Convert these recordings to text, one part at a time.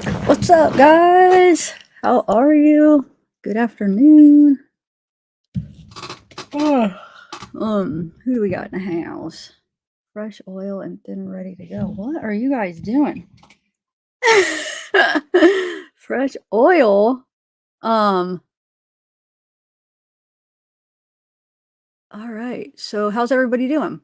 What's up, guys? How are you? Good afternoon. Oh, who do we got in the house? Fresh oil and thin ready to go. What are you guys doing? Fresh oil. All right. So, how's everybody doing?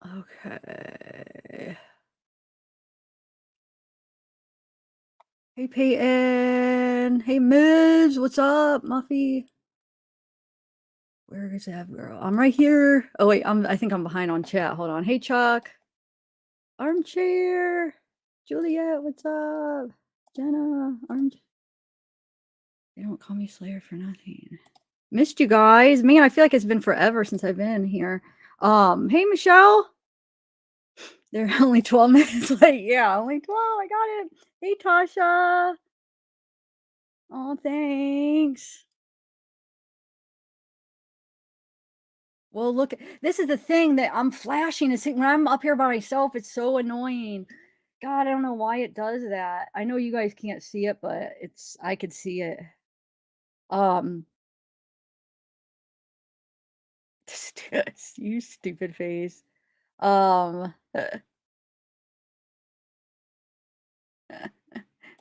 Okay. Hey, Peyton. Hey, Miz. What's up, Muffy? Where is that girl? I'm right here. Oh wait, I think I'm behind on chat. Hold on. Hey, Chuck. Armchair. Juliet, what's up? Jenna, they don't call me Slayer for nothing. Missed you guys. Man, I feel like it's been forever since I've been here. Hey Michelle. They're only 12 minutes late. Yeah, only 12. I got it. Hey Tasha. Oh, thanks. Well, look, this is the thing that I'm flashing. When I'm up here by myself, it's so annoying. God, I don't know why it does that. I know you guys can't see it, but I could see it. Um, you stupid face. Um,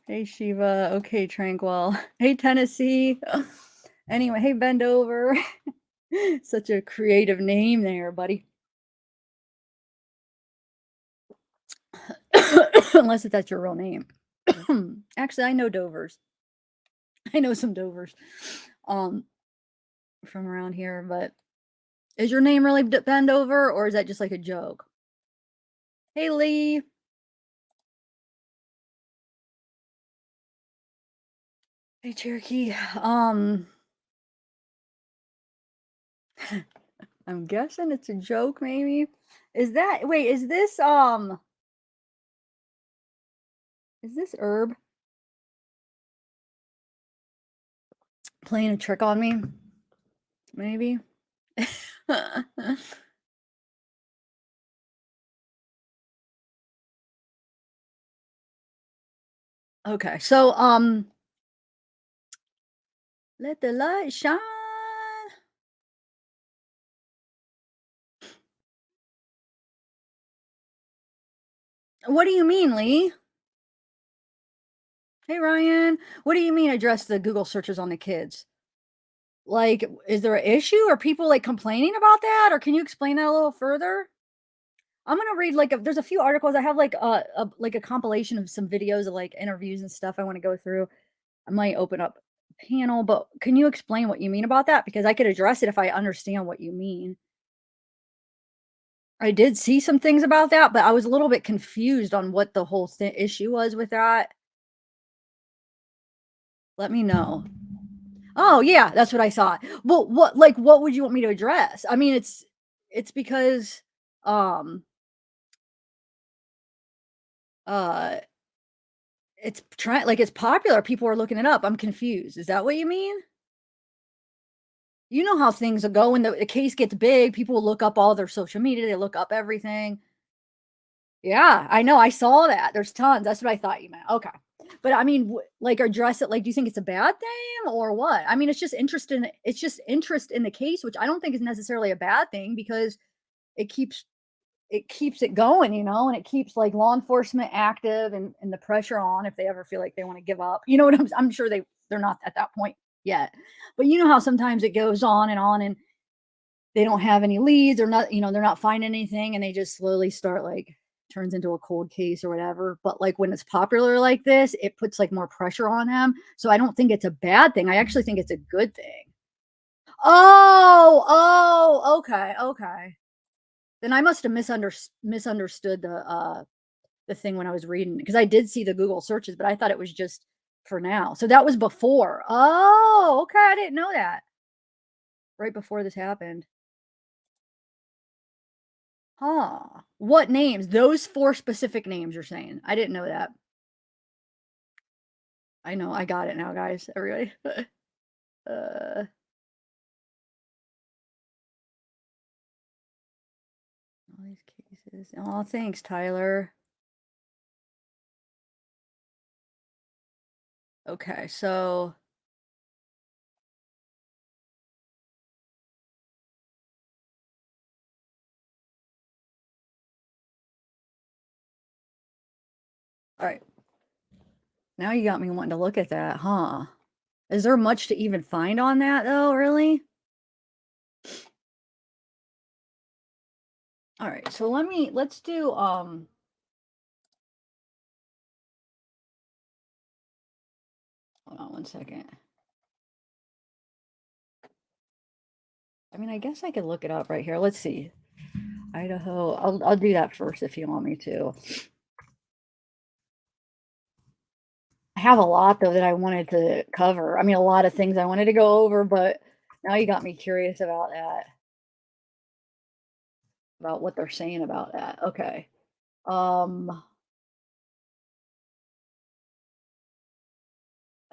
hey Shiva. Okay, Tranquil. Hey Tennessee. Anyway, hey Bend Over. Such a creative name there, buddy. Unless if that's your real name. Actually, I know Dovers. I know some Dovers, um, from around here. But is your name really Bend Over, or is that just like a joke? Hey Lee. Hey Cherokee. I'm guessing it's a joke, maybe. Wait, is this herb playing a trick on me? Maybe. Okay, so let the light shine. What do you mean, Lee? Hey Ryan, what do you mean address the Google searches on the kids? Like, is there an issue? Are people like complaining about that? Or can you explain that a little further? I'm gonna read there's a few articles. I have like a compilation of some videos of like interviews and stuff I want to go through. I might open up a panel, but can you explain what you mean about that? Because I could address it if I understand what you mean. I did see some things about that, but I was a little bit confused on what the whole issue was with that. Let me know. Oh yeah, that's what I saw. Well, what would you want me to address? I mean, it's because um uh it's popular. People are looking it up. I'm confused. Is that what you mean? You know how things go when the case gets big. People look up all their social media. They look up everything. Yeah, I know. I saw that. There's tons. That's what I thought you meant. Okay. But I mean, like address it. Like, do you think it's a bad thing or what? I mean, it's just interest in the case, which I don't think is necessarily a bad thing because it keeps it keeps it going, and it keeps like law enforcement active and the pressure on if they ever feel like they want to give up. You know what I'm sure they're not at that point yet. But you know how sometimes it goes on and they don't have any leads or not, they're not finding anything and they just slowly start like turns into a cold case or whatever. But like when it's popular like this, it puts like more pressure on them. So I don't think it's a bad thing. I actually think it's a good thing. Oh, okay, okay. Then I must have misunderstood the thing when I was reading because I did see the Google searches, but I thought it was just for now. So that was before. Oh, okay. I didn't know that. Right before this happened. Huh. What names? Those 4 specific names you're saying. I didn't know that. I know. I got it now, guys. Everybody. uh These cases. Oh, thanks, Tyler. Okay, so all right. Now you got me wanting to look at that, huh? Is there much to even find on that though, really? All right, so let's do hold on one second. I mean, I guess I could look it up right here. Let's see. Idaho. I'll do that first if you want me to. I have a lot though that I wanted to cover. I mean, a lot of things I wanted to go over, but now you got me curious about that, about what they're saying about that. Okay. Um,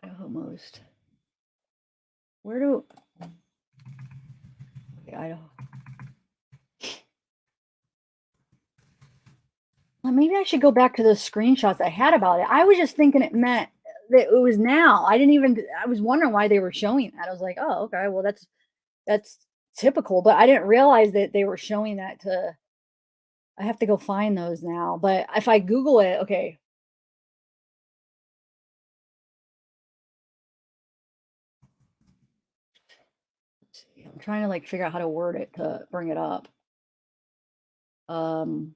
Idaho most. Where do okay, Idaho? Well, maybe I should go back to those screenshots I had about it. I was just thinking it meant that it was now. I didn't even. I was wondering why they were showing that. I was like, oh, okay, well that's typical, but I didn't realize that they were showing that to. I have to go find those now. But if I Google it, okay. Let's see. I'm trying to like figure out how to word it to bring it up. Um,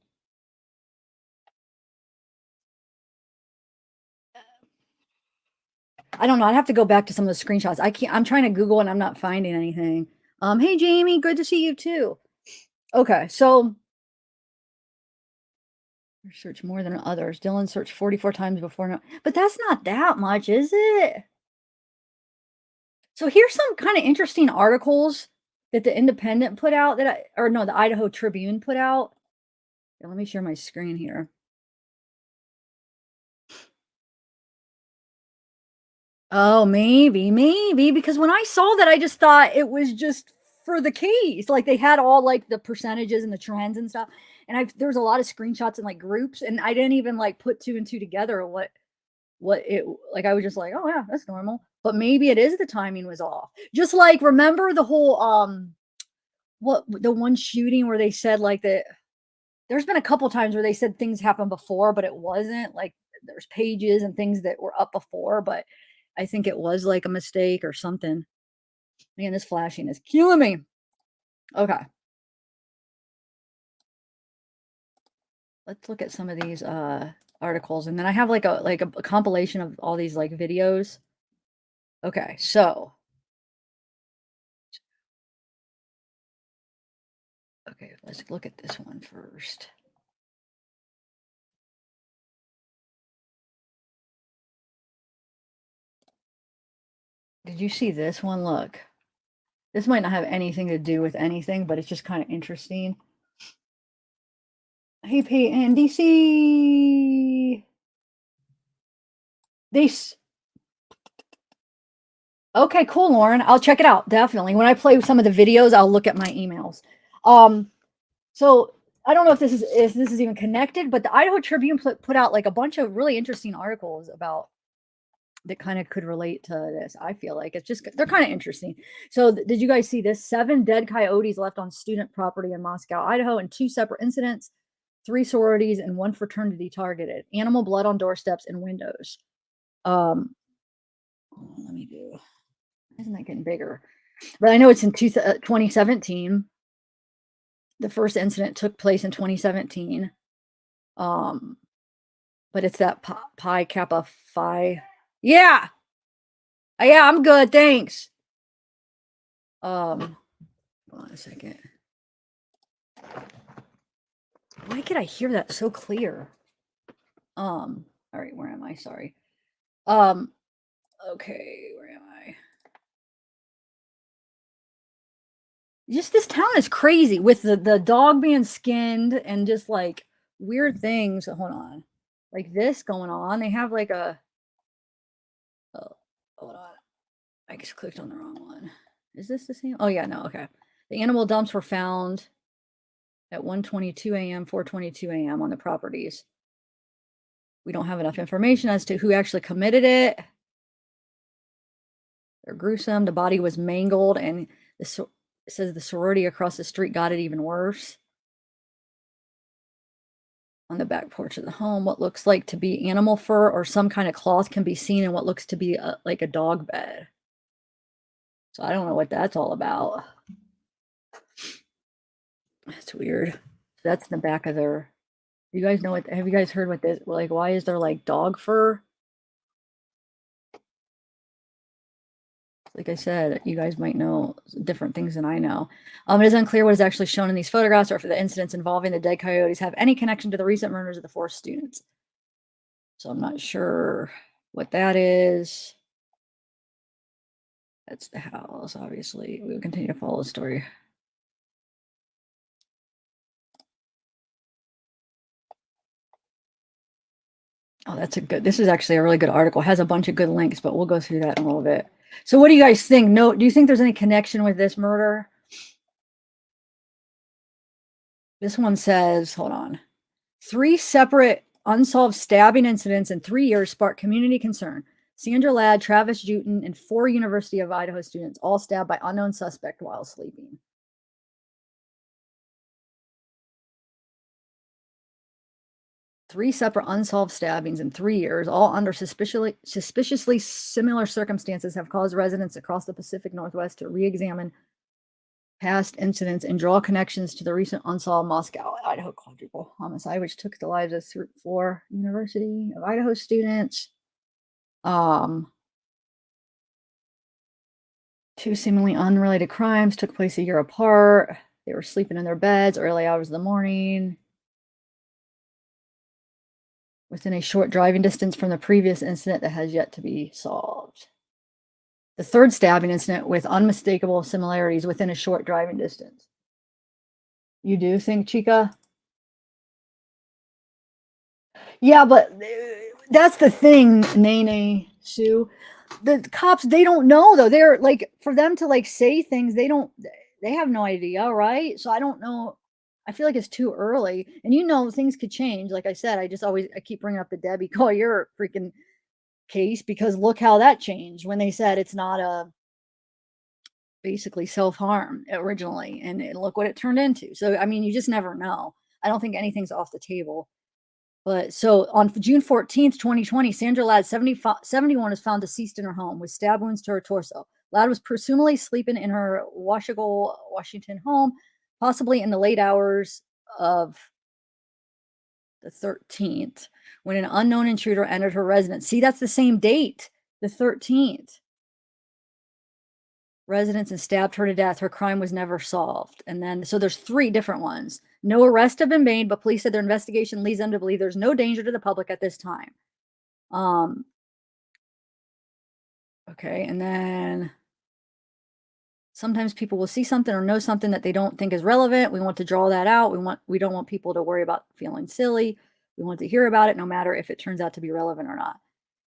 I don't know. I'd have to go back to some of the screenshots. I can't. I'm trying to Google and I'm not finding anything. Hey Jamie, good to see you too. Okay, so search more than others. Dylan searched 44 times before. No, but that's not that much, is it? So here's some kind of interesting articles that the Independent put out that or no, the Idaho Tribune put out. Yeah, let me share my screen here. Oh, maybe because when I saw that, I just thought it was just for the keys. Like they had all like the percentages and the trends and stuff. And there was a lot of screenshots in like groups, and I didn't even like put two and two together what it like. I was just like, oh yeah, that's normal. But maybe it is the timing was off. Just like remember the whole what the one shooting where they said like that there's been a couple times where they said things happened before, but it wasn't like there's pages and things that were up before, but I think it was like a mistake or something. Man, this flashing is killing me. Okay. Let's look at some of these articles, and then I have like a compilation of all these like videos. Okay, so okay, let's look at this one first. Did you see this one? Look. This might not have anything to do with anything, but it's just kind of interesting. Hey, Peyton, DC. They Okay, cool, Lauren. I'll check it out. Definitely. When I play some of the videos, I'll look at my emails. Um, so I don't know if this is even connected, but the Idaho Tribune put out like a bunch of really interesting articles about that kind of could relate to this. I feel like it's just they're kind of interesting. So did you guys see this? 7 dead coyotes left on student property in Moscow, Idaho, in 2 separate incidents, 3 sororities and 1 fraternity targeted. Animal blood on doorsteps and windows. Let me do. Isn't that getting bigger? But I know it's in 2017. The first incident took place in 2017. Um, but it's that Pi Kappa Phi. Yeah. Yeah, I'm good. Thanks. Hold on a second. Why could I hear that so clear? All right, where am I? Sorry. Okay, where am I? Just this town is crazy with the dog being skinned and just like weird things. Hold on. Like this going on. They have like a oh, hold on. I just clicked on the wrong one. Is this the same? Oh yeah, no, okay. The animal dumps were found at 1:22 a.m., 4:22 a.m. on the properties. We don't have enough information as to who actually committed it. They're gruesome. The body was mangled, and it says the sorority across the street got it even worse. On the back porch of the home, what looks like to be animal fur or some kind of cloth can be seen in what looks to be like a dog bed. So I don't know what that's all about. That's weird. That's in the back of their. You guys know what? Have you guys heard what this? Like, why is there like dog fur? Like I said, you guys might know different things than I know. It is unclear what is actually shown in these photographs or if the incidents involving the dead coyotes have any connection to the recent murders of the 4 students. So I'm not sure what that is. That's the house, obviously. We will continue to follow the story. Oh, this is actually a really good article. It has a bunch of good links, but we'll go through that in a little bit. So what do you guys think? No, do you think there's any connection with this murder? This one says, hold on. 3 separate unsolved stabbing incidents in 3 years sparked community concern. Sandra Ladd, Travis Juten, and 4 University of Idaho students, all stabbed by unknown suspect while sleeping. Three separate unsolved stabbings in 3 years, all under suspiciously similar circumstances, have caused residents across the Pacific Northwest to re-examine past incidents and draw connections to the recent unsolved Moscow, Idaho quadruple homicide, which took the lives of 4 University of Idaho students. 2 seemingly unrelated crimes took place a year apart. They were sleeping in their beds early hours of the morning, within a short driving distance from the previous incident that has yet to be solved. The 3rd stabbing incident with unmistakable similarities within a short driving distance. You do think, Chica? Yeah, but that's the thing, Nene, Sue. The cops, they don't know though. They're like, for them to like say things, they have no idea, right? So I don't know. I feel like it's too early, and things could change. Like I said, I keep bringing up the Debbie Collier freaking case because look how that changed when they said it's not a basically self-harm originally, and look what it turned into. So I mean, you just never know. I don't think anything's off the table. But so on June 14th, 2020, Sandra Ladd, 71, was found deceased in her home with stab wounds to her torso. Ladd was presumably sleeping in her Washougal, Washington home, possibly in the late hours of the 13th, when an unknown intruder entered her residence. See, that's the same date, the 13th. Residence and stabbed her to death. Her crime was never solved. And then, so there's 3 different ones. No arrests have been made, but police said their investigation leads them to believe there's no danger to the public at this time. Okay, and then sometimes people will see something or know something that they don't think is relevant. We want to draw that out. We don't want people to worry about feeling silly. We want to hear about it no matter if it turns out to be relevant or not.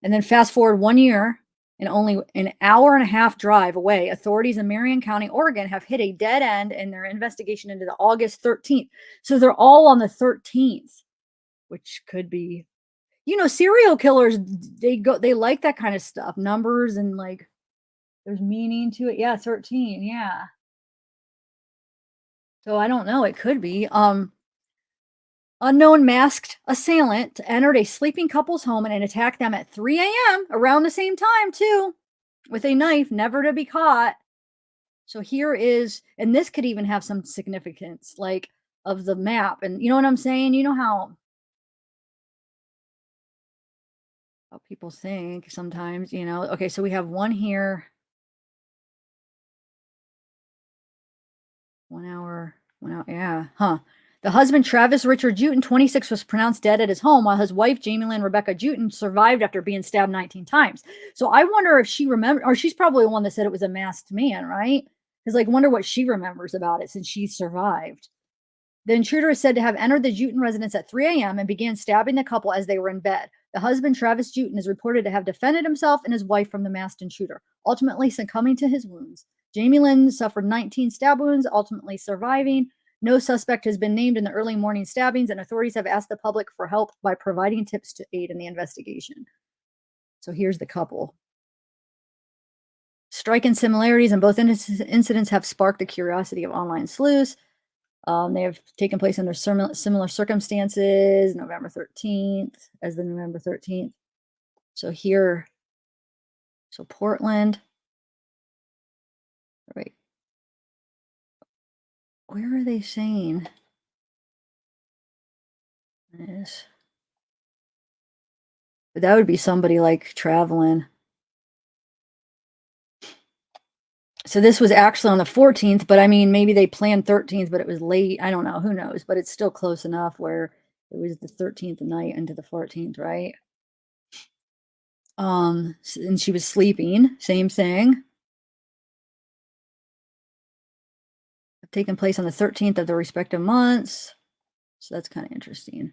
And then fast forward 1 year, and only an hour and a half drive away, authorities in Marion County, Oregon, have hit a dead end in their investigation into the August 13th. So they're all on the 13th, which could be, serial killers, they like that kind of stuff, numbers, and like there's meaning to it. Yeah, 13. Yeah. So I don't know. It could be. Unknown masked assailant entered a sleeping couple's home and attacked them at 3 a.m. around the same time, too, with a knife, never to be caught. So here is, and this could even have some significance, like of the map. And you know what I'm saying? You know how people think sometimes, Okay, so we have one here. 1 hour, yeah, huh. The husband, Travis Richard Juten, 26, was pronounced dead at his home, while his wife, Jamie Lynn Rebecca Juten, survived after being stabbed 19 times. So I wonder if she remembered, or she's probably the one that said it was a masked man, right? Because, wonder what she remembers about it since she survived. The intruder is said to have entered the Juten residence at 3 a.m. and began stabbing the couple as they were in bed. The husband, Travis Juten, is reported to have defended himself and his wife from the masked intruder, ultimately succumbing to his wounds. Jamie Lynn suffered 19 stab wounds, ultimately surviving. No suspect has been named in the early morning stabbings, and authorities have asked the public for help by providing tips to aid in the investigation. So here's the couple. Striking similarities in both incidents have sparked the curiosity of online sleuths. They have taken place under similar circumstances, November 13th, as the November 13th. So here, so Portland. Right. Where are they saying this? But that would be somebody like traveling. So this was actually on the 14th, but I mean, maybe they planned 13th, but it was late. I don't know. Who knows? But it's still close enough where it was the 13th night into the 14th, right? And she was sleeping. Same thing. Taken place on the 13th of the respective months. So that's kind of interesting.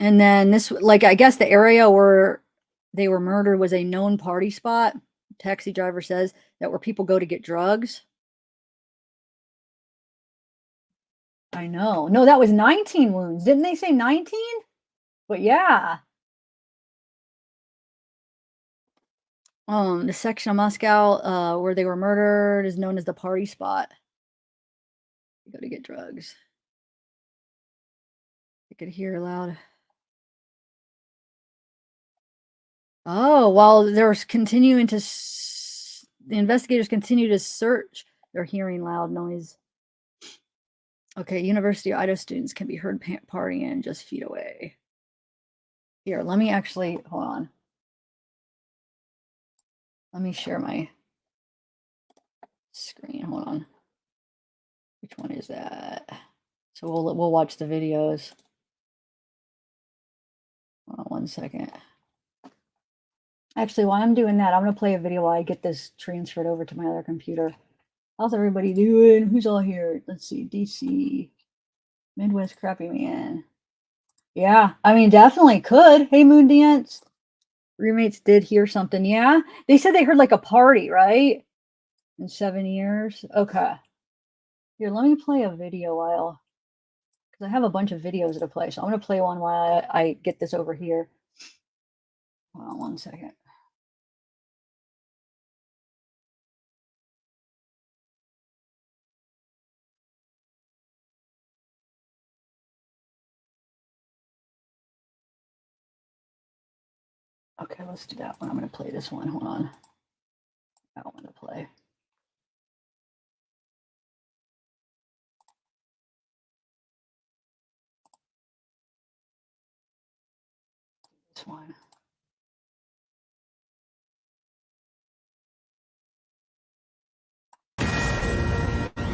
And then this, like, I guess the area where they were murdered was a known party spot. Taxi driver says that where people go to get drugs. I know. No, that was 19 wounds. Didn't they say 19? But yeah. The section of Moscow where they were murdered is known as the party spot. You go to get drugs. You could hear loud. Oh, while there's continuing to, the investigators continue to search, they're hearing loud noise. Okay, University of Idaho students can be heard partying just feet away. Here, let me actually, hold on. Let me share my screen, hold on. Which one is that? So we'll watch the videos. Hold on 1 second. Actually, while I'm doing that, I'm going to play a video while I get this transferred over to my other computer. How's everybody doing? Who's all here? Let's see. DC. Midwest Crappy Man. Yeah, I mean, definitely could. Hey, Moon Dance. Roommates did hear something. Yeah, they said they heard like a party, right? In 7 years. Okay. Here, let me play a video while, because I have a bunch of videos to play. So I'm going to play one while I get this over here. Hold on 1 second. Okay, let's do that one. I'm going to play this one. Hold on. I don't want to play. This one.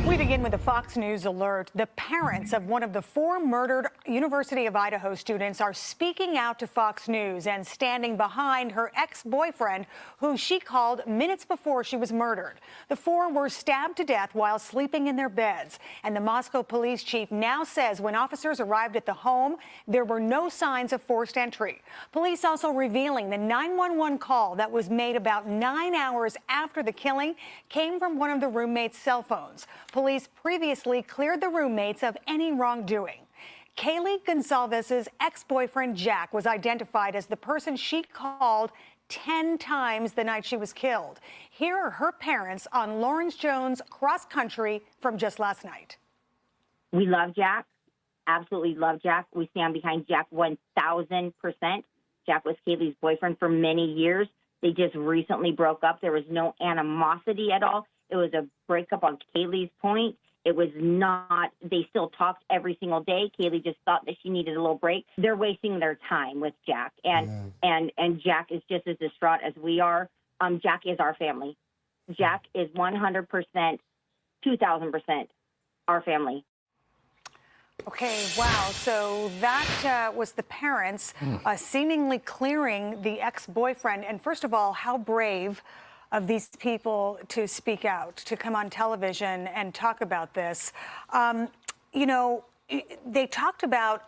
We begin with a Fox News alert. The parents of one of the 4 murdered University of Idaho students are speaking out to Fox News and standing behind her ex-boyfriend, who she called minutes before she was murdered. The 4 were stabbed to death while sleeping in their beds. And the Moscow police chief now says when officers arrived at the home, there were no signs of forced entry. Police also revealing the 911 call that was made about 9 hours after the killing came from one of the roommates' cell phones. Police previously cleared the roommates of any wrongdoing. Kaylee Gonsalves's ex-boyfriend Jack was identified as the person she called 10 times the night she was killed. Here are her parents on Lawrence Jones' cross country from just last night. We love Jack, absolutely love Jack. We stand behind Jack 1,000%. Jack was Kaylee's boyfriend for many years. They just recently broke up. There was no animosity at all. It was a breakup on Kaylee's point. It was not, they still talked every single day. Kaylee just thought that she needed a little break. They're wasting their time with Jack. And Jack is just as distraught as we are. Jack is our family. Jack is 100%, 2,000% our family. Okay, wow. So that was the parents seemingly clearing the ex-boyfriend. And first of all, how brave of these people to speak out, to come on television and talk about this. You know, they talked about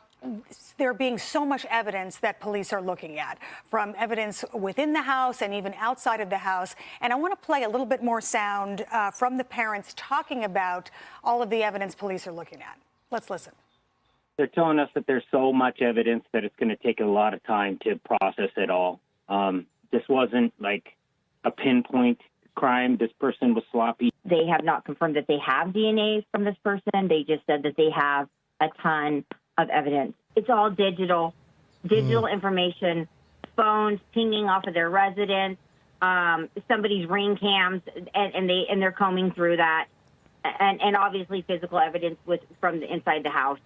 there being so much evidence that police are looking at, from evidence within the house and even outside of the house. And I want to play a little bit more sound from the parents talking about all of the evidence police are looking at. Let's listen. They're telling us that there's so much evidence that it's going to take a lot of time to process it all. This wasn't like a pinpoint crime. This person was sloppy. They have not confirmed that they have DNA from this person. They just said that they have a ton of evidence. It's all digital information, phones pinging off of their residence, somebody's ring cams, and they're combing through that, and obviously physical evidence from the inside the house.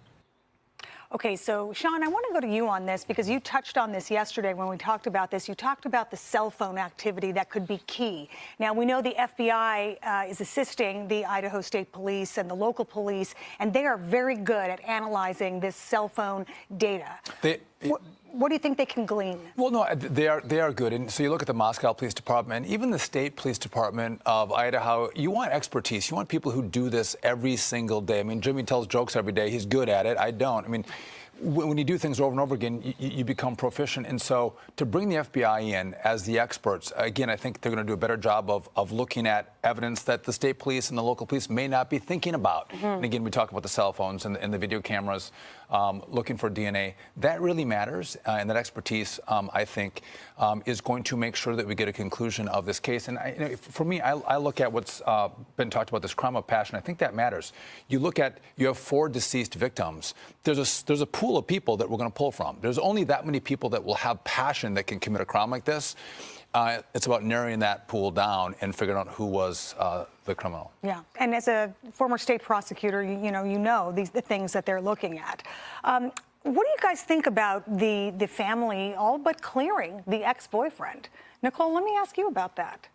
Okay, so Sean, I want to go to you on this because you touched on this yesterday when we talked about this. You talked about the cell phone activity that could be key. Now, we know the FBI is assisting the Idaho State Police and the local police, and they are very good at analyzing this cell phone data. What do you think they can glean? Well, no, they are good. And so you look at the Moscow Police Department, even the State Police Department of Idaho, you want expertise. You want people who do this every single day. I mean, Jimmy tells jokes every day. He's good at it. I don't. I mean, when you do things over and over again, you become proficient. And so to bring the FBI in as the experts, again, I think they're going to do a better job of looking at evidence that the state police and the local police may not be thinking about. And again, we talk about the cell phones and the video cameras, looking for DNA. That really matters. And that expertise, I think, is going to make sure that we get a conclusion of this case. And for me, I look at what's been talked about, this crime of passion. I think that matters. You have 4 deceased victims. There's a pool of people that we're going to pull from. There's only that many people that will have passion that can commit a crime like this. It's about narrowing that pool down and figuring out who was the criminal. Yeah, and as a former state prosecutor, you know the things that they're looking at. What do you guys think about the family all but clearing the ex-boyfriend? Nicole, let me ask you about that.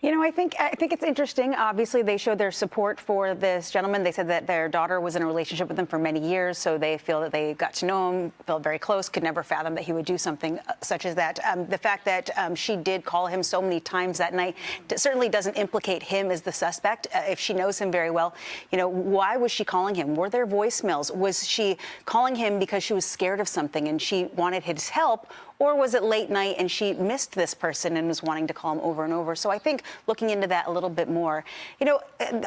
You know, I think it's interesting. Obviously, they showed their support for this gentleman. They said that their daughter was in a relationship with him for many years, so they feel that they got to know him, felt very close, could never fathom that he would do something such as that. The fact that she did call him so many times that night certainly doesn't implicate him as the suspect. If she knows him very well, why was she calling him? Were there voicemails? Was she calling him because she was scared of something and she wanted his help? Or was it late night and she missed this person and was wanting to call him over and over? So I think looking into that a little bit more,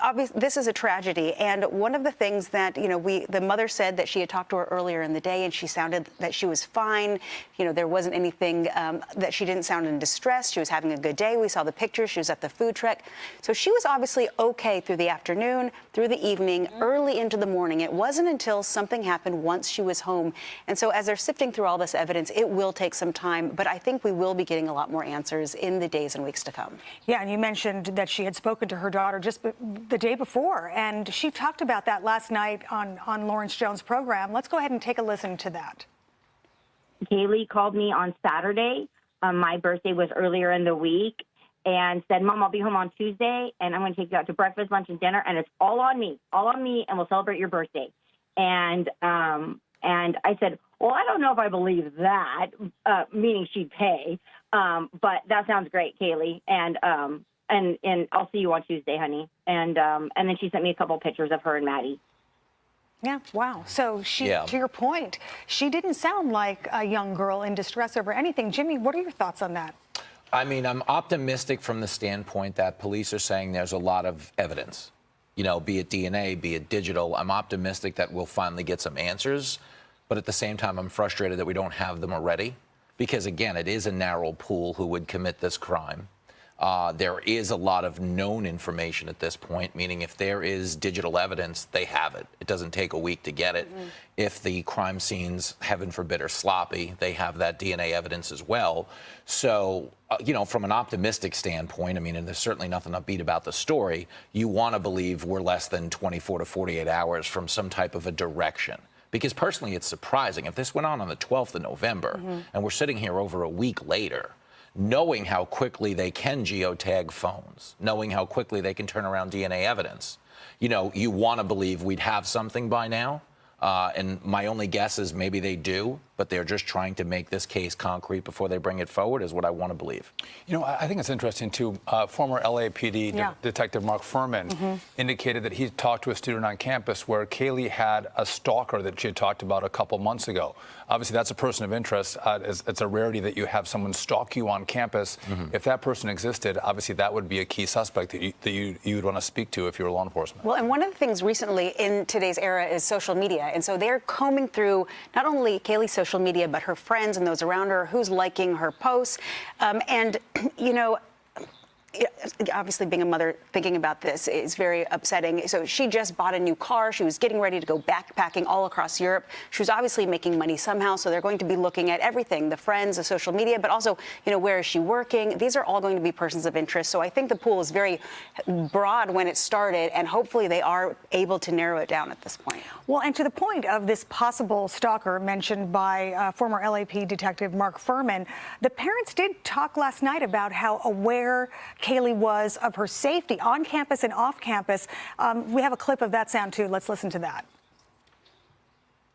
obviously this is a tragedy. And one of the things that, the mother said that she had talked to her earlier in the day and she sounded that she was fine. There wasn't anything that she didn't sound in distress. She was having a good day. We saw the pictures. She was at the food truck. So she was obviously okay through the afternoon, through the evening, early into the morning. It wasn't until something happened once she was home. And so as they're sifting through all this evidence, it will take some time, but I think we will be getting a lot more answers in the days and weeks to come. Yeah, and you mentioned that she had spoken to her daughter just the day before, and she talked about that last night on Lawrence Jones' program. Let's go ahead and take a listen to that. Kaylee called me on Saturday. My birthday was earlier in the week, and said, "Mom, I'll be home on Tuesday, and I'm going to take you out to breakfast, lunch, and dinner, and it's all on me, and we'll celebrate your birthday." And I said, "Well, I don't know if I believe that," meaning she'd pay. But that sounds great, Kaylee. And I'll see you on Tuesday, honey. And then she sent me a couple pictures of her and Maddie. Yeah, wow. So to your point, she didn't sound like a young girl in distress over anything. Jimmy, what are your thoughts on that? I mean, I'm optimistic from the standpoint that police are saying there's a lot of evidence, be it DNA, be it digital. I'm optimistic that we'll finally get some answers. But at the same time, I'm frustrated that we don't have them already because, again, it is a narrow pool who would commit this crime. There is a lot of known information at this point, meaning if there is digital evidence, they have it. It doesn't take a week to get it. If the crime scenes, heaven forbid, are sloppy, they have that DNA evidence as well. So, from an optimistic standpoint, I mean, and there's certainly nothing upbeat about the story, you want to believe we're less than 24 to 48 hours from some type of a direction. Because personally, it's surprising. If this went on the 12th of November, and we're sitting here over a week later, knowing how quickly they can geotag phones, knowing how quickly they can turn around DNA evidence, you want to believe we'd have something by now. And my only guess is maybe they do, but they're just trying to make this case concrete before they bring it forward, is what I want to believe. You know, I think it's interesting, too. Former LAPD Detective Mark Furman indicated that he talked to a student on campus where Kaylee had a stalker that she had talked about a couple months ago. Obviously, that's a person of interest. It's a rarity that you have someone stalk you on campus. If that person existed, obviously that would be a key suspect that you would want to speak to if you were law enforcement. Well, and one of the things recently in today's era is social media. And so they're combing through not only Kaylee's social media, but her friends and those around her, who's liking her posts. And, you know, obviously being a mother thinking about this is very upsetting. So she just bought a new car. She was getting ready to go backpacking all across Europe. She was obviously making money somehow. So they're going to be looking at everything, the friends, the social media, but also, you know, where is she working? These are all going to be persons of interest. So I think the pool is very broad when it started, and hopefully they are able to narrow it down at this point. Well, and to the point of this possible stalker mentioned by former LAP detective Mark Furman, the parents did talk last night about how aware Kaylee was of her safety on campus and off campus. We have a clip of that sound, too. Let's listen to that.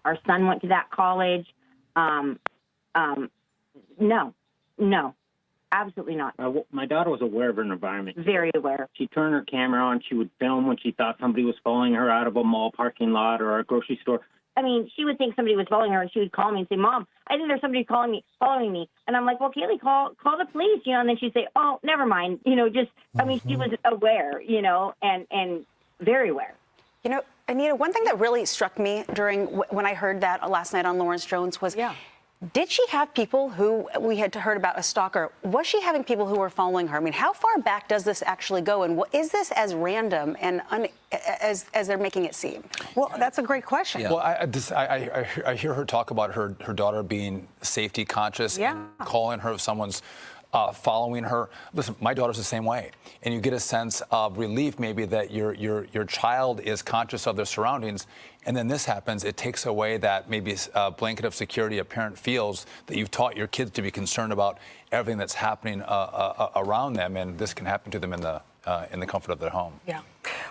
Our son went to that college. No, absolutely not. My daughter was aware of her environment. Very aware. She turned her camera on. She would film when she thought somebody was following her out of a mall parking lot or a grocery store. I mean, she would think somebody was following her, and she would call me and say, "Mom, I think there's somebody following me." And I'm like, "Well, Kaylee, call the police," you know. And then she'd say, "Oh, never mind," you know. Just, I mean, she was aware, you know, and very aware. You know, Anita, one thing that really struck me when I heard that last night on Lawrence Jones was, did she have people who we had heard about a stalker? Was she having people who were following her? I mean, how far back does this actually go? And is this as random and as they're making it seem? Well, that's a great question. Well, I hear her talk about her daughter being safety conscious and calling her if someone's following her. Listen, my daughter's the same way, and you get a sense of relief maybe that your child is conscious of their surroundings, and then this happens. It takes away that maybe blanket of security a parent feels that you've taught your kids to be concerned about everything that's happening around them, and this can happen to them in the comfort of their home. Yeah.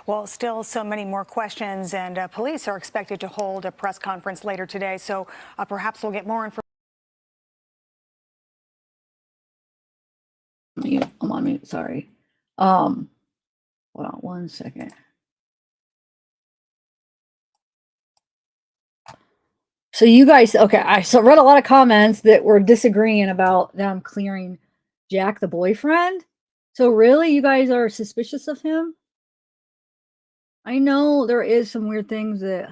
Well, still so many more questions, and police are expected to hold a press conference later today, so perhaps we'll get more information. I'm on mute, sorry. Hold on 1 second. So you guys, okay, I read a lot of comments that were disagreeing about them clearing Jack the boyfriend. So really, you guys are suspicious of him? I know there is some weird things that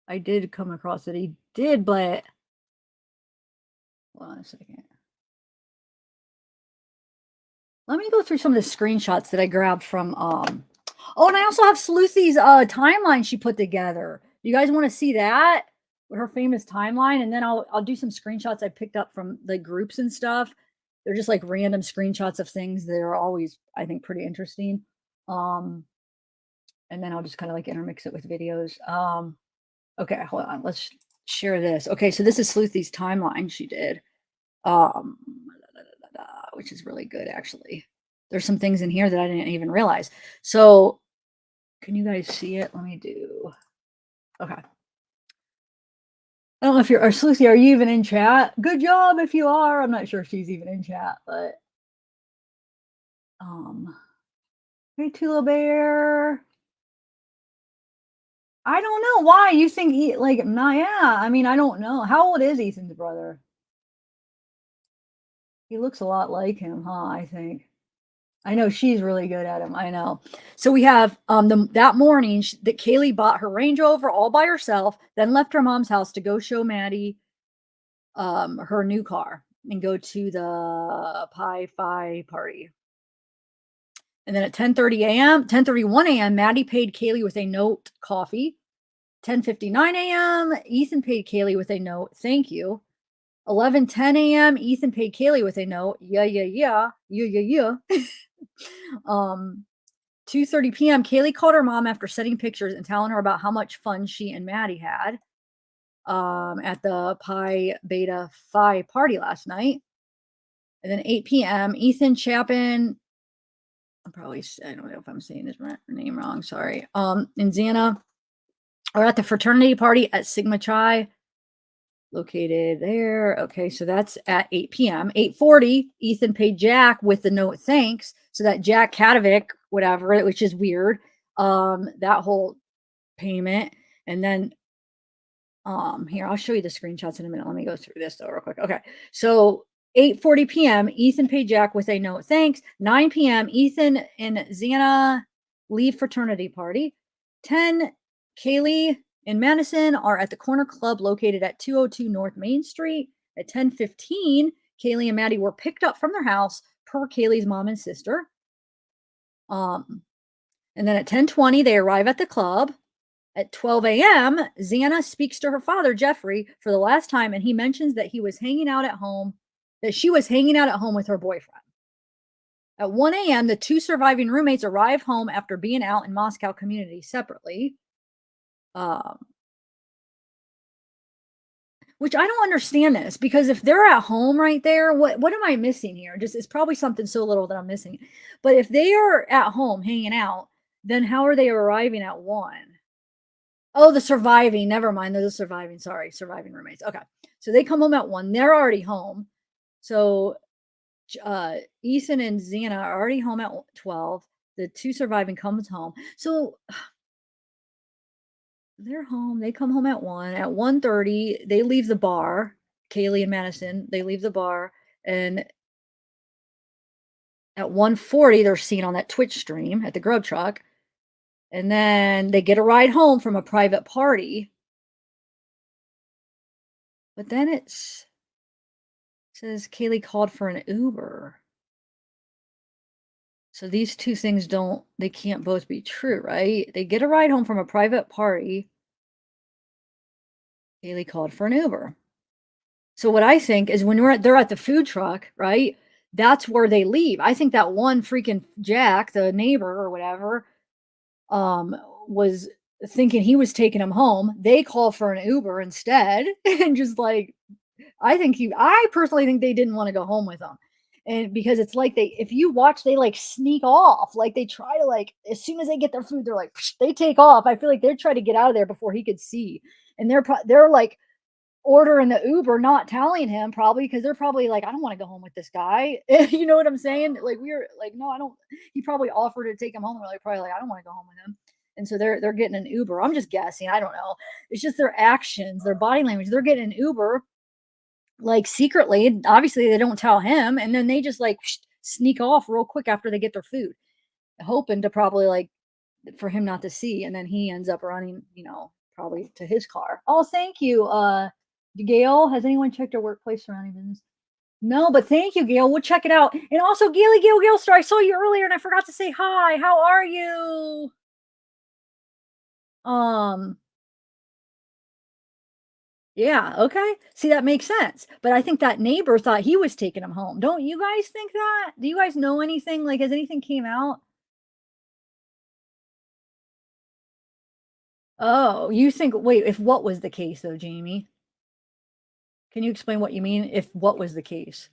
I did come across that he did, but hold on a second. Let me go through some of the screenshots that I grabbed from oh, and I also have Sleuthie's timeline she put together. You guys want to see that? Her famous timeline, and then I'll do some screenshots I picked up from the groups and stuff. They're just like random screenshots of things that are always, I think, pretty interesting. And then I'll just kind of like intermix it with videos. Okay, hold on. Let's share this. Okay, so this is Sleuthie's timeline she did. Which is really good, actually. There's some things in here that I didn't even realize. So can you guys see it? Let me do. Okay. I don't know if you're, or Sleuthie, are you even in chat? Good job if you are. I'm not sure if she's even in chat, but hey, Tula Bear. I don't know why you think he like yeah. I mean, I don't know. How old is Ethan's brother? He looks a lot like him, huh? I think. I know she's really good at him. I know. So we have that morning that Kaylee bought her Range Rover all by herself, then left her mom's house to go show Maddie her new car and go to the Pi Phi party. And then at 10:30 a.m., 10:31 a.m., Maddie paid Kaylee with a note coffee. 10:59 a.m., Ethan paid Kaylee with a note thank you. 11:10 a.m., Ethan paid Kaylee with a note. Yeah. 2:30 p.m., Kaylee called her mom after sending pictures and telling her about how much fun she and Maddie had at the Pi Beta Phi party last night. And then 8 p.m., Ethan Chapin, I don't know if I'm saying his name wrong, sorry. And Xana or at the fraternity party at Sigma Chi, located there. Okay, so that's at 8 p.m. 8:40, Ethan paid Jack with the note thanks. So that Jack Kadovic, whatever, which is weird, that whole payment. And then here, I'll show you the screenshots in a minute. Let me go through this though real quick. Okay, so 8:40 p.m., Ethan paid Jack with a note thanks. 9 p.m., Ethan and Xana leave fraternity party. 10, Kaylee and Madison are at the corner club located at 202 North Main Street. At 10:15, Kaylee and Maddie were picked up from their house per Kaylee's mom and sister. And then at 10:20, they arrive at the club. At 12 a.m., Xana speaks to her father, Jeffrey, for the last time, and he mentions that he was hanging out at home, that she was hanging out at home with her boyfriend. At 1 a.m., the two surviving roommates arrive home after being out in Moscow community separately. Which I don't understand this, because if they're at home right there, what am I missing here? Just it's probably something so little that I'm missing. But if they are at home hanging out, then how are they arriving at 1? Oh, the surviving. Never mind. Those are surviving. Sorry, surviving roommates. Okay. So they come home at 1. They're already home. So Ethan and Xana are already home at 12. The two surviving comes home. So they're home. They come home at 1. At 1:30, they leave the bar. Kaylee and Madison, they leave the bar. And at 1:40, they're seen on that Twitch stream at the Grub Truck. And then they get a ride home from a private party. But then it says Kaylee called for an Uber. So these two things they can't both be true, right? They get a ride home from a private party. Kaylee called for an Uber. So what I think is when they're at the food truck, right? That's where they leave. I think that one freaking Jack, the neighbor or whatever, was thinking he was taking him home. They call for an Uber instead, and just like I personally think they didn't want to go home with him. And because it's like if you watch, they like sneak off. Like they try to like, as soon as they get their food, they're like, they take off. I feel like they're trying to get out of there before he could see. And they're like ordering the Uber, not telling him probably, because they're probably like, I don't want to go home with this guy. You know what I'm saying? Like we were like, no, I don't. He probably offered to take him home. We're like, probably like, I don't want to go home with him. And so they're getting an Uber. I'm just guessing. I don't know. It's just their actions, their body language. They're getting an Uber like secretly. Obviously, they don't tell him, and then they just like sneak off real quick after they get their food, hoping to probably like for him not to see. And then he ends up running, probably to his car. Oh, thank you, Gail. Has anyone checked our workplace surrounding business? No, but thank you, Gail. We'll check it out. And also, Gail Star, I saw you earlier and I forgot to say hi. How are you? Yeah, okay. See, that makes sense. But I think that neighbor thought he was taking him home. Don't you guys think that? Do you guys know anything? Like, has anything came out? Oh, you think, wait, if what was the case though, Jamie? Can you explain what you mean if what was the case?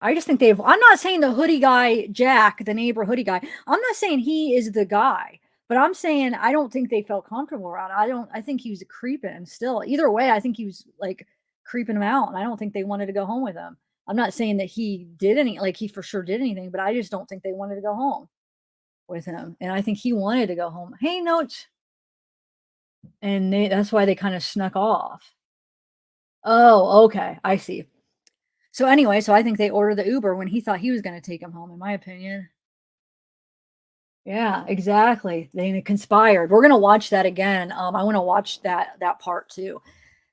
I just think I'm not saying the hoodie guy, Jack, the neighbor hoodie guy, I'm not saying he is the guy, but I'm saying I don't think they felt comfortable around. I think he was creeping still. Either way, I think he was like creeping him out, and I don't think they wanted to go home with him. I'm not saying that he did he for sure did anything, but I just don't think they wanted to go home with him. And I think he wanted to go home. Hey, Notes. And that's why they kind of snuck off. Oh, okay. I see. So anyway, I think they ordered the Uber when he thought he was going to take him home, in my opinion. Yeah, exactly. They conspired. We're going to watch that again. I want to watch that part too.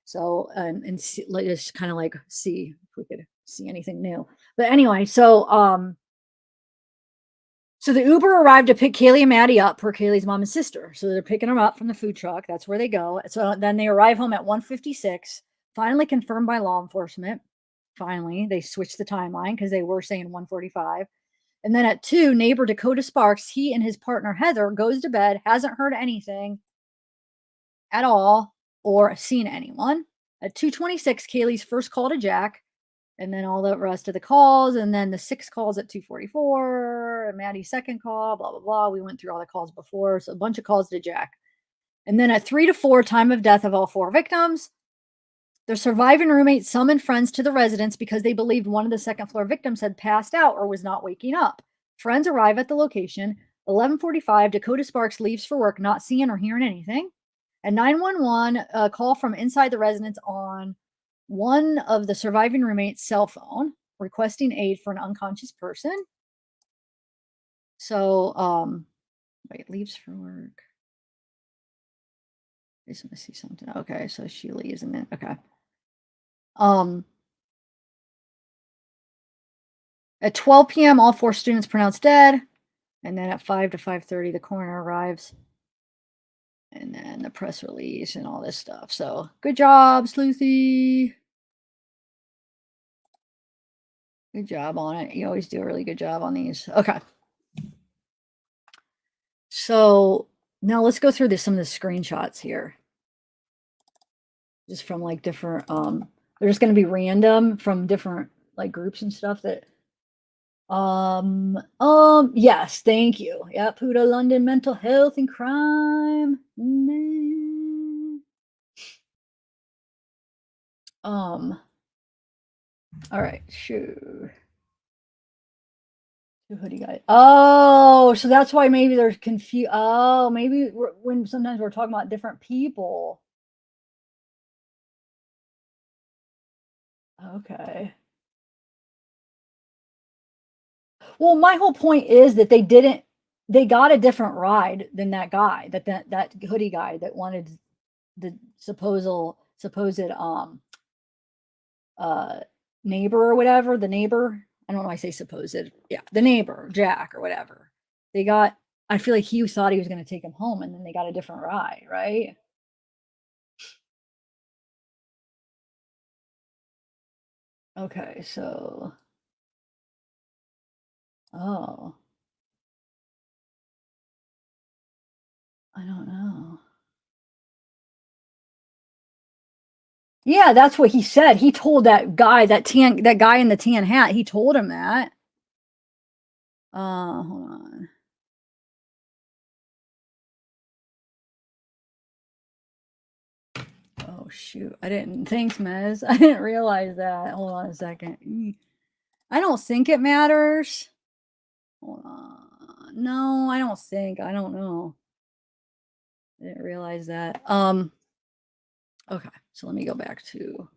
So, and see, just kind of like see if we could see anything new. But anyway, so the Uber arrived to pick Kaylee and Maddie up per Kaylee's mom and sister. So they're picking them up from the food truck. That's where they go. So then they arrive home at 1:56, finally confirmed by law enforcement. Finally, they switched the timeline because they were saying 1:45. And then at 2, neighbor Dakota Sparks, he and his partner Heather goes to bed, hasn't heard anything at all or seen anyone. At 2:26, Kaylee's first call to Jack, and then all the rest of the calls, and then the 6 calls at 2:44, and Maddie's second call, blah, blah, blah. We went through all the calls before, so a bunch of calls to Jack. And then at 3 to 4, time of death of all 4 victims. The surviving roommate summoned friends to the residence because they believed one of the second floor victims had passed out or was not waking up. Friends arrive at the location. 11:45, Dakota Sparks leaves for work, not seeing or hearing anything. At 911, a call from inside the residence on one of the surviving roommate's cell phone requesting aid for an unconscious person. So, wait, leaves for work. I just want to see something. Okay, so she leaves and then, okay. At 12 p.m., all 4 students pronounced dead. And then at 5 to 5:30, the coroner arrives. And then the press release and all this stuff. So good job, Sleuthy. Good job on it. You always do a really good job on these. Okay. So now let's go through some of the screenshots here. Just from like different, they're just going to be random from different like groups and stuff that, yes, thank you. Yeah, Puda London Mental Health and Crime. All right, sure. The hoodie guy. Oh, so that's why maybe there's confused. Oh, maybe when sometimes we're talking about different people. Okay. Well, my whole point is that they got a different ride than that guy, that hoodie guy that wanted the supposed neighbor or whatever, the neighbor. I don't know why I say supposed. Yeah, the neighbor, Jack or whatever. I feel like he thought he was going to take him home and then they got a different ride, right? Okay, so oh. I don't know. Yeah, that's what he said. He told that guy, that guy in the tan hat, he told him that. Hold on. Oh shoot. Thanks, Mez. I didn't realize that. Hold on a second. I don't think it matters. Hold on. No, I don't know. I didn't realize that. Okay, so let me go back to.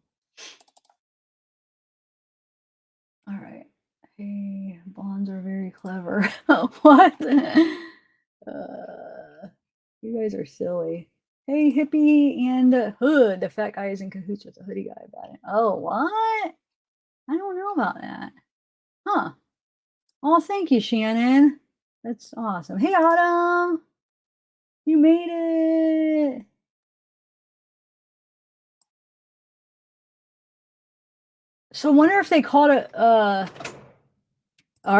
All right. Hey, bonds are very clever. What? You guys are silly. Hey, hippie and hood. The fat guy is in cahoots with the hoodie guy about it. Oh, what? I don't know about that. Huh. Oh, thank you, Shannon. That's awesome. Hey, Autumn. You made it. So I wonder if they called it, are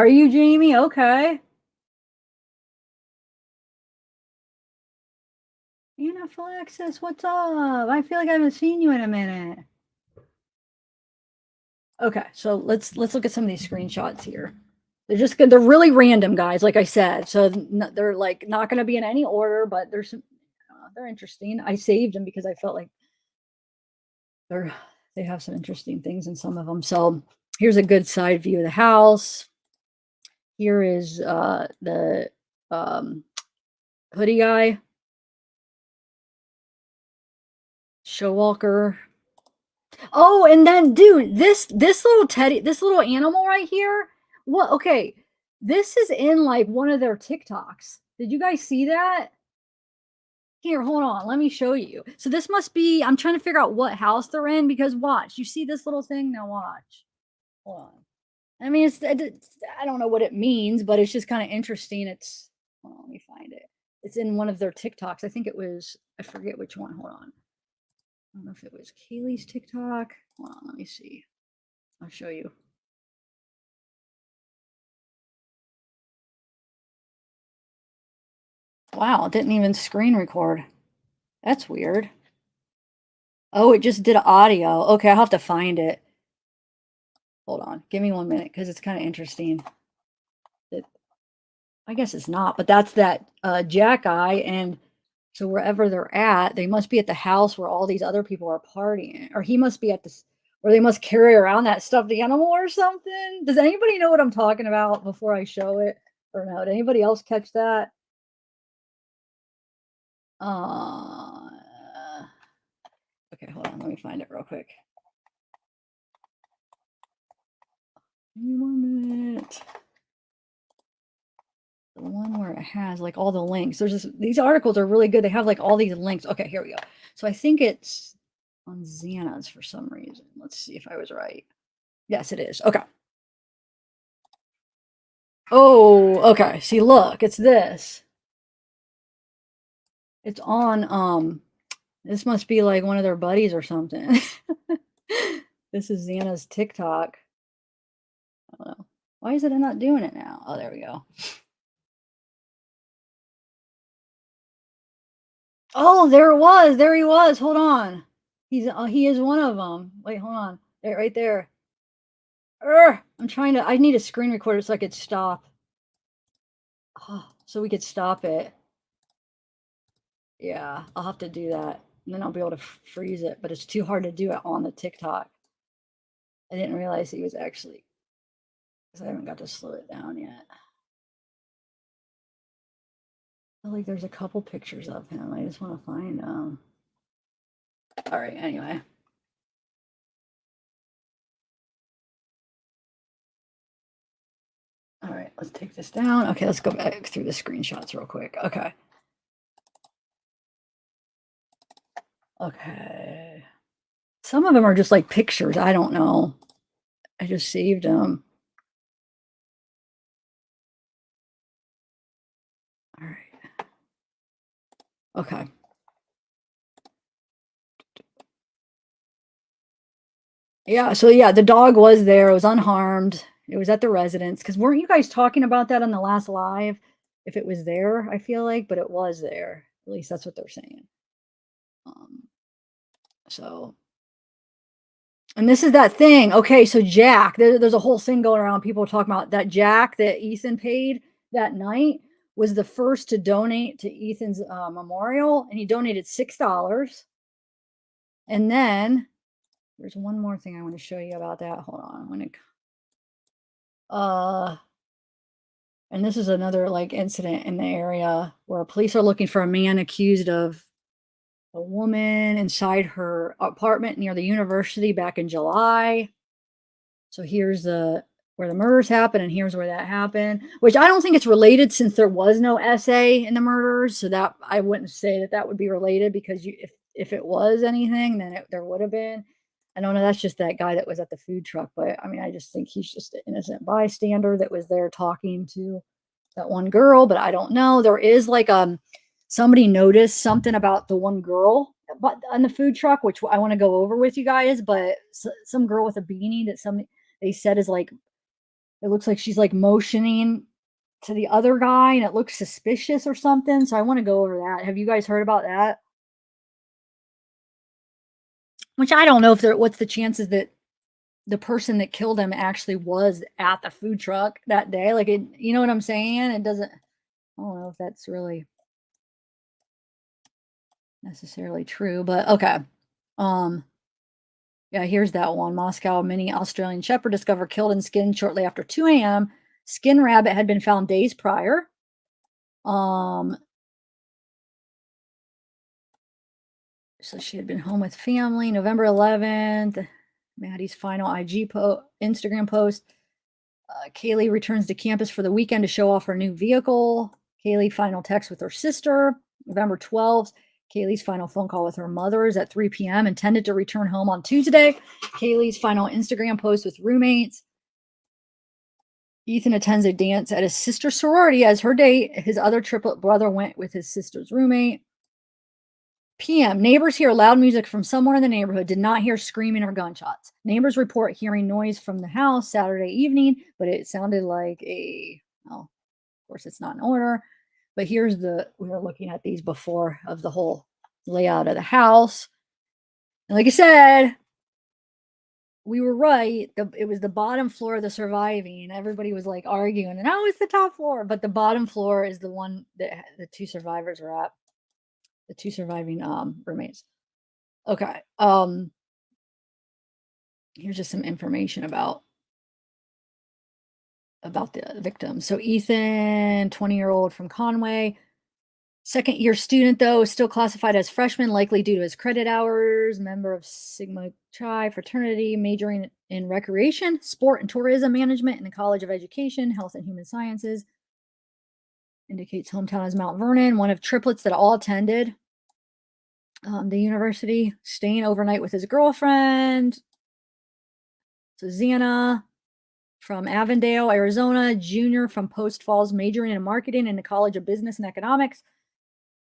you Jamie? Okay. Anaphylaxis, what's up? I feel like I haven't seen you in a minute. Okay, so let's look at some of these screenshots here. They're really random, guys, like I said. So they're like not going to be in any order, but there's some, they're interesting. I saved them because I felt like they have some interesting things in some of them. So here's a good side view of the house. Here is the hoodie guy, Showwalker. Oh, and then, dude, this little animal right here. What? Okay, this is in like one of their TikToks. Did you guys see that? Here, hold on. Let me show you. So this must be. I'm trying to figure out what house they're in because watch. You see this little thing? Now watch. Hold on. I mean, I don't know what it means, but it's just kind of interesting. Hold on, let me find it. It's in one of their TikToks. I think it was. I forget which one. Hold on. I don't know if it was Kaylee's TikTok. Hold on, let me see. I'll show you. Wow, it didn't even screen record. That's weird. Oh, it just did audio. Okay, I'll have to find it. Hold on. Give me 1 minute because it's kind of interesting. I guess it's not, but that's that Jack guy. And So wherever they're at, they must be at the house where all these other people are partying, or he must be at this, or they must carry around that stuffed animal or something. Does anybody know what I'm talking about before I show it? Or no? Did anybody else catch that? Okay, hold on. Let me find it real quick. Give me 1 minute. The one where it has like all the links. These articles are really good. They have like all these links. Okay, here we go. So I think it's on Xana's for some reason. Let's see if I was right. Yes, it is. Okay. Oh, okay. See, look, it's this. It's on, this must be like one of their buddies or something. This is Xana's TikTok. I don't know. Why is it not doing it now? Oh, there we go. Oh, there it was. There he was. Hold on. He is one of them. Wait, hold on. There, right there. I need a screen recorder so I could stop. Oh, so we could stop it. Yeah, I'll have to do that. And then I'll be able to freeze it, but it's too hard to do it on the TikTok. I didn't realize he was actually, because I haven't got to slow it down yet. I feel like there's a couple pictures of him. I just want to find them. All right, anyway. All right, let's take this down. Okay, let's go back through the screenshots real quick. Okay. Okay. Some of them are just like pictures. I don't know. I just saved them. All right. Okay. Yeah, so yeah, the dog was there. It was unharmed. It was at the residence. Because weren't you guys talking about that on the last live? If it was there, I feel like, but it was there. At least that's what they're saying. So, and this is that thing. Okay, so Jack, there's a whole thing going around. People talking about that Jack that Ethan paid that night was the first to donate to Ethan's memorial, and he donated $6. And then there's one more thing I want to show you about that. Hold on, I'm gonna and this is another like incident in the area where police are looking for a man accused of a woman inside her apartment near the university back in July. So here's where the murders happened, and here's where that happened, which I don't think it's related since there was no essay in the murders. So that I wouldn't say that would be related, because if it was anything, then there would have been. I don't know. That's just that guy that was at the food truck. But I mean, I just think he's just an innocent bystander that was there talking to that one girl. But I don't know. There is like somebody noticed something about the one girl but on the food truck, which I want to go over with you guys. But some girl with a beanie that they said is like, it looks like she's like motioning to the other guy, and it looks suspicious or something. So I want to go over that. Have you guys heard about that? Which I don't know what's the chances that the person that killed him actually was at the food truck that day. Like, you know what I'm saying? It doesn't, I don't know if that's really necessarily true, but okay. Yeah, here's that one. Moscow mini Australian shepherd discovered killed and skinned shortly after 2 a.m. Skin rabbit had been found days prior. So she had been home with family. November 11th, Maddie's final Instagram post. Kaylee returns to campus for the weekend to show off her new vehicle. Kaylee final text with her sister. November 12th, Kaylee's final phone call with her mother is at 3 p.m. Intended to return home on Tuesday. Kaylee's final Instagram post with roommates. Ethan attends a dance at his sister's sorority as her date. His other triplet brother went with his sister's roommate. PM. Neighbors hear loud music from somewhere in the neighborhood. Did not hear screaming or gunshots. Neighbors report hearing noise from the house Saturday evening, but it sounded like well, of course it's not in order. But we were looking at these before of the whole layout of the house. And like I said, we were right. It was the bottom floor of the surviving. Everybody was like arguing, and it's the top floor. But the bottom floor is the one that the two survivors were at. The 2 surviving roommates. Okay. Here's just some information about the victim. So Ethan, 20-year-old from Conway, second-year student, though, still classified as freshman, likely due to his credit hours, member of Sigma Chi fraternity, majoring in recreation, sport and tourism management in the College of Education, Health and Human Sciences. Indicates hometown is Mount Vernon, one of triplets that all attended the university, staying overnight with his girlfriend. So Xana from Avondale, Arizona, junior from Post Falls, majoring in marketing in the College of Business and Economics.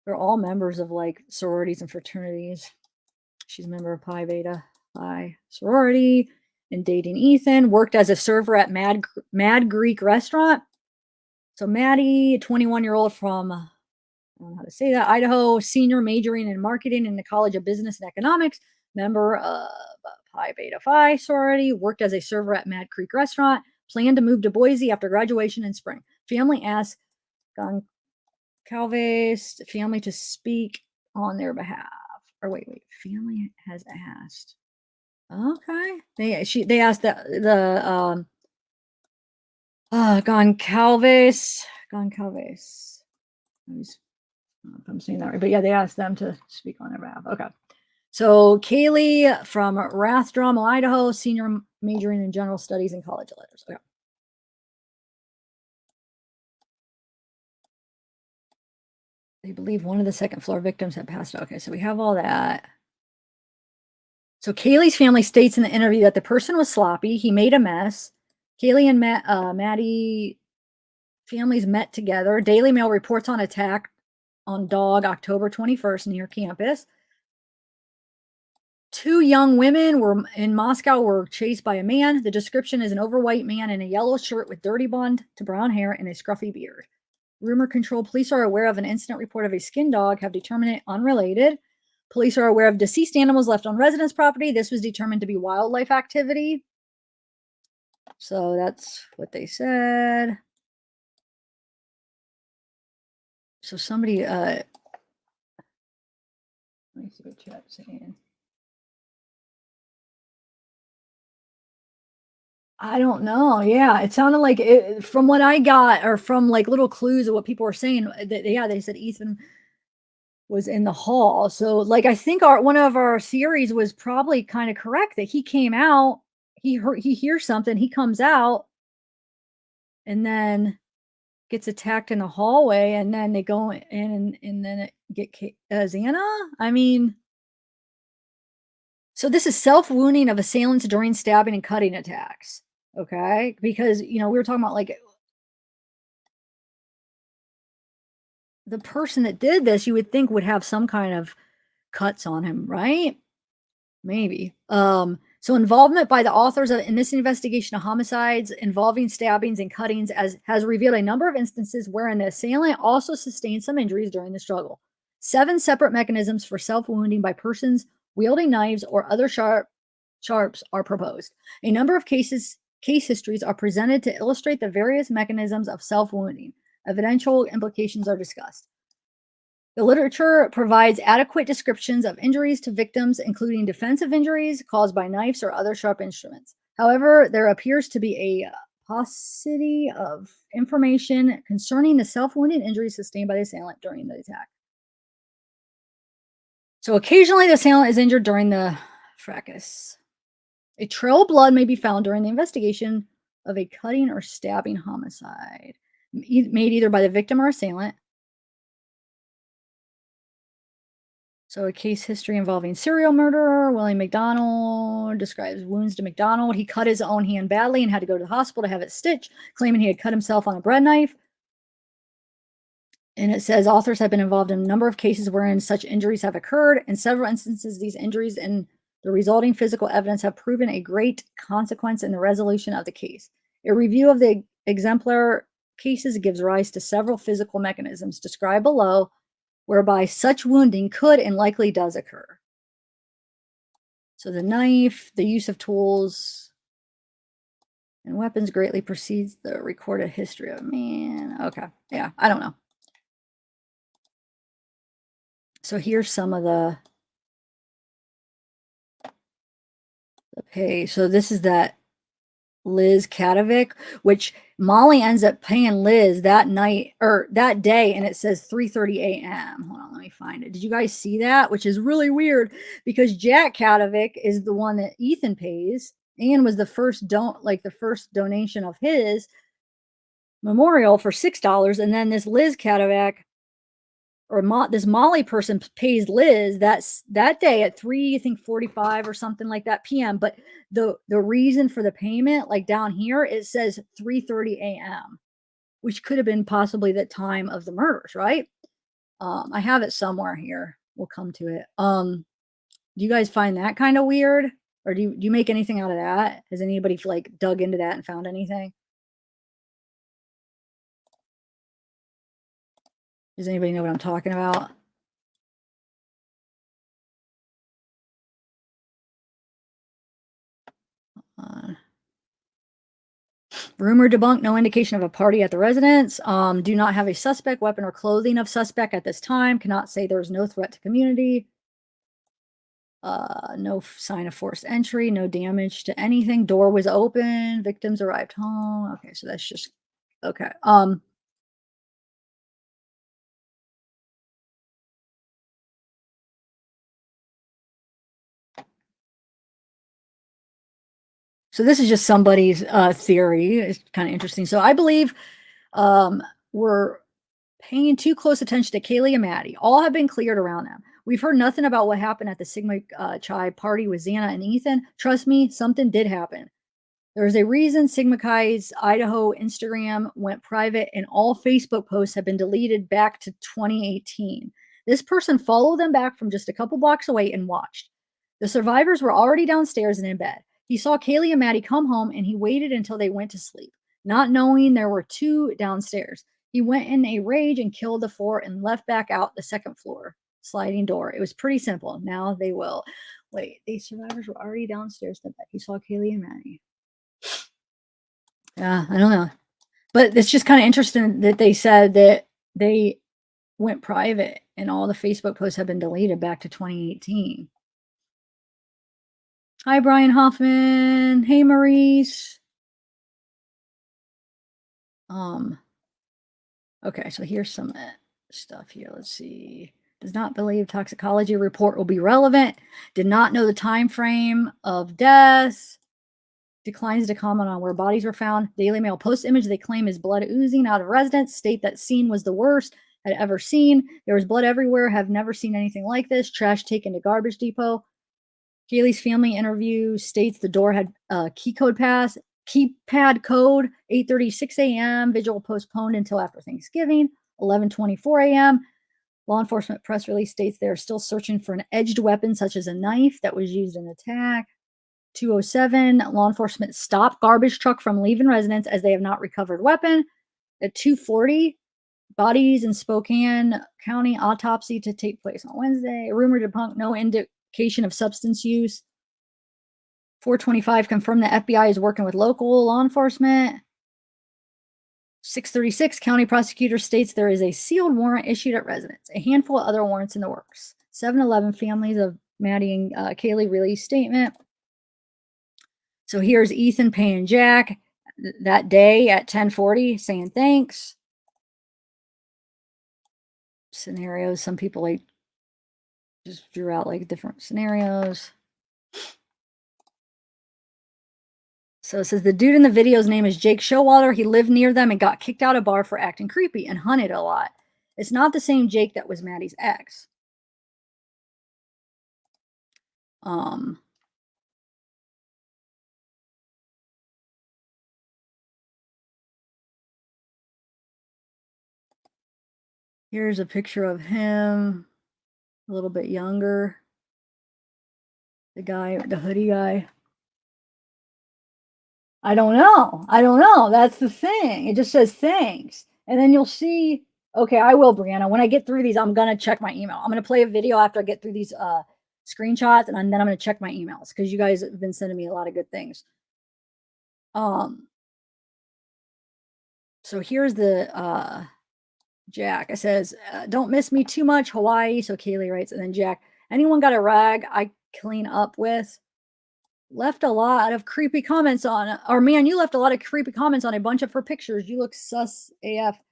They're all members of like sororities and fraternities. She's a member of Pi Beta Phi sorority and dating Ethan. Worked as a server at Mad Greek restaurant. So Maddie, 21-year-old from, I don't know how to say that, Idaho, senior majoring in marketing in the College of Business and Economics, member of Pi Beta Phi sorority, worked as a server at Mad Creek restaurant, planned to move to Boise after graduation in spring. Family asked Goncalves family to speak on their behalf. Or wait, family has asked. Okay. They asked the Goncalves. I don't know if I'm saying that right, but yeah, they asked them to speak on their behalf. Okay. So Kaylee from Rathdrum, Idaho, senior majoring in general studies and college letters. Okay. They believe one of the second floor victims had passed out. Okay, so we have all that. So Kaylee's family states in the interview that the person was sloppy. He made a mess. Kaylee and Maddie families met together. Daily Mail reports on attack on dog October 21st near campus. 2 young women were in Moscow were chased by a man. The description is an overweight man in a yellow shirt with dirty blonde to brown hair and a scruffy beard. Rumor control. Police are aware of an incident report of a skin dog, have determined it unrelated. Police are aware of deceased animals left on residence property. This was determined to be wildlife activity. So that's what they said. So somebody, let me see what chat's saying. I don't know. Yeah, it sounded like it, from what I got, or from like little clues of what people were saying. That yeah, they said Ethan was in the hall. So like I think one of our theories was probably kind of correct that he came out, he hears something, he comes out, and then gets attacked in the hallway, and then they go in and then it get Xana. I mean, so this is self-wounding of assailants during stabbing and cutting attacks. Okay, because we were talking about like the person that did this, you would think would have some kind of cuts on him, right? Maybe. So involvement by the authors in this investigation of homicides involving stabbings and cuttings has revealed a number of instances wherein the assailant also sustained some injuries during the struggle. 7 separate mechanisms for self-wounding by persons wielding knives or other sharps are proposed. A number of case histories are presented to illustrate the various mechanisms of self-wounding. Evidential implications are discussed. The literature provides adequate descriptions of injuries to victims, including defensive injuries caused by knives or other sharp instruments. However, there appears to be a paucity of information concerning the self-wounding injuries sustained by the assailant during the attack. So occasionally the assailant is injured during the fracas. A trail of blood may be found during the investigation of a cutting or stabbing homicide, made either by the victim or assailant. So a case history involving serial murderer, William McDonald describes wounds to McDonald. He cut his own hand badly and had to go to the hospital to have it stitched, claiming he had cut himself on a bread knife. And it says authors have been involved in a number of cases wherein such injuries have occurred. In several instances, these injuries and the resulting physical evidence have proven a great consequence in the resolution of the case. A review of the exemplar cases gives rise to several physical mechanisms described below, whereby such wounding could and likely does occur. So the knife, the use of tools and weapons greatly precedes the recorded history of man. Okay, yeah, I don't know. So here's some of the pay. So this is that Liz Katovic, which Molly ends up paying Liz that night or that day, and it says 3:30 a.m. Hold on, let me find it. Did you guys see that? Which is really weird because Jack Katovic is the one that Ethan pays and was the first donation of his memorial for $6, and then this Liz Katovic or this Molly person pays Liz that day at 3:45 or something like that p.m. But the reason for the payment, like down here, it says 3:30 a.m., which could have been possibly the time of the murders, right? I have it somewhere here. We'll come to it. Do you guys find that kind of weird, or do you make anything out of that? Has anybody like dug into that and found anything? Does anybody know what I'm talking about? Rumor debunked, no indication of a party at the residence. Do not have a suspect, weapon, or clothing of suspect at this time. Cannot say there was no threat to community. No sign of forced entry, no damage to anything. Door was open. Victims arrived home. Okay, so that's just okay. So this is just somebody's theory. It's kind of interesting. So I believe we're paying too close attention to Kaylee and Maddie. All have been cleared around them. We've heard nothing about what happened at the Sigma Chi party with Xana and Ethan. Trust me, something did happen. There's a reason Sigma Chi's Idaho Instagram went private and all Facebook posts have been deleted back to 2018. This person followed them back from just a couple blocks away and watched. The survivors were already downstairs and in bed. He saw Kaylee and Maddie come home and he waited until they went to sleep, not knowing there were two downstairs. He went in a rage and killed the four and left back out the second floor sliding door. It was pretty simple. Now they will. Wait, the survivors were already downstairs in bed. He saw Kaylee and Maddie. Yeah, I don't know. But it's just kind of interesting that they said that they went private and all the Facebook posts have been deleted back to 2018. Hi, Brian Hoffman. Hey, Maurice. Okay, so here's some stuff here. Let's see. Does not believe toxicology report will be relevant. Did not know the time frame of death. Declines to comment on where bodies were found. Daily Mail post image they claim is blood oozing out of residence. State that scene was the worst had ever seen. There was blood everywhere. Have never seen anything like this. Trash taken to garbage depot. Kaylee's family interview states the door had keypad code 8:36 a.m. Vigil postponed until after Thanksgiving. 11:24 a.m. Law enforcement press release states they are still searching for an edged weapon such as a knife that was used in the attack. 2:07, law enforcement stopped garbage truck from leaving residence as they have not recovered weapon. At 2:40, bodies in Spokane County autopsy to take place on Wednesday. Rumor debunked, no indication of substance use. 4:25, confirmed the FBI is working with local law enforcement. 6:36, county prosecutor states there is a sealed warrant issued at residence. A handful of other warrants in the works. 7-11, families of Maddie and Kaylee released statement. So here's Ethan paying Jack that day at 10:40, saying thanks. Scenarios. Some people like just drew out like different scenarios. So it says the dude in the video's name is Jake Showalter. He lived near them and got kicked out of bar for acting creepy and hunted a lot. It's not the same Jake that was Maddie's ex. Here's a picture of him, a little bit younger. The guy, the hoodie guy. I don't know. That's the thing. It just says thanks. And then you'll see, okay, I will, Brianna. When I get through these, I'm going to check my email. I'm going to play a video after I get through these screenshots, and then I'm going to check my emails because you guys have been sending me a lot of good things. So here's the Jack, it says, don't miss me too much, Hawaii. So Kaylee writes, and then Jack, anyone got a rag I clean up with? Left a lot of creepy comments on, or man, you left a lot of creepy comments on a bunch of her pictures. You look sus AF.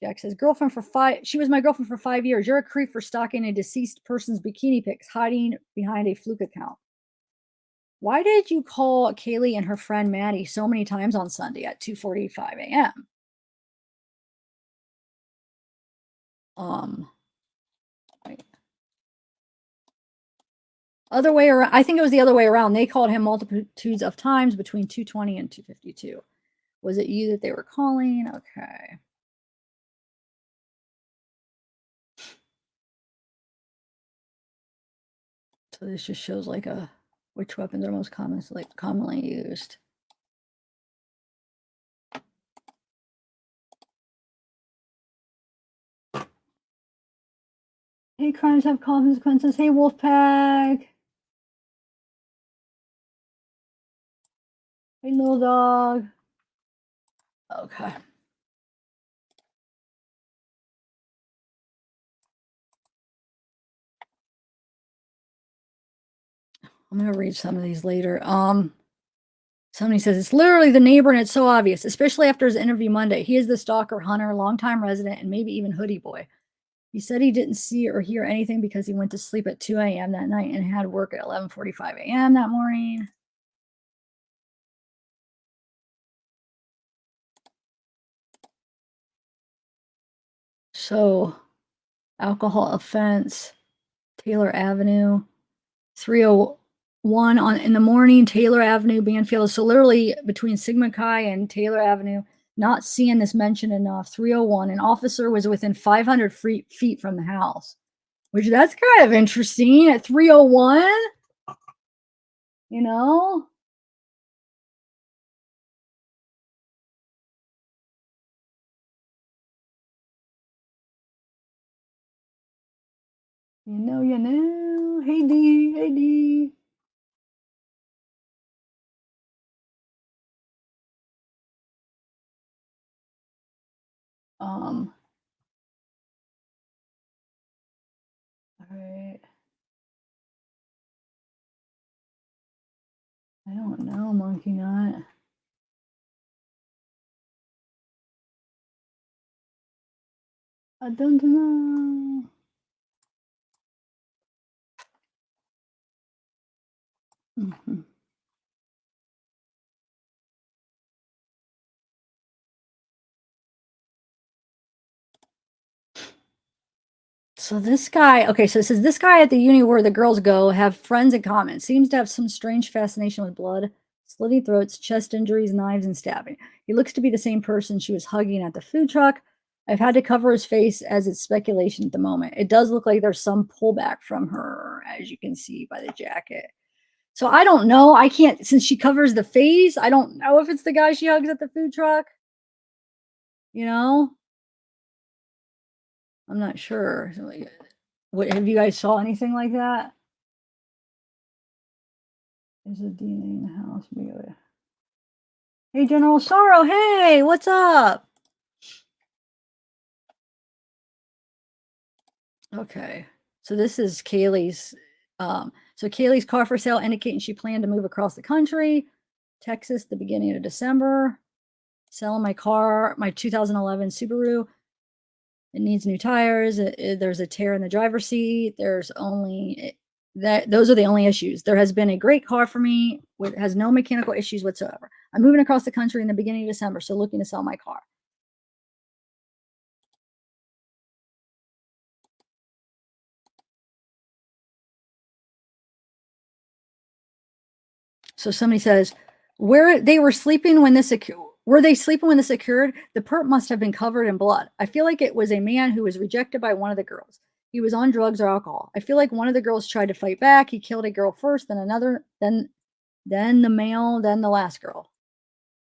Jack says, girlfriend for 5, she was my girlfriend for 5 years. You're a creep for stalking a deceased person's bikini pics, hiding behind a fluke account. Why did you call Kaylee and her friend Maddie so many times on Sunday at 2:45 a.m.? Wait. Other way around. I think it was the other way around. They called him multitudes of times between 2:20 and 2:52. Was it you that they were calling? Okay. So this just shows like which weapons are most commonly used. Hey, crimes have consequences. Hey, Wolfpack. Hey, little dog. Okay. I'm going to read some of these later. Somebody says, it's literally the neighbor and it's so obvious, especially after his interview Monday. He is the stalker, hunter, longtime resident, and maybe even hoodie boy. He said he didn't see or hear anything because he went to sleep at 2 a.m. that night and had work at 11:45 a.m. that morning. So, alcohol offense, Taylor Avenue, 301 in the morning, Taylor Avenue, Banfield. So literally between Sigma Chi and Taylor Avenue, not seeing this mentioned enough. 301, an officer was within 500 feet from the house, which that's kind of interesting at 301, you know? You know. Hey, D. Hey, D. All right. I don't know, Monkey Nut. I don't know. Mm-hmm. So this guy, okay, so it says this guy at the uni where the girls go have friends in common. Seems to have some strange fascination with blood, slitting throats, chest injuries, knives, and stabbing. He looks to be the same person she was hugging at the food truck. I've had to cover his face as it's speculation at the moment. It does look like there's some pullback from her, as you can see by the jacket. So I don't know. I can't, since she covers the face, I don't know if it's the guy she hugs at the food truck. You know? I'm not sure. What have you guys saw anything like that? There's a DNA in the house. Hey, General Sorrow. Hey, what's up? Okay. So this is Kaylee's. So Kaylee's car for sale indicating she planned to move across the country. Texas, the beginning of December. Selling my car, my 2011 Subaru. It needs new tires. There's a tear in the driver's seat. There's only those are the only issues. There has been a great car for me. It has no mechanical issues whatsoever. I'm moving across the country in the beginning of December, so looking to sell my car. So somebody says, where they were sleeping when this were they sleeping when this occurred? The perp must have been covered in blood. I feel like it was a man who was rejected by one of the girls. He was on drugs or alcohol. I feel like one of the girls tried to fight back. He killed a girl first, then another, then the male, then the last girl.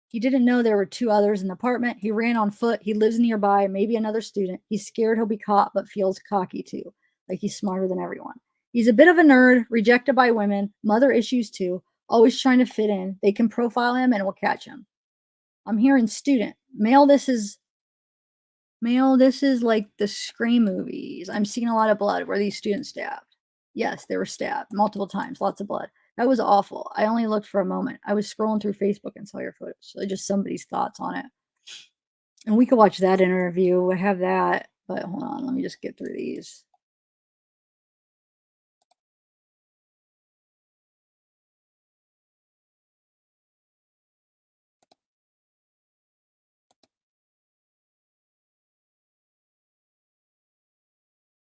He didn't know there were 2 others in the apartment. He ran on foot. He lives nearby, maybe another student. He's scared he'll be caught, but feels cocky too, like he's smarter than everyone. He's a bit of a nerd, rejected by women, mother issues too, always trying to fit in. They can profile him and we'll catch him. I'm hearing student. Mail this Male, this is like the Scream movies. I'm seeing a lot of blood. Were these students stabbed? Yes, they were stabbed multiple times. Lots of blood. That was awful. I only looked for a moment. I was scrolling through Facebook and saw your footage. So just somebody's thoughts on it. And we could watch that interview. I have that. But hold on. Let me just get through these.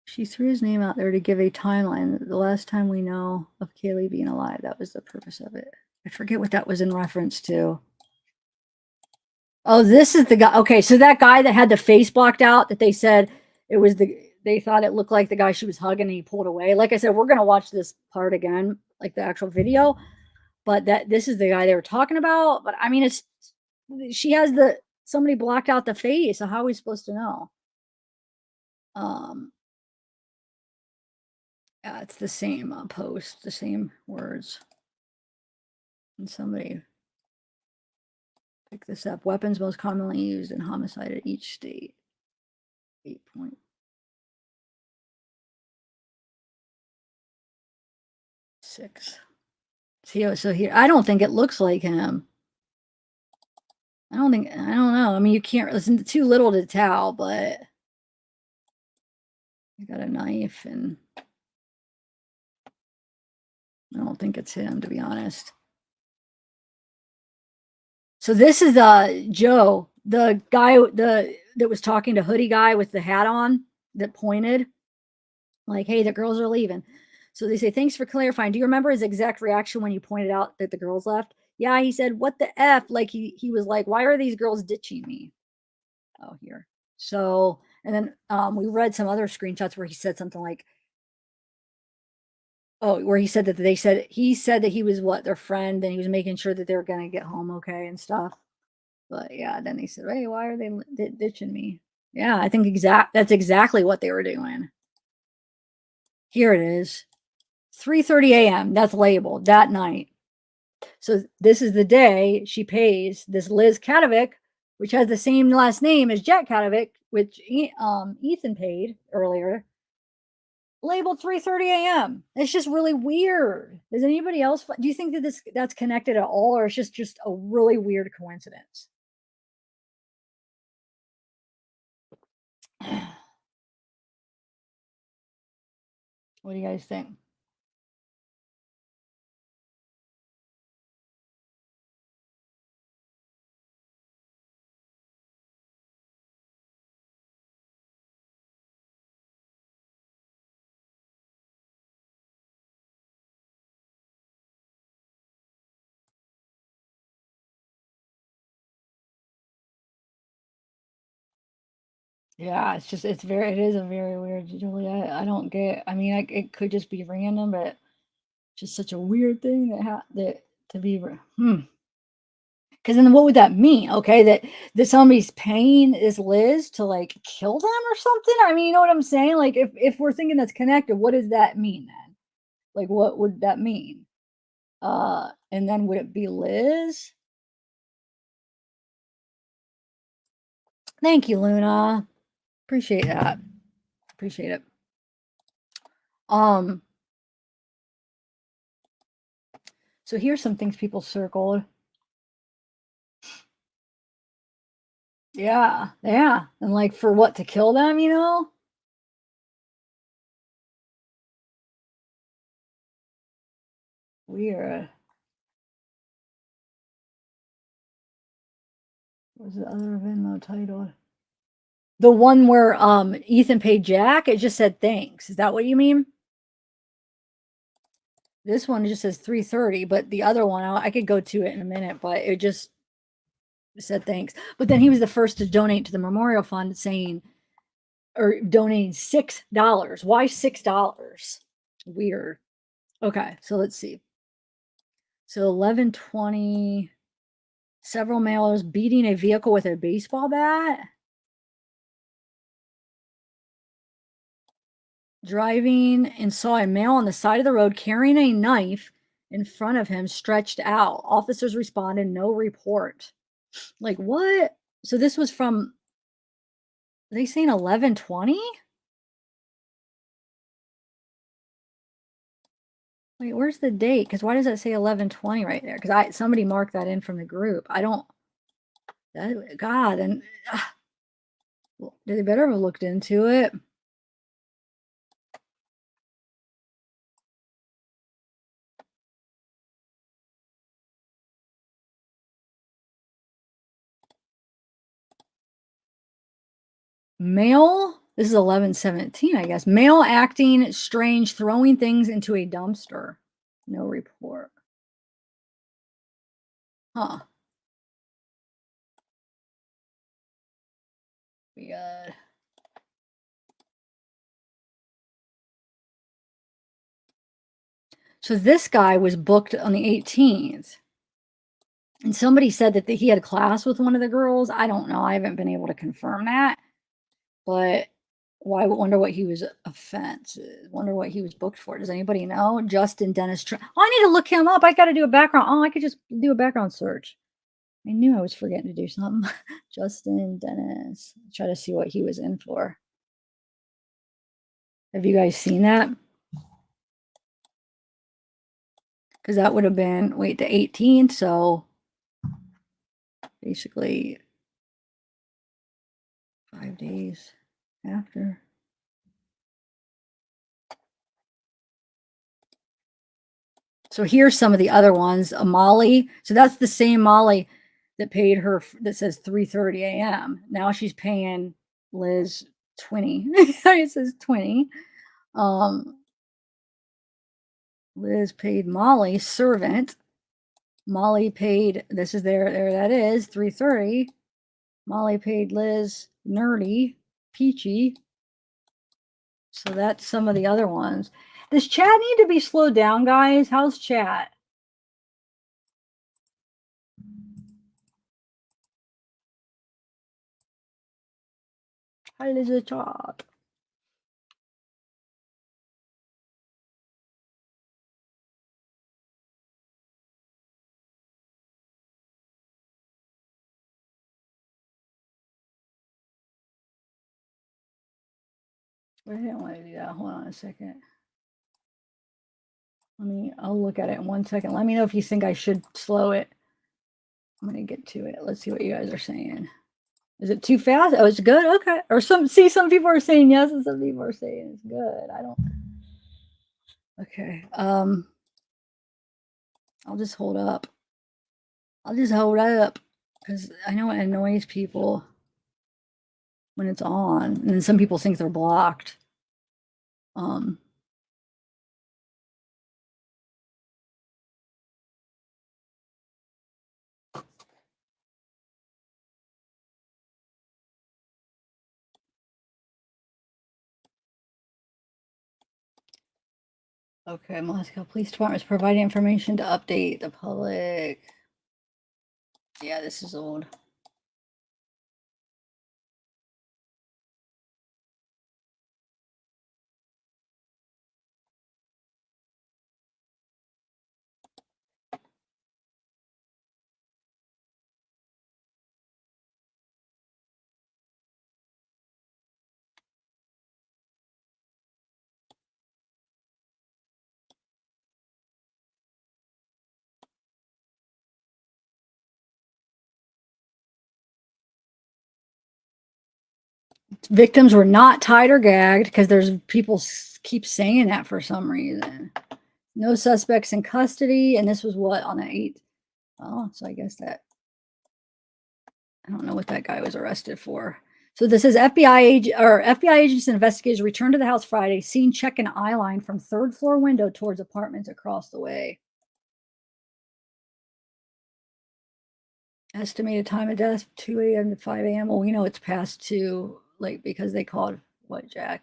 She threw his name out there to give a timeline. The last time we know of Kaylee being alive, that was the purpose of it. I forget what that was in reference to. Oh, this is the guy. Okay, so that guy that had the face blocked out that they said it was they thought it looked like the guy she was hugging and he pulled away. Like I said, we're going to watch this part again, like the actual video. But this is the guy they were talking about. But I mean, she has somebody blocked out the face. So how are we supposed to know? Yeah, it's the same post, the same words. And somebody pick this up. Weapons most commonly used in homicide at each state. 8.6. See, so here, I don't think it looks like him. I don't know. I mean, you can't, it's too little to tell, but you got a knife and I don't think it's him, to be honest. So this is Joe, the guy that was talking to hoodie guy with the hat on that pointed like, hey, the girls are leaving. So they say, thanks for clarifying. Do you remember his exact reaction when you pointed out that the girls left? Yeah, he said, what the F? Like he was like, why are these girls ditching me? Oh, here. So, and then we read some other screenshots where he said something like, where he said that he said that he was their friend and he was making sure that they were going to get home okay and stuff. But yeah, then they said, hey, why are they ditching me? Yeah, I think that's exactly what they were doing. Here it is. 3:30 a.m. That's labeled that night. So this is the day she pays this Liz Katovic, which has the same last name as Jack Katovic, which Ethan paid earlier. Labeled 3:30 a.m. It's just really weird. Does anybody else? Do you think that that's connected at all, or it's just a really weird coincidence? What do you guys think? Yeah, it is a very weird, Julie. I don't get, I mean, it could just be random, but just such a weird thing that to be, because then what would that mean? Okay, that somebody's paying this Liz to like kill them or something? I mean, you know what I'm saying? Like if we're thinking that's connected, what does that mean then? Like what would that mean? And then would it be Liz? Thank you, Luna. Appreciate that. Appreciate it. So here's some things people circled. Yeah. And like for what, to kill them, you know? Weird. What was the other Venmo title? The one where Ethan paid Jack, it just said thanks. Is that what you mean? This one just says 3:30, but the other one, I could go to it in a minute, but it just said thanks. But then he was the first to donate to the memorial fund, saying, or donating $6. Why $6? Weird. Okay, so let's see. So 11:20, several mailers beating a vehicle with a baseball bat. Driving and saw a male on the side of the road carrying a knife in front of him stretched out. Officers responded, no report. Like what? So this was from they saying 11:20? Wait, where's the date? Because why does it say 11:20 right there? Because somebody marked that in from the group. I don't. God, and they better have looked into it. Male, this is 11:17, I guess. Male acting strange, throwing things into a dumpster. No report. Huh. Weird. So this guy was booked on the 18th. And somebody said that he had class with one of the girls. I don't know. I haven't been able to confirm that. But why wonder what he was offenses? Wonder what he was booked for. Does anybody know? Justin Dennis. Oh, I need to look him up. I got to do a background. Oh, I could just do a background search. I knew I was forgetting to do something. Justin Dennis. Try to see what he was in for. Have you guys seen that? Because that would have been, wait, the 18th. So basically 5 days after. So here's some of the other ones. Molly. So that's the same Molly that paid her, that says 3:30 a.m. Now she's paying Liz 20. It says 20. Liz paid Molly, servant. Molly paid, this is there that is, 3:30. Molly paid Liz, nerdy, peachy. So that's some of the other ones. Does chat need to be slowed down, guys? How's chat? How is the chat? I didn't want to do that. Hold on a second. I'll look at it in 1 second. Let me know if you think I should slow it. I'm going to get to it. Let's see what you guys are saying. Is it too fast? Oh, it's good? Okay. Or some people are saying yes and some people are saying it's good. I don't. Okay. I'll just hold up. Because I know it annoys people when it's on. And then some people think they're blocked. Okay, Moscow Police Department is providing information to update the public. Yeah, this is old. Victims were not tied or gagged because there's people keep saying that for some reason. No suspects in custody, and this was what on the 8th. Oh, so I guess that I don't know what that guy was arrested for. So this is FBI agents and investigators returned to the house Friday, seen checking eye line from 3rd floor window towards apartments across the way. Estimated time of death 2 a.m. to 5 a.m. Well, we know it's past 2, like because they called what, Jack?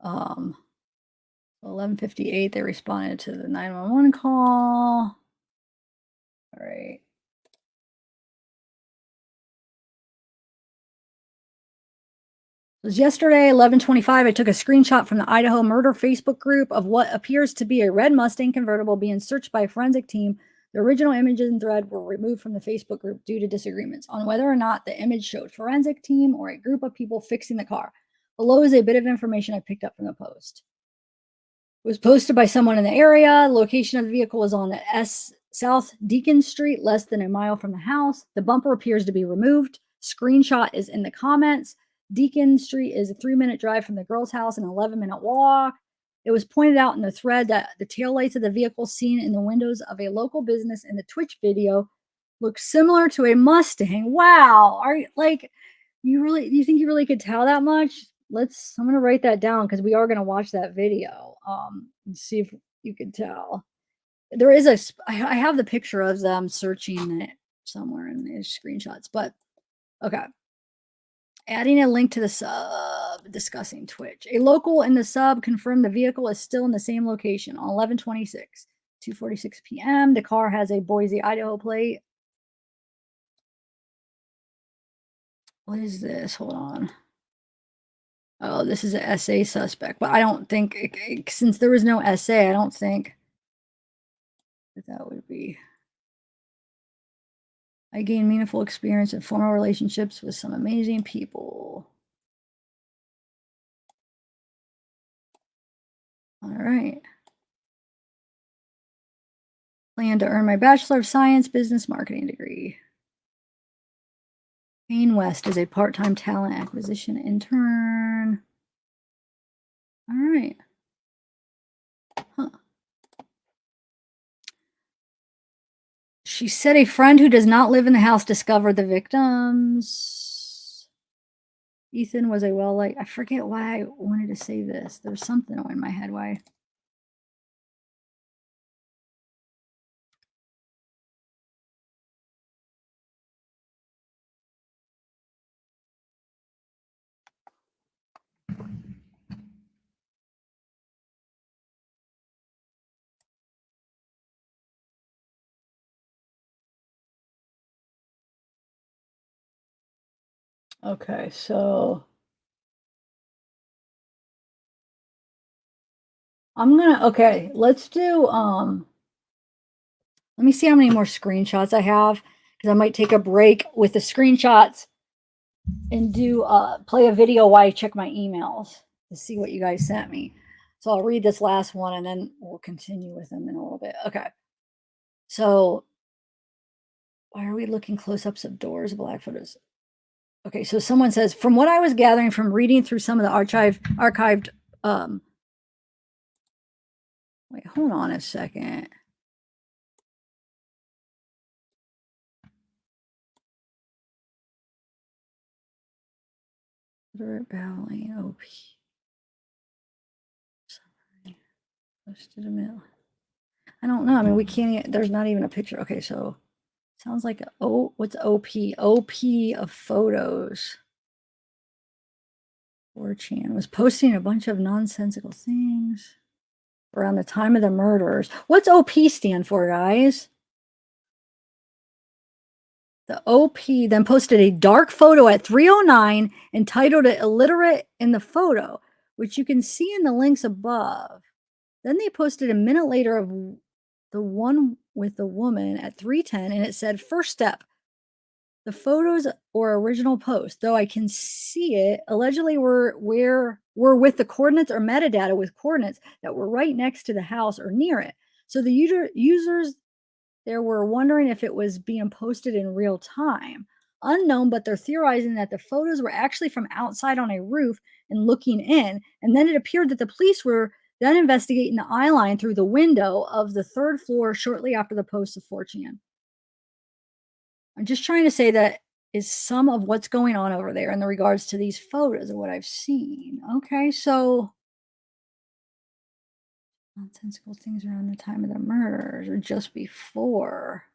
11:58. They responded to the 911 call. All right. It was yesterday, 11:25. I took a screenshot from the Idaho murder Facebook group of what appears to be a red Mustang convertible being searched by a forensic team The original images and thread were removed from the Facebook group due to disagreements on whether or not the image showed forensic team or a group of people fixing the car. Below is a bit of information I picked up from the post. It was posted by someone in the area. The location of the vehicle was on South Deacon Street, less than a mile from the house. The bumper appears to be removed. Screenshot is in the comments. Deacon Street is a 3-minute drive from the girl's house and an 11-minute walk. It was pointed out in the thread that the taillights of the vehicle seen in the windows of a local business in the Twitch video look similar to a Mustang. Wow. Are like you think you really could tell that much? I'm gonna write that down because we are gonna watch that video and see if you can tell. There is I have the picture of them searching it somewhere in the screenshots, but okay. Adding a link to the sub discussing Twitch. A local in the sub confirmed the vehicle is still in the same location on 11/26, 2:46 p.m. The car has a Boise, Idaho plate. What is this? Hold on. Oh, this is a SA suspect, but I don't think, since there was no SA, I don't think that would be. I gained meaningful experience in formal relationships with some amazing people. All right. Plan to earn my Bachelor of Science Business Marketing degree. Kane West is a part-time talent acquisition intern. All right. Huh. She said a friend who does not live in the house discovered the victims. Ethan was a I forget why I wanted to say this. There's something in my head why. Okay, so okay, let's do let me see how many more screenshots I have, because I might take a break with the screenshots and do play a video while I check my emails to see what you guys sent me. So I'll read this last one and then we'll continue with them in a little bit. Okay. So why are we looking close-ups of doors, black photos? Okay, so someone says, from what I was gathering from reading through some of the archived wait, hold on a second. Battling OP. Posted a minute. I don't know. I mean, we can't, there's not even a picture. Okay, so sounds like, what's OP? OP of photos. 4chan was posting a bunch of nonsensical things around the time of the murders. What's OP stand for, guys? The OP then posted a dark photo at 3:09 and titled it illiterate in the photo, which you can see in the links above. Then they posted a minute later of the one with the woman at 3:10, and it said, first step. The photos or original post, though I can see it, allegedly were with the coordinates or metadata with coordinates that were right next to the house or near it. So the users there were wondering if it was being posted in real time. Unknown, but they're theorizing that the photos were actually from outside on a roof and looking in. And then it appeared that the police were then investigating the eye line through the window of the 3rd floor shortly after the post of 4chan. I'm just trying to say that is some of what's going on over there in the regards to these photos of what I've seen. Okay, so nonsensical things around the time of the murders or just before.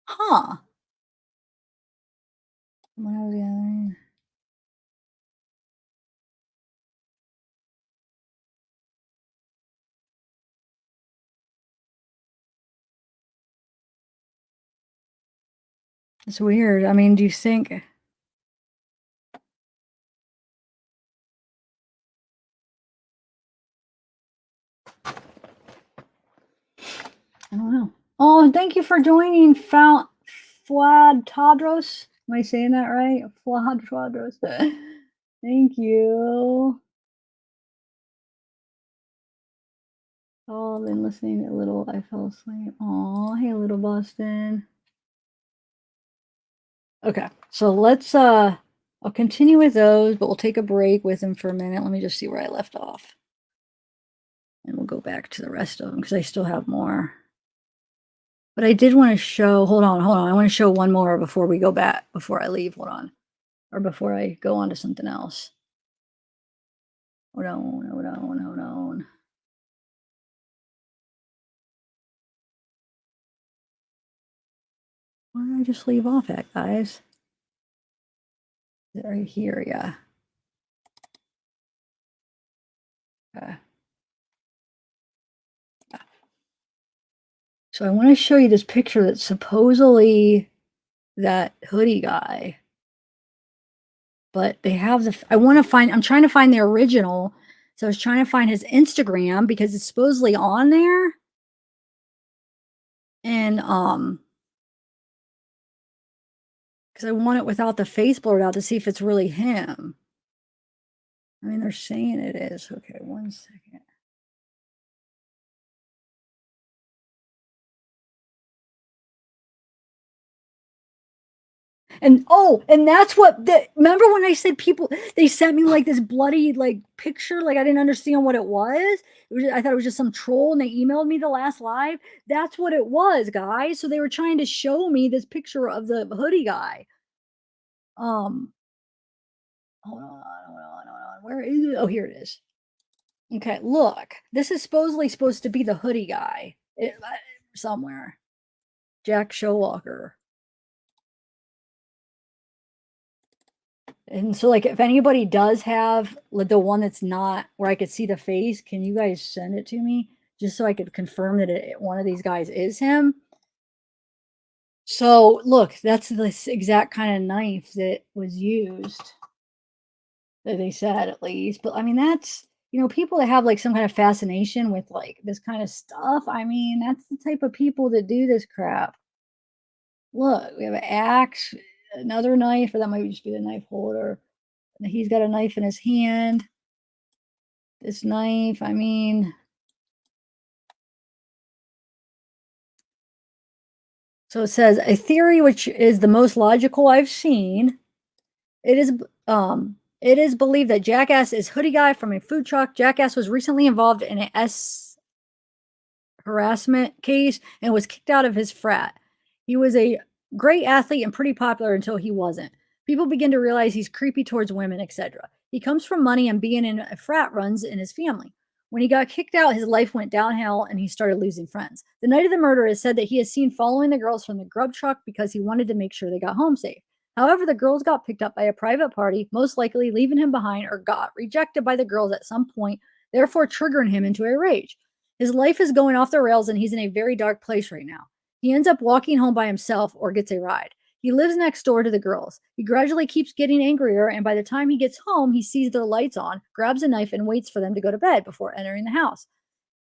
Huh. When I was gathering. It's weird. I mean, do you think? I don't know. Oh, thank you for joining, Flad Tadros. Am I saying that right? Flad Tadros. Thank you. Oh, I've been listening a little. I fell asleep. Oh, hey, little Boston. Okay, so let's I'll continue with those, but we'll take a break with them for a minute. Let me just see where I left off. And we'll go back to the rest of them because I still have more. But I did want to show, hold on. I want to show one more before we go back, before I leave. Hold on. Or before I go on to something else. Hold on. Where did I just leave off at, guys? Is it right here? Yeah. Okay. Yeah. So I want to show you this picture that's supposedly that hoodie guy. But they have the, I'm trying to find the original. So I was trying to find his Instagram because it's supposedly on there. And, because I want it without the face blurred out to see if it's really him. I mean, they're saying it is. Okay, 1 second. And and that's what remember when I said people, they sent me like this bloody like picture, like I didn't understand what it was. I thought it was just some troll and they emailed me the last live. That's what it was, guys. So they were trying to show me this picture of the hoodie guy. Hold on. Where is it? Oh, here it is. Okay, look. This is supposedly supposed to be the hoodie guy. Somewhere. Jack Showalker. And so, like, if anybody does have the one that's not where I could see the face, can you guys send it to me just so I could confirm that one of these guys is him? So, look, that's this exact kind of knife that was used, that they said at least. But I mean, that's, people that have like some kind of fascination with like this kind of stuff. I mean, that's the type of people that do this crap. Look, we have an axe, another knife, or that might just be the knife holder. He's got a knife in his hand. This knife, I mean. So it says, a theory which is the most logical I've seen. It is believed that Jackass is hoodie guy from a food truck. Jackass was recently involved in an harassment case and was kicked out of his frat. He was a great athlete and pretty popular until he wasn't. People begin to realize he's creepy towards women, etc. He comes from money and being in a frat runs in his family. When he got kicked out, his life went downhill and he started losing friends. The night of the murder is said that he is seen following the girls from the grub truck because he wanted to make sure they got home safe. However, the girls got picked up by a private party, most likely leaving him behind, or got rejected by the girls at some point, therefore triggering him into a rage. His life is going off the rails and he's in a very dark place right now. He ends up walking home by himself or gets a ride. He lives next door to the girls. He gradually keeps getting angrier, and by the time he gets home, he sees their lights on, grabs a knife, and waits for them to go to bed before entering the house.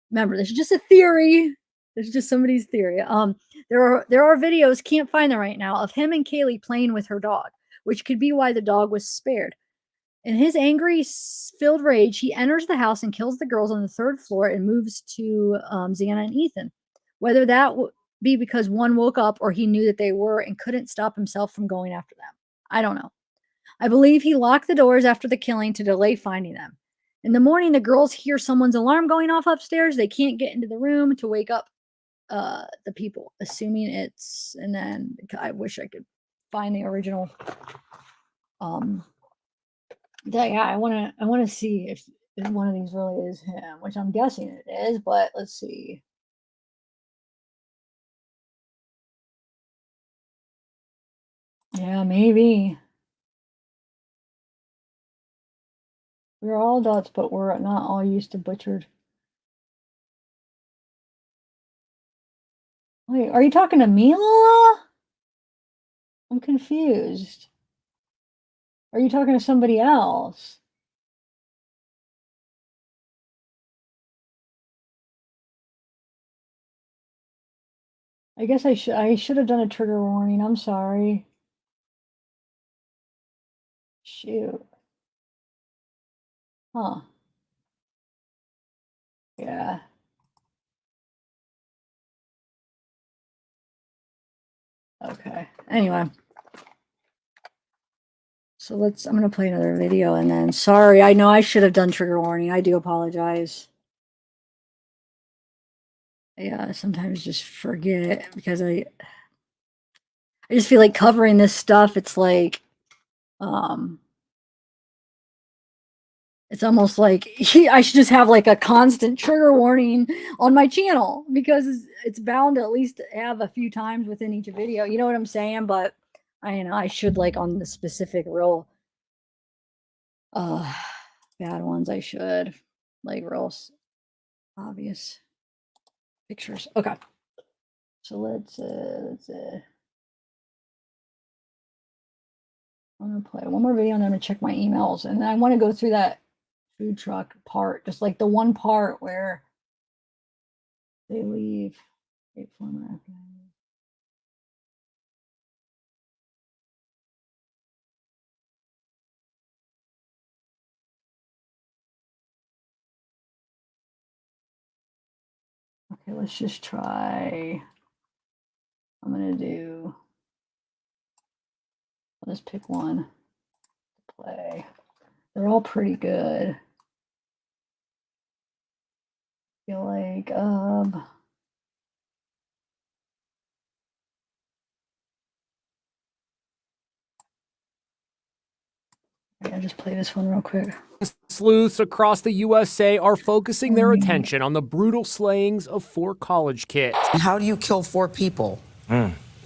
Remember, this is just a theory. This is just somebody's theory. There are videos, can't find them right now, of him and Kaylee playing with her dog, which could be why the dog was spared. In his angry, filled rage, he enters the house and kills the girls on the third floor and moves to Xana and Ethan. Whether that be because one woke up or he knew that they were and couldn't stop himself from going after them. I don't know. I believe he locked the doors after the killing to delay finding them. In the morning, the girls hear someone's alarm going off upstairs. They can't get into the room to wake up the people, assuming it's, and then I wish I could find the original. Yeah, I want to see if one of these really is him, which I'm guessing it is, but let's see. Yeah, maybe. We're all dots, but we're not all used to butchered. Wait, are you talking to me, Lola? I'm confused. Are you talking to somebody else? I guess I should have done a trigger warning. I'm sorry. Shoot. Huh. Yeah. Okay. Anyway. So I'm gonna play another video and then sorry, I know I should have done trigger warning. I do apologize. Yeah, sometimes just forget because I just feel like covering this stuff, it's like it's almost like I should just have like a constant trigger warning on my channel because it's bound to at least have a few times within each video. You know what I'm saying? But I should like on the specific real bad ones, I should like real obvious pictures. Okay. So let's I'm gonna play one more video and then I'm gonna check my emails. And then I want to go through that food truck part, just like the one part where they leave. Wait, former Afghan. Okay, let's just try. I'm gonna do. I'll just pick one to play. They're all pretty good. I feel like I'll just play this one real quick. Sleuths across the USA are focusing their attention on the brutal slayings of 4 college kids. How do you kill 4 people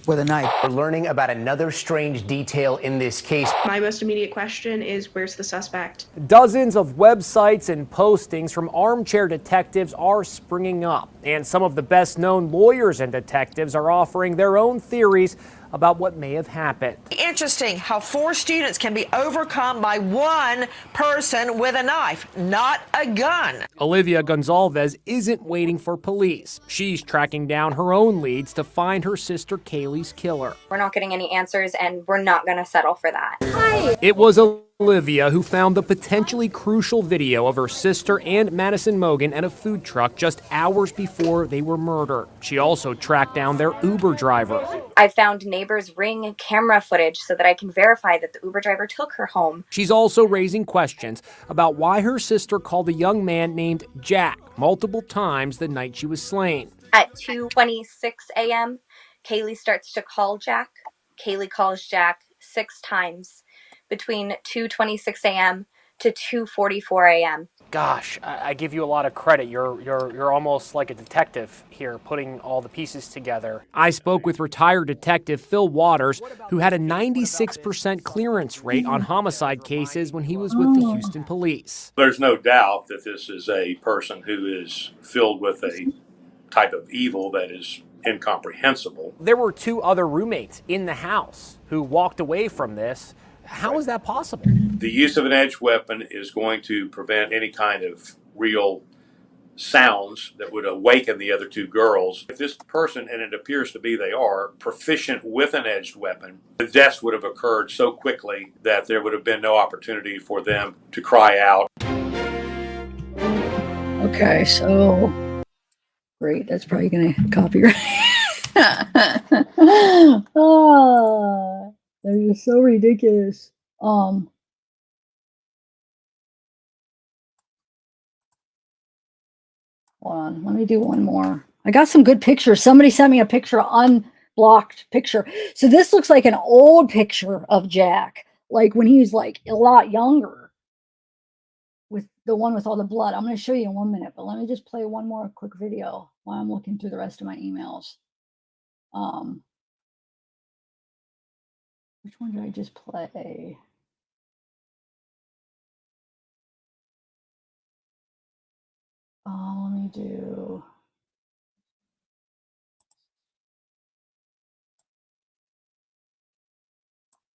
with a knife? We're learning about another strange detail in this case. My most immediate question is, where's the suspect? Dozens of websites and postings from armchair detectives are springing up, and some of the best-known lawyers and detectives are offering their own theories about what may have happened. Interesting how 4 students can be overcome by one person with a knife, not a gun. Olivia Gonzalez isn't waiting for police. She's tracking down her own leads to find her sister Kaylee's killer. We're not getting any answers, and we're not going to settle for that. Hi. It was Olivia who found the potentially crucial video of her sister and Madison Mogan at a food truck just hours before they were murdered. She also tracked down their Uber driver. I found neighbors' Ring camera footage so that I can verify that the Uber driver took her home. She's also raising questions about why her sister called a young man named Jack multiple times the night she was slain. At 2:26 a.m., Kaylee starts to call Jack. Kaylee calls Jack 6 times between 2:26 a.m. to 2:44 a.m. Gosh, I give you a lot of credit. You're almost like a detective here, putting all the pieces together. I spoke with retired detective Phil Waters, who had a 96% clearance rate on homicide cases when he was with the Houston Police. There's no doubt that this is a person who is filled with a type of evil that is incomprehensible. There were 2 other roommates in the house who walked away from this. How is that possible? The use of an edged weapon is going to prevent any kind of real sounds that would awaken the other 2 girls. If this person, and it appears to be they are, proficient with an edged weapon, the deaths would have occurred so quickly that there would have been no opportunity for them to cry out. Okay, so great. That's probably gonna copyright. They're just so ridiculous. Hold on, let me do one more. I got some good pictures. Somebody sent me a picture, unblocked picture. So this looks like an old picture of Jack, like when he was like a lot younger, with the one with all the blood. I'm going to show you in 1 minute, but let me just play one more quick video while I'm looking through the rest of my emails. Which one did I just play? Let me do.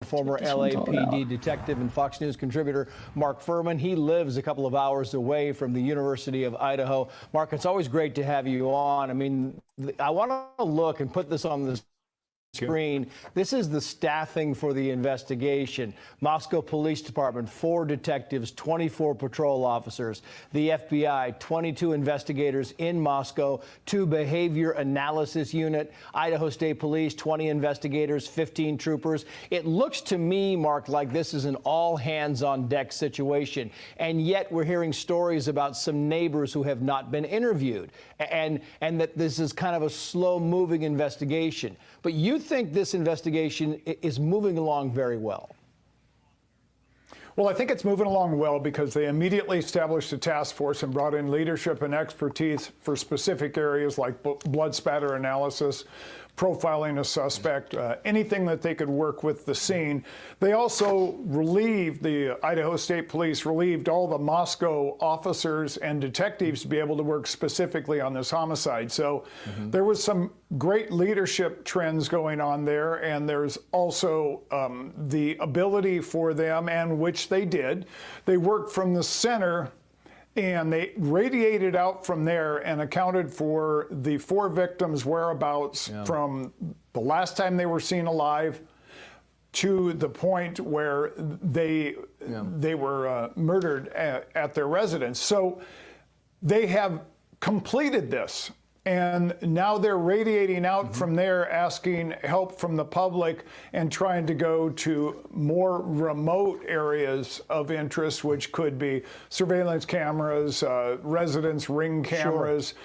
Former LAPD detective and Fox News contributor Mark Furman. He lives a couple of hours away from the University of Idaho. Mark, it's always great to have you on. I mean, I want to look and put this on the screen. This is the staffing for the investigation. Moscow Police Department, 4 detectives, 24 patrol officers. The FBI, 22 investigators in Moscow, 2 behavior analysis unit. Idaho State Police, 20 investigators, 15 troopers. It looks to me, Mark, like this is an all hands on deck situation. And yet we're hearing stories about some neighbors who have not been interviewed, and that this is kind of a slow moving investigation. But you think this investigation is moving along very well? Well, I think it's moving along well because they immediately established a task force and brought in leadership and expertise for specific areas like blood spatter analysis, profiling a suspect, anything that they could work with the scene. They also relieved, the Idaho State Police relieved all the Moscow officers and detectives to be able to work specifically on this homicide. So there was some great leadership trends going on there, and there's also the ability for them, and which they did. They worked from the center and they radiated out from there and accounted for the 4 victims' whereabouts from the last time they were seen alive to the point where they were murdered at their residence. So they have completed this. And now they're radiating out from there, asking help from the public and trying to go to more remote areas of interest, which could be surveillance cameras, residence ring cameras,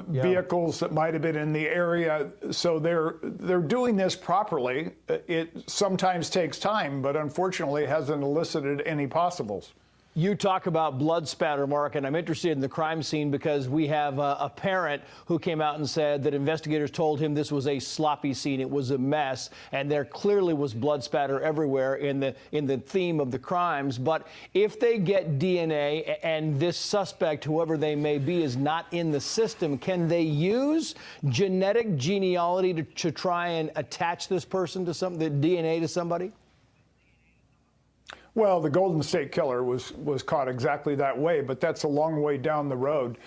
vehicles that might have been in the area. So they're doing this properly. It sometimes takes time, but unfortunately hasn't elicited any possibles. You talk about blood spatter, Mark, and I'm interested in the crime scene because we have a parent who came out and said that investigators told him this was a sloppy scene, it was a mess, and there clearly was blood spatter everywhere in the theme of the crimes. But if they get DNA and this suspect, whoever they may be, is not in the system, can they use genetic genealogy to try and attach this person to the DNA to somebody? Well, the Golden State Killer was caught exactly that way, but that's a long way down the road.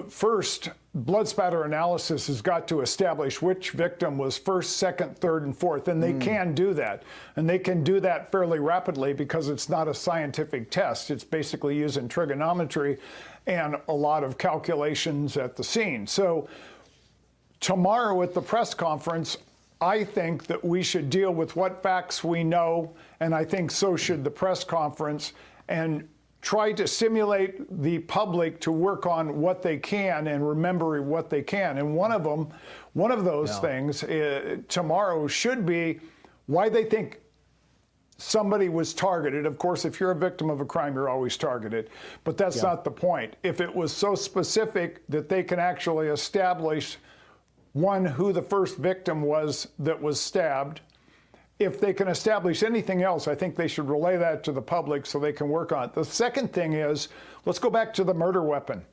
First, blood spatter analysis has got to establish which victim was first, second, third, and fourth, and they can do that. And they can do that fairly rapidly because it's not a scientific test. It's basically using trigonometry and a lot of calculations at the scene. So tomorrow at the press conference, I think that we should deal with what facts we know, and I think so should the press conference, and try to stimulate the public to work on what they can and remember what they can. And one of those things tomorrow should be why they think somebody was targeted. Of course, if you're a victim of a crime, you're always targeted, but that's not the point. If it was so specific that they can actually establish who the first victim was that was stabbed. If they can establish anything else, I think they should relay that to the public so they can work on it. The second thing is, let's go back to the murder weapon.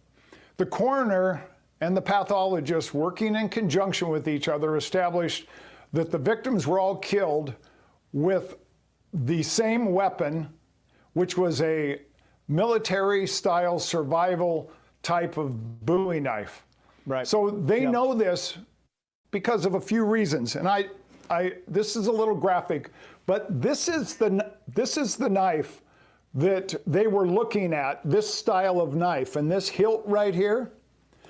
The coroner and the pathologist, working in conjunction with each other, established that the victims were all killed with the same weapon, which was a military-style survival type of Bowie knife. Right. So they know this because of a few reasons, and this is a little graphic, but this is the knife that they were looking at. This style of knife and this hilt right here.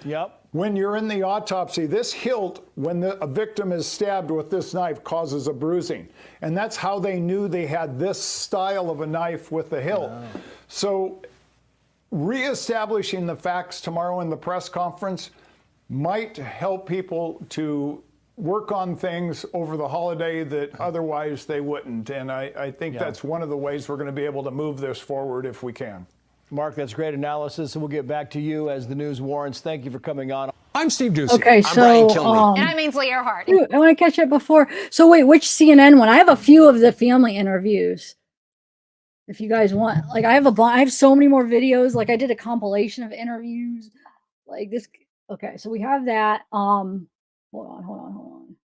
Yep. When you're in the autopsy, this hilt, when a victim is stabbed with this knife, causes a bruising, and that's how they knew they had this style of a knife with the hilt. So, reestablishing the facts tomorrow in the press conference might help people to work on things over the holiday that otherwise they wouldn't. And I think that's one of the ways we're going to be able to move this forward if we can. Mark, that's great analysis, and we'll get back to you as the news warrants. Thank you for coming on. I'm Steve Doocy. Okay, I'm Brian Kilmeade. And I'm Ainsley Earhart. Ooh, I want to catch up before. So wait, which CNN one? I have a few of the family interviews. If you guys want, like, I have so many more videos. Like, I did a compilation of interviews, like this. Okay, so we have that. Hold on.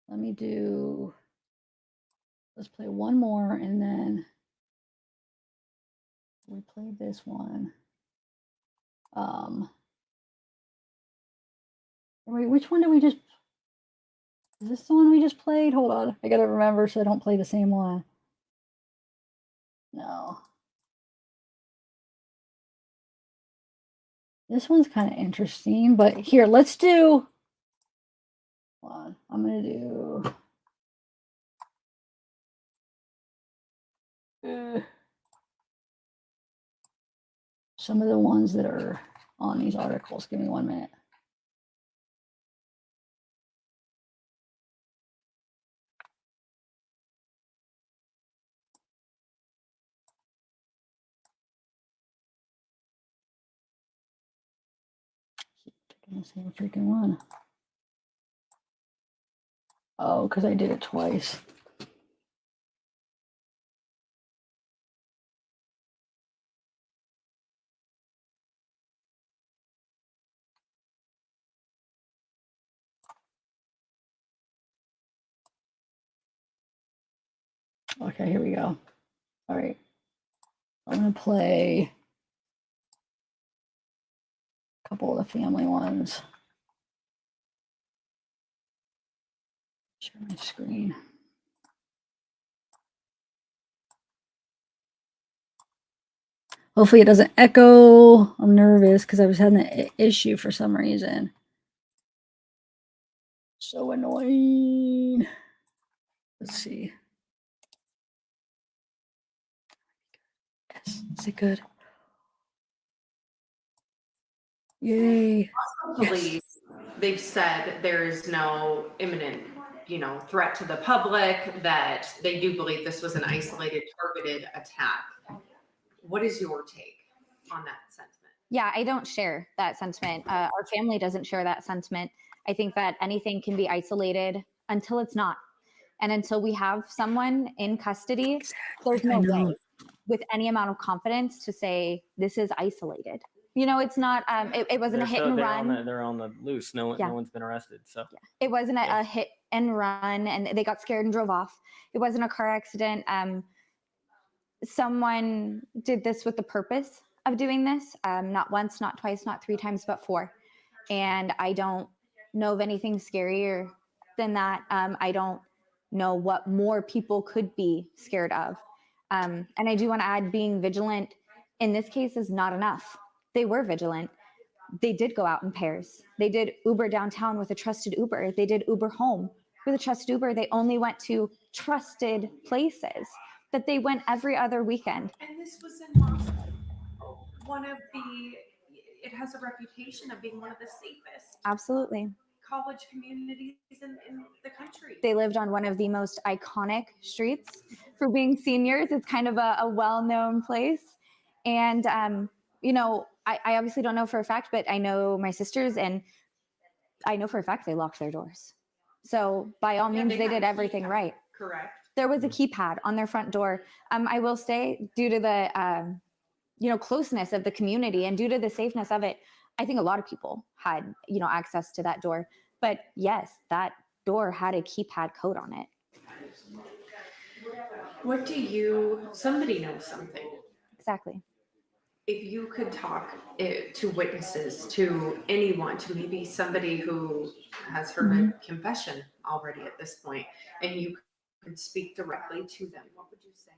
Let me do, let's play one more and then we played this one. Wait, which one did we just, is this the one we just played? Hold on, I gotta remember so I don't play the same one. No. This one's kind of interesting, but here, let's do, hold on, I'm gonna do, some of the ones that are on these articles. Give me 1 minute. The same freaking one. Oh, because I did it twice. Okay, here we go. All right. I'm going to play a couple of the family ones. Share my screen. Hopefully it doesn't echo. I'm nervous because I was having an issue for some reason. So annoying. Let's see. Yes. Is it good? Yay. Police, they've said there is no imminent, threat to the public, that they do believe this was an isolated, targeted attack. What is your take on that sentiment? Yeah, I don't share that sentiment. Our family doesn't share that sentiment. I think that anything can be isolated until it's not. And until we have someone in custody, there's no way with any amount of confidence to say this is isolated. It's not, it wasn't a hit and run. They're on the loose. No one's been arrested. So it wasn't a hit and run and they got scared and drove off. It wasn't a car accident. Someone did this with the purpose of doing this. Not once, not twice, not 3 times, but 4. And I don't know of anything scarier than that. I don't know what more people could be scared of. And I do want to add, being vigilant in this case is not enough. They were vigilant. They did go out in pairs. They did Uber downtown with a trusted Uber. They did Uber home with a trusted Uber. They only went to trusted places that they went every other weekend. And this was in Moscow, it has a reputation of being one of the safest. Absolutely. College communities in the country. They lived on one of the most iconic streets for being seniors. It's kind of a well-known place. And, I obviously don't know for a fact, but I know my sisters and I know for a fact they locked their doors. So by all means, they did everything right. Correct. There was a keypad on their front door. I will say, due to the, closeness of the community and due to the safeness of it, I think a lot of people had, access to that door. But yes, that door had a keypad code on it. Somebody knows something. Exactly. If you could talk to witnesses, to anyone, to maybe somebody who has heard a confession already at this point, and you could speak directly to them, what would you say?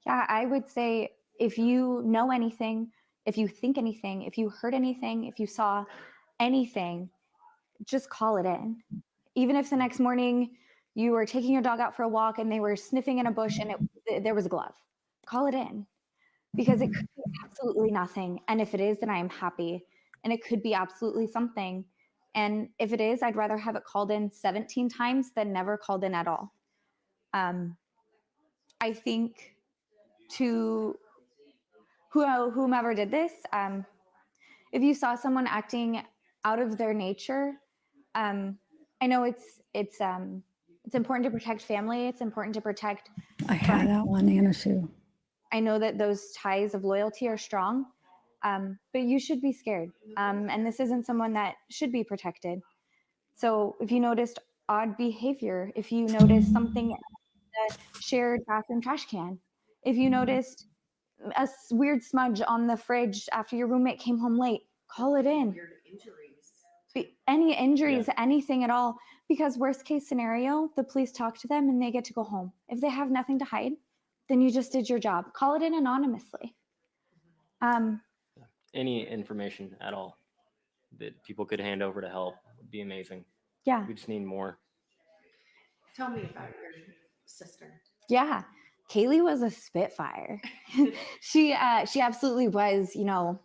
Yeah, I would say, if you know anything, if you think anything, if you heard anything, if you saw anything, just call it in. Even if the next morning you were taking your dog out for a walk and they were sniffing in a bush and there was a glove, call it in. Because it could be absolutely nothing. And if it is, then I am happy. And it could be absolutely something. And if it is, I'd rather have it called in 17 times than never called in at all. I think to whomever did this, if you saw someone acting out of their nature, I know it's important to protect family. It's important to protect. I had that one, Anna Sue. I know that those ties of loyalty are strong, but you should be scared. And this isn't someone that should be protected. So if you noticed odd behavior, if you noticed something in the shared bathroom trash can, if you noticed a weird smudge on the fridge after your roommate came home late, call it in. Weird injuries. Any injuries, anything at all, because worst case scenario, the police talk to them and they get to go home. If they have nothing to hide, then you just did your job. Call it in anonymously. Any information at all that people could hand over to help would be amazing. Yeah. We just need more. Tell me about your sister. Yeah. Kaylee was a spitfire. She absolutely was, you know,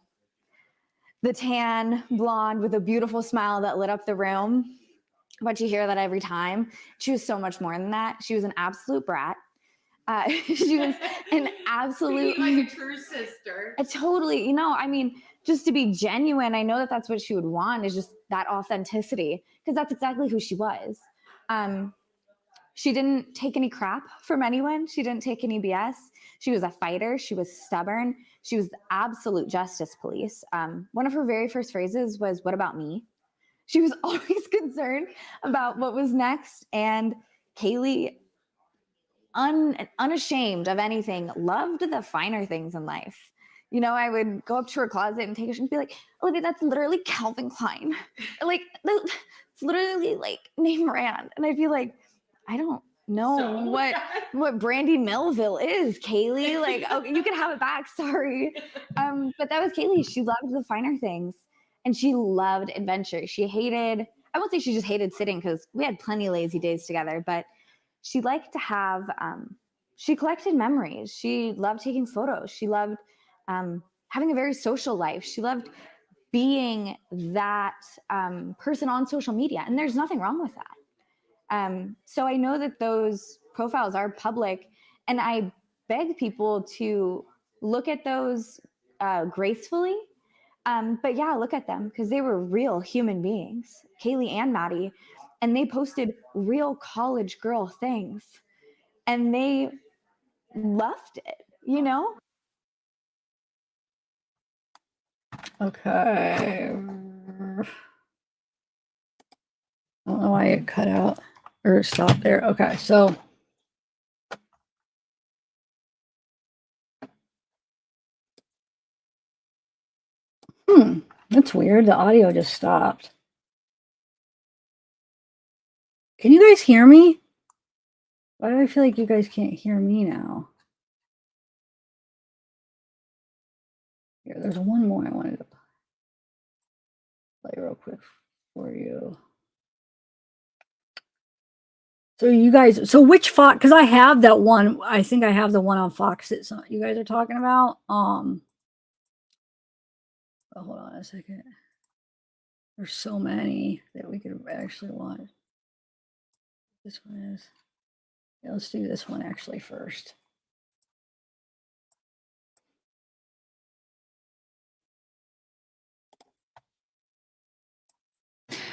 the tan blonde with a beautiful smile that lit up the room. But you hear that every time. She was so much more than that. She was an absolute brat. She was an absolute, like a true sister. Totally, you know, I mean, just to be genuine, I know that that's what she would want, is just that authenticity, because that's exactly who she was. She didn't take any crap from anyone. She didn't take any BS. She was a fighter. She was stubborn. She was the absolute justice police. One of her very first phrases was, "What about me?" She was always concerned about what was next. And Kaylee, unashamed of anything, loved the finer things in life. You know, I would go up to her closet and take her and be like, "Olivia, that's literally Calvin Klein." Like, it's literally like name brand. And I'd be like, "I don't know what Brandy Melville is, Kaylee. Like, oh, you can have it back. Sorry." But that was Kaylee. She loved the finer things and she loved adventure. She hated, I won't say she just hated sitting, because we had plenty of lazy days together, but she liked to have, she collected memories. She loved taking photos. She loved having a very social life. She loved being that person on social media. And there's nothing wrong with that. So I know that those profiles are public, and I beg people to look at those gracefully. But yeah, look at them, because they were real human beings, Kaylee and Maddie, and they posted real college girl things, and they loved it, you know? Okay. I don't know why it cut out or stopped there. Okay, so that's weird. The audio just stopped. Can you guys hear me? Why do I feel like you guys can't hear me now? Here, there's one more I wanted to play real quick for you. So you guys, so which Fox, because I have that one, I think I have the one on Fox that you guys are talking about. Oh, hold on a second. There's so many that we could actually watch. This one is, yeah, let's do this one actually first.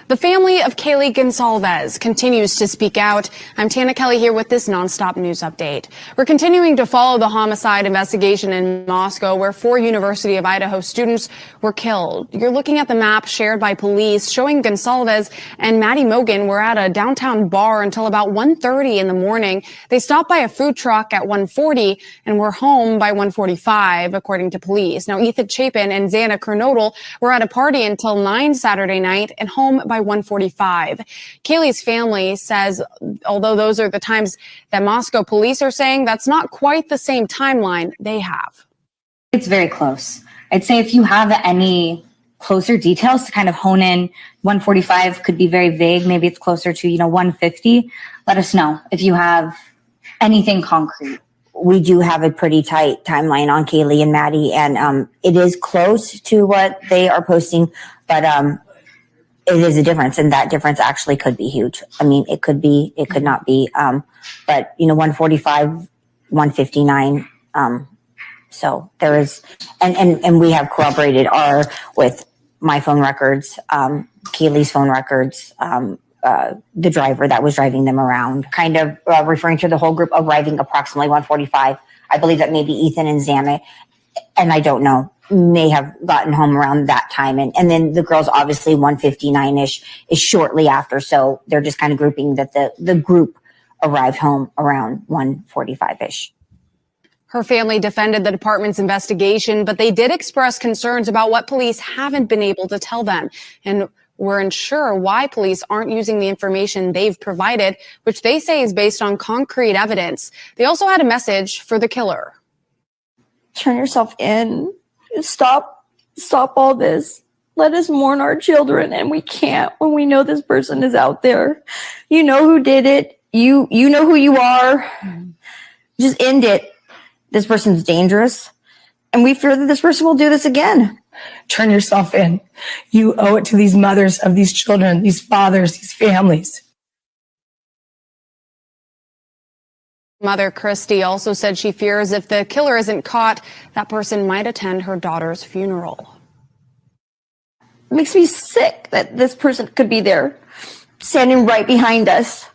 The family of Kaylee Gonsalves continues to speak out. I'm Tana Kelly here with this nonstop news update. We're continuing to follow the homicide investigation in Moscow, where 4 University of Idaho students were killed. You're looking at the map shared by police showing Gonsalves and Maddie Mogan were at a downtown bar until about 1:30 in the morning. They stopped by a food truck at 1:40 and were home by 1:45, according to police. Now, Ethan Chapin and Xana Kernodle were at a party until 9 Saturday night and home by 1:45. Kaylee's family says, although those are the times that Moscow police are saying, that's not quite the same timeline they have. It's very close. I'd say if you have any closer details to kind of hone in, 1:45 could be very vague. Maybe it's closer to, 1:50. Let us know if you have anything concrete. We do have a pretty tight timeline on Kaylee and Maddie, and it is close to what they are posting, but it is a difference, and that difference actually could be huge. I mean, it could be, it could not be, but 1:45, 1:59. So there is, and we have corroborated with my phone records, Kaylee's phone records, the driver that was driving them around, kind of referring to the whole group arriving approximately 1:45. I believe that maybe Ethan and Xana and I don't know, may have gotten home around that time. And then the girls, obviously 1:59-ish is shortly after. So they're just kind of grouping that the group arrived home around 1:45-ish. Her family defended the department's investigation, but they did express concerns about what police haven't been able to tell them and were unsure why police aren't using the information they've provided, which they say is based on concrete evidence. They also had a message for the killer. Turn yourself in. Stop all this. Let us mourn our children, and we can't when we know this person is out there. You know who did it. You know who you are. Just end it. This person's dangerous, and we fear that this person will do this again. Turn yourself in. You owe it to these mothers of these children, these fathers, these families. Mother Christy also said she fears if the killer isn't caught, that person might attend her daughter's funeral. It makes me sick that this person could be there, standing right behind us,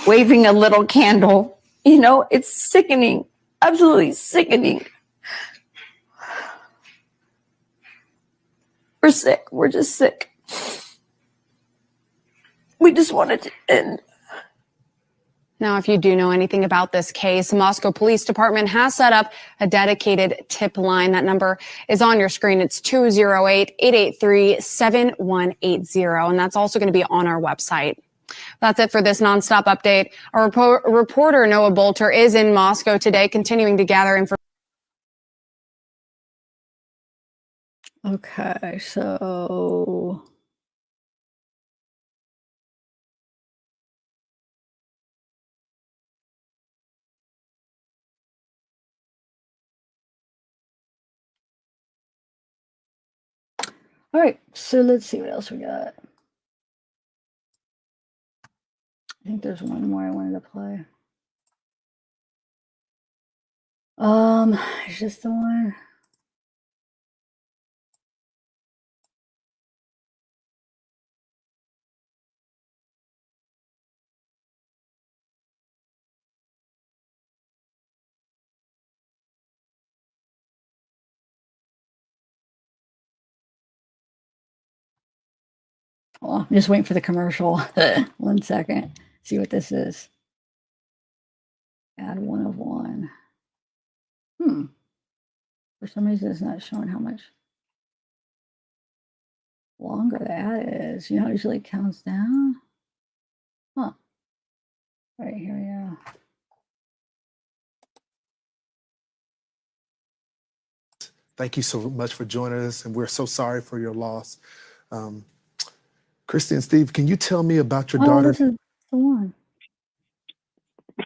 waving a little candle. You know, it's sickening, absolutely sickening. We're sick. We're just sick. We just want it to end. Now, if you do know anything about this case, Moscow Police Department has set up a dedicated tip line. That number is on your screen. It's 208-883-7180. And that's also going to be on our website. That's it for this nonstop update. Our reporter, Noah Bolter, is in Moscow today, continuing to gather information. Okay, so all right, so let's see what else we got. I think there's one more I wanted to play. It's just the one. Hold on, I'm just waiting for the commercial. 1 second. See what this is. Add 1 of 1. For some reason, it's not showing how much longer the ad is. You know, it usually counts down. Huh. Right here we go. Thank you so much for joining us, and we're so sorry for your loss. Christy and Steve, can you tell me about your daughter? This is the one.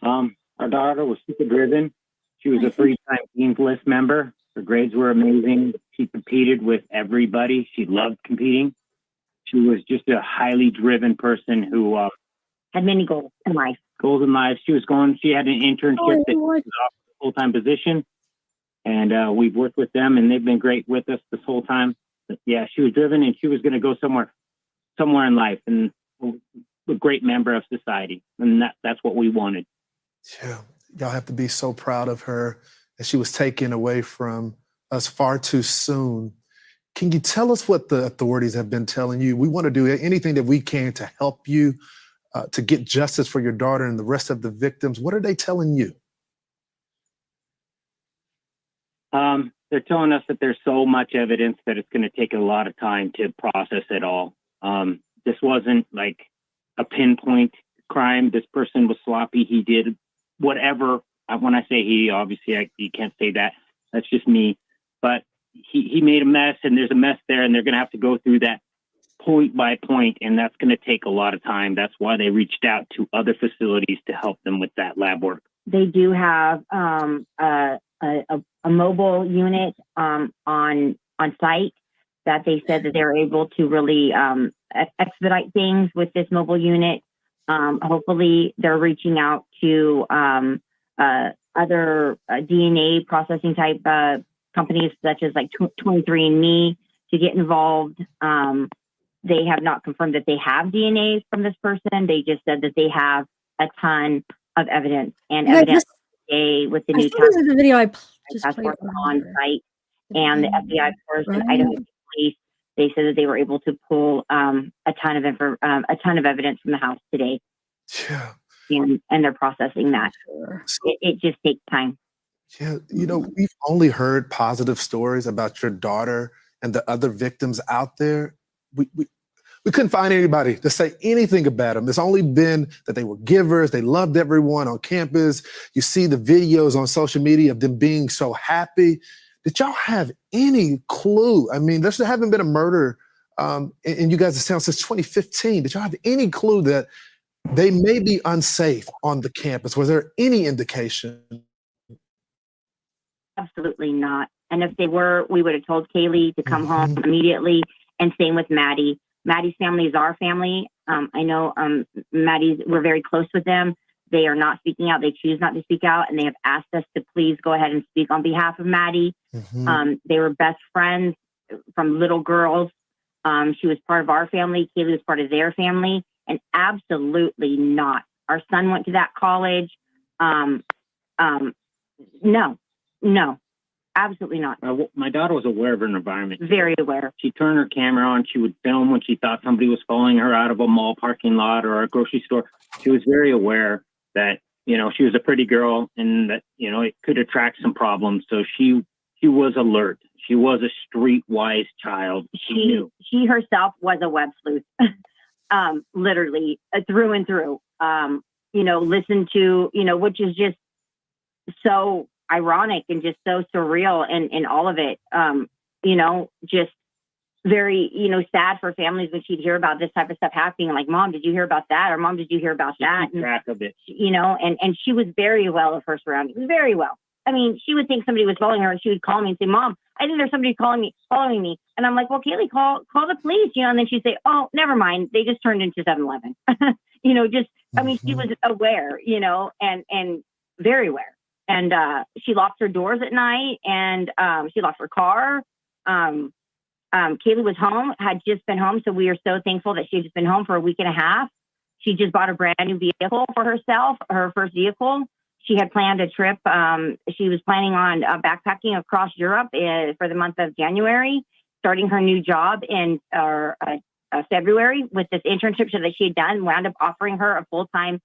Our daughter was super driven. She was a 3-time Dean's List member. Her grades were amazing. She competed with everybody. She loved competing. She was just a highly driven person who Had many goals in life. Goals in life. She had an internship that was off a full-time position, and we've worked with them, and they've been great with us this whole time. But yeah, she was driven, and she was going to go somewhere in life, and a great member of society, and that's what we wanted. Yeah, y'all have to be so proud of her, and she was taken away from us far too soon. Can you tell us what the authorities have been telling you? We want to do anything that we can to help you to get justice for your daughter and the rest of the victims. What are they telling you? They're telling us that there's so much evidence that it's going to take a lot of time to process it all. This wasn't like a pinpoint crime. This person was sloppy. He did whatever. When I say he, obviously you can't say that. That's just me. But he made a mess, and there's a mess there, and they're going to have to go through that point by point, and that's going to take a lot of time. That's why they reached out to other facilities to help them with that lab work. They do have a mobile unit on site that they said that they're able to really expedite things with this mobile unit. Hopefully, they're reaching out to other DNA processing type companies such as like 23andMe to get involved. They have not confirmed that they have DNA from this person. They just said that they have a ton of evidence and evidence today with the new this is the video I just played on site. And the FBI, of course, and Idaho police, they said that they were able to pull a ton of evidence from the house today. Yeah. And they're processing that. It just takes time. Yeah, we've only heard positive stories about your daughter and the other victims out there. We couldn't find anybody to say anything about them. It's only been that they were givers, they loved everyone on campus. You see the videos on social media of them being so happy. Did y'all have any clue? I mean, there haven't been a murder, and you guys have sound since 2015. Did y'all have any clue that they may be unsafe on the campus? Was there any indication? Absolutely not. And if they were, we would have told Kaylee to come home immediately. And same with Maddie. Maddie's family is our family. I know we're very close with them. They are not speaking out. They choose not to speak out. And they have asked us to please go ahead and speak on behalf of Maddie. They were best friends from little girls. She was part of our family. Kaylee was part of their family. And absolutely not. Our son went to that college. No, absolutely not. My daughter was aware of her environment. Very aware. She turned her camera on. She would film when she thought somebody was following her out of a mall parking lot or a grocery store. She was very aware that, she was a pretty girl and that, it could attract some problems. So she was alert. She was a streetwise child. She herself was a web sleuth, literally through and through. Listen to, which is just so ironic and just so surreal in all of it. Just very, sad for families when she'd hear about this type of stuff happening. Like, Mom, did you hear about that? Or Mom, did you hear about that? Keep track of it. And she was very well of her surroundings, very well. I mean, she would think somebody was following her and she would call me and say, Mom, I think there's somebody following me. And I'm like, well, Kaylee, call the police, and then she'd say, oh, never mind. They just turned into 7-Eleven. She was aware, and very aware. And she locked her doors at night, and she locked her car. Kaylee was home, had just been home. So we are so thankful that she had just been home for a week and a half. She just bought a brand new vehicle for herself, her first vehicle. She had planned a trip. She was planning on backpacking across Europe for the month of January, starting her new job in February with this internship that she had done, wound up offering her a full-time,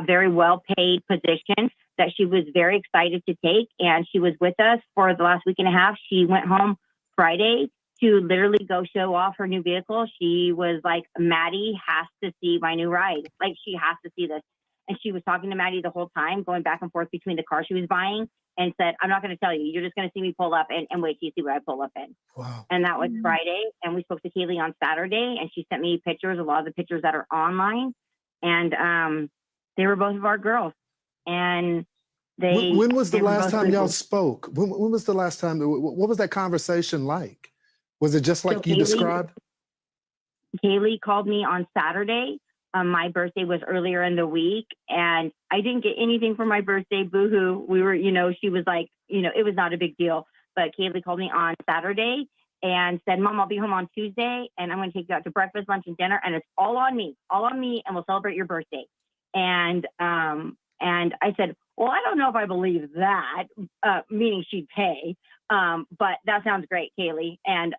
very well-paid position that she was very excited to take. And she was with us for the last week and a half. She went home Friday to literally go show off her new vehicle. She was like, Maddie has to see my new ride. Like, she has to see this. And she was talking to Maddie the whole time, going back and forth between the car she was buying, and said, I'm not going to tell you. You're just going to see me pull up and wait till you see what I pull up in. Wow. And that was Friday. And we spoke to Kaylee on Saturday, and she sent me pictures, a lot of the pictures that are online. And they were both of our girls. And when was the last time y'all spoke? When was the last time? What was that conversation like? Was it just like you described? Kaylee called me on Saturday. My birthday was earlier in the week, and I didn't get anything for my birthday. Boo-hoo. We were, she was like, it was not a big deal. But Kaylee called me on Saturday and said, Mom, I'll be home on Tuesday, and I'm going to take you out to breakfast, lunch, and dinner, and it's all on me, and we'll celebrate your birthday. And I said, well, I don't know if I believe that, meaning she'd pay, but that sounds great, Kaylee. And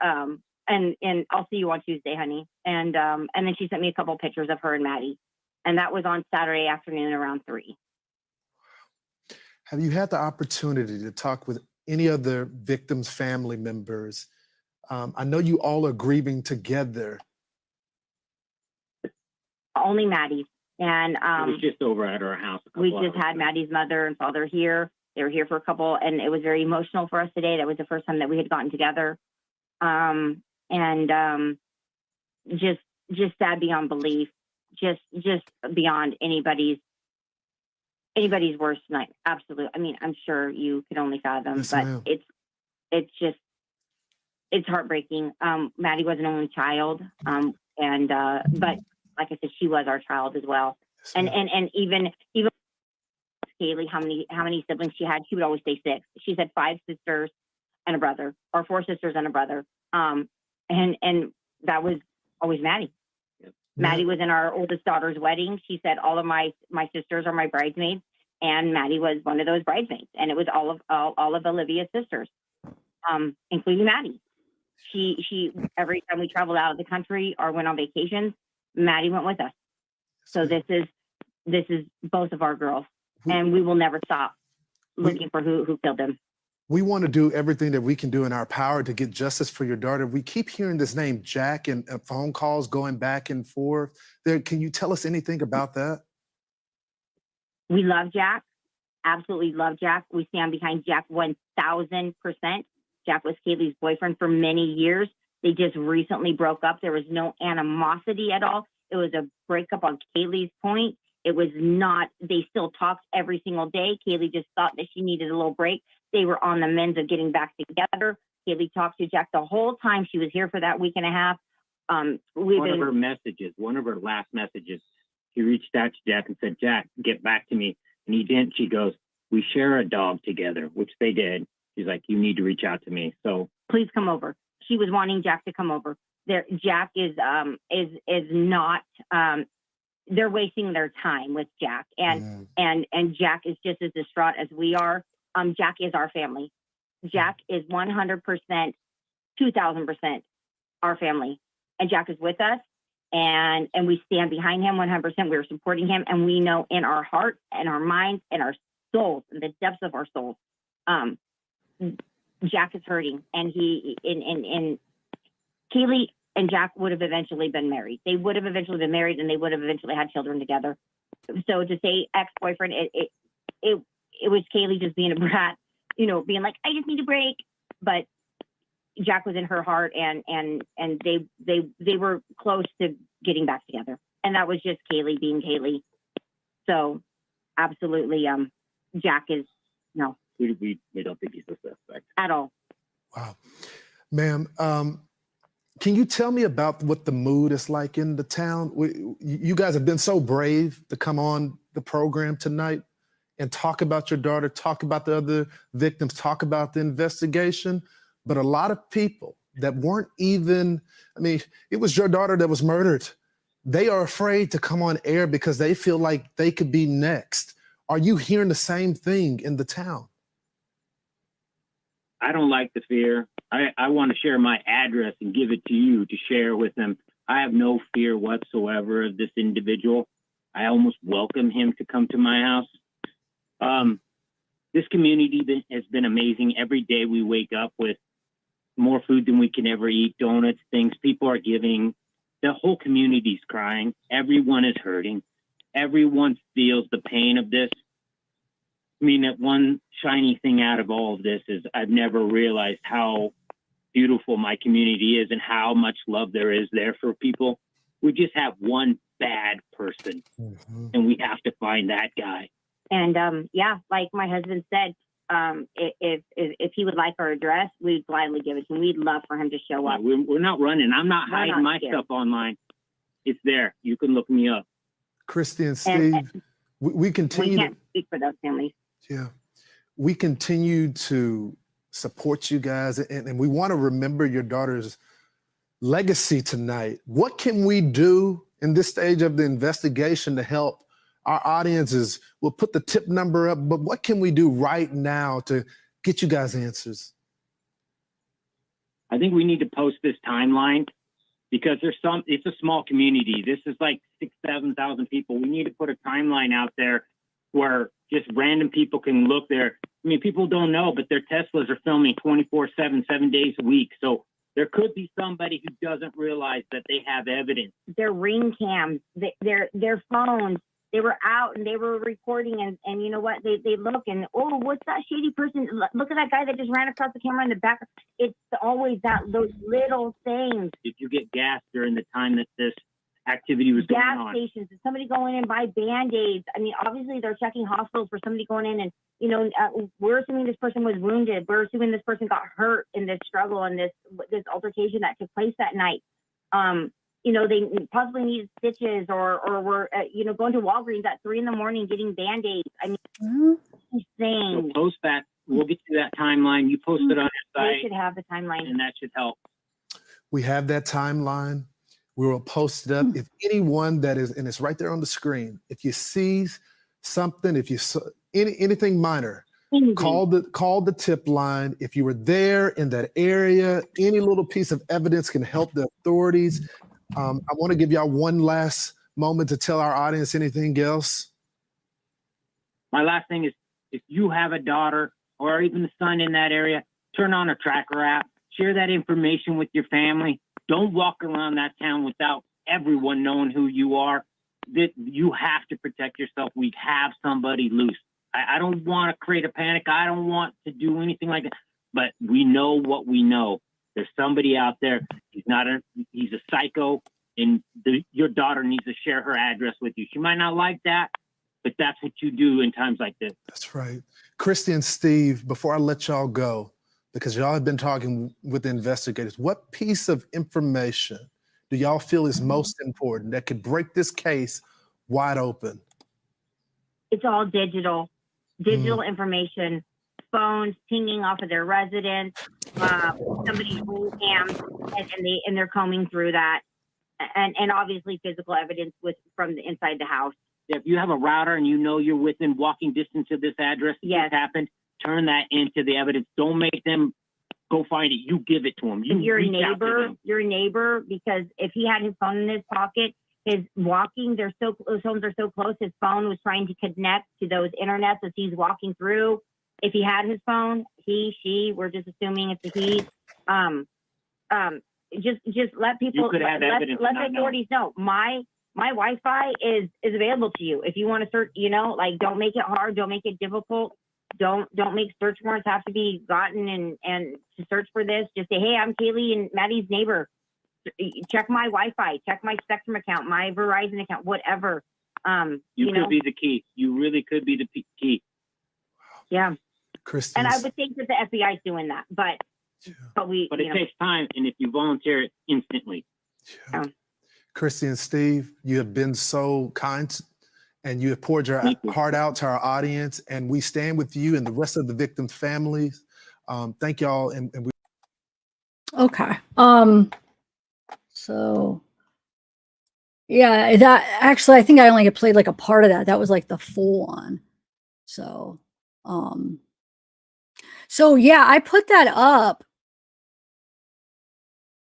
I'll see you on Tuesday, honey. And then she sent me a couple pictures of her and Maddie. And that was on Saturday afternoon around 3. Have you had the opportunity to talk with any other victims' family members? I know you all are grieving together. Only Maddie. And it was just over at our house. We just had Maddie's mother and father here. They were here for a couple, and it was very emotional for us today. That was the first time that we had gotten together. Just sad beyond belief, just beyond anybody's worst night. Absolutely. I mean, I'm sure you could only fathom, Yes, but ma'am. it's heartbreaking. Maddie was an only child. But like I said, she was our child as well. Yes, And ma'am. and even Kaylee, how many siblings she had, she would always say 6. She said 5 sisters and a brother, or 4 sisters and a brother. And that was always Maddie. Yep. Maddie was in our oldest daughter's wedding. She said all of my sisters are my bridesmaids, and Maddie was one of those bridesmaids. And it was all of Olivia's sisters. including Maddie. She every time we traveled out of the country or went on vacations, Maddie went with us. So this is both of our girls, and we will never stop looking for who killed them. We want to do everything that we can do in our power to get justice for your daughter. We keep hearing this name, Jack, and phone calls going back and forth. Can you tell us anything about that? We love Jack, absolutely love Jack. We stand behind Jack 1,000%. Jack was Kaylee's boyfriend for many years. They just recently broke up. There was no animosity at all. It was a breakup on Kaylee's point. It was not, they still talked every single day. Kaylee just thought that she needed a little break. They were on the mend of getting back together. Kaylee talked to Jack the whole time she was here for that week and a half. One of her messages, one of her last messages, she reached out to Jack and said, Jack, get back to me. And he didn't. She goes, we share a dog together, which they did. She's like, you need to reach out to me. So please come over. She was wanting Jack to come over. Jack is not, they're wasting their time with Jack. And Jack is just as distraught as we are. Jack is our family. Jack is 100%, 2,000% our family. And Jack is with us, and we stand behind him 100%. We're supporting him, and we know in our hearts and our minds and our souls, in the depths of our souls, Jack is hurting. And Kaylee and Jack would have eventually been married. They would have eventually been married, and they would have eventually had children together. So to say ex-boyfriend, it was Kaylee just being a brat, being like, I just need a break. But Jack was in her heart, and they were close to getting back together. And that was just Kaylee being Kaylee. So absolutely, Jack is, no. We don't think he's a suspect. At all. Wow. Ma'am, can you tell me about what the mood is like in the town? You guys have been so brave to come on the program tonight and talk about your daughter, talk about the other victims, talk about the investigation. But a lot of people that weren't even, it was your daughter that was murdered. They are afraid to come on air because they feel like they could be next. Are you hearing the same thing in the town? I don't like the fear. I want to share my address and give it to you to share with them. I have no fear whatsoever of this individual. I almost welcome him to come to my house. This community has been amazing. Every day we wake up with more food than we can ever eat, donuts, things. People are giving. The whole community's crying. Everyone is hurting. Everyone feels the pain of this. That one shiny thing out of all of this is I've never realized how beautiful my community is and how much love there is there for people. We just have one bad person, and we have to find that guy. And like my husband said, if he would like our address, we'd gladly give it to him. We'd love for him to show up. We're not running. I'm not hiding my stuff online. It's there. You can look me up. Christy and Steve, we continue. We can't speak for those families. Yeah. We continue to support you guys, and we want to remember your daughter's legacy tonight. What can we do in this stage of the investigation to help our audiences? We'll put the tip number up, but what can we do right now to get you guys answers? I think we need to post this timeline because it's a small community. This is like 6,000-7,000 people. We need to put a timeline out there where just random people can look there. People don't know, but their Teslas are filming 24/7, 7 days a week. So there could be somebody who doesn't realize that they have evidence. Their ring cams, their phones, they were out and they were recording, and you know what? They look and, oh, what's that shady person? Look at that guy that just ran across the camera in the back. It's always those little things. Did you get gas during the time that this activity was going on? Gas stations. Did somebody go in and buy Band-Aids? Obviously they're checking hospitals for somebody going in and, we're assuming this person was wounded. We're assuming this person got hurt in this struggle and this altercation that took place that night. They possibly needed stitches or were, going to Walgreens at 3 a.m. getting Band-Aids. Insane. So post that. We'll get you that timeline. You post it on your site. They should have the timeline. And that should help. We have that timeline. We will post it up. If anyone that is, and it's right there on the screen, if you see something, if you saw anything minor, Call the tip line. If you were there in that area, any little piece of evidence can help the authorities. I want to give y'all one last moment to tell our audience anything else. My last thing is, if you have a daughter or even a son in that area, turn on a tracker app, share that information with your family. Don't walk around that town without everyone knowing who you are. That you have to protect yourself. We have somebody loose. I don't want to create a panic. I don't want to do anything like that. But we know what we know. There's somebody out there. He's a psycho, and your daughter needs to share her address with you. She might not like that, but that's what you do in times like this. That's right. Christy and Steve, before I let y'all go, because y'all have been talking with the investigators, what piece of information do y'all feel is most important that could break this case wide open? It's all digital information, phones pinging off of their residence, somebody's cams, and they're combing through that, and obviously physical evidence from the inside the house. If you have a router and you know you're within walking distance of this address, this happened, turn that into the evidence. Don't make them go find it. You give it to them. Your neighbor, because if he had his phone in his pocket, those homes are so close. His phone was trying to connect to those internets as he's walking through. If he had his phone, we're just assuming it's a he. Just let people, let the authorities know. My Wi-Fi is available to you. If you want to search, don't make it hard. Don't make it difficult. Don't make search warrants have to be gotten and to search for this. Just say, hey, I'm Kaylee and Maddie's neighbor. Check my Wi-Fi, check my Spectrum account, my Verizon account, whatever. You could be the key. You really could be the key. Yeah. Christy. And I would think that the FBI is doing that, but it takes time, and if you volunteer it instantly. Yeah. Christy and Steve, you have been so kind, and you have poured your heart out to our audience, and we stand with you and the rest of the victims' families. Thank y'all, and we. Okay. So yeah, that actually, I think I only played like a part of that. That was like the full one. So, yeah, I put that up.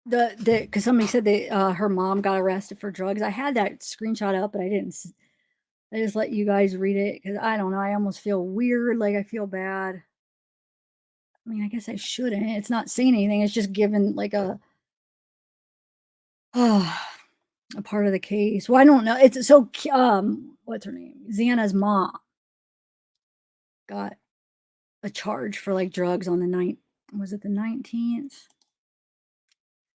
Because somebody said that her mom got arrested for drugs. I had that screenshot up, but I didn't. I just let you guys read it because I don't know. I almost feel weird. Like I feel bad. I mean, I guess I shouldn't. It's not saying anything. It's just given like a part of the case. Well, I don't know. It's so what's her name? Xana's mom got a charge for like drugs on the was it the 19th?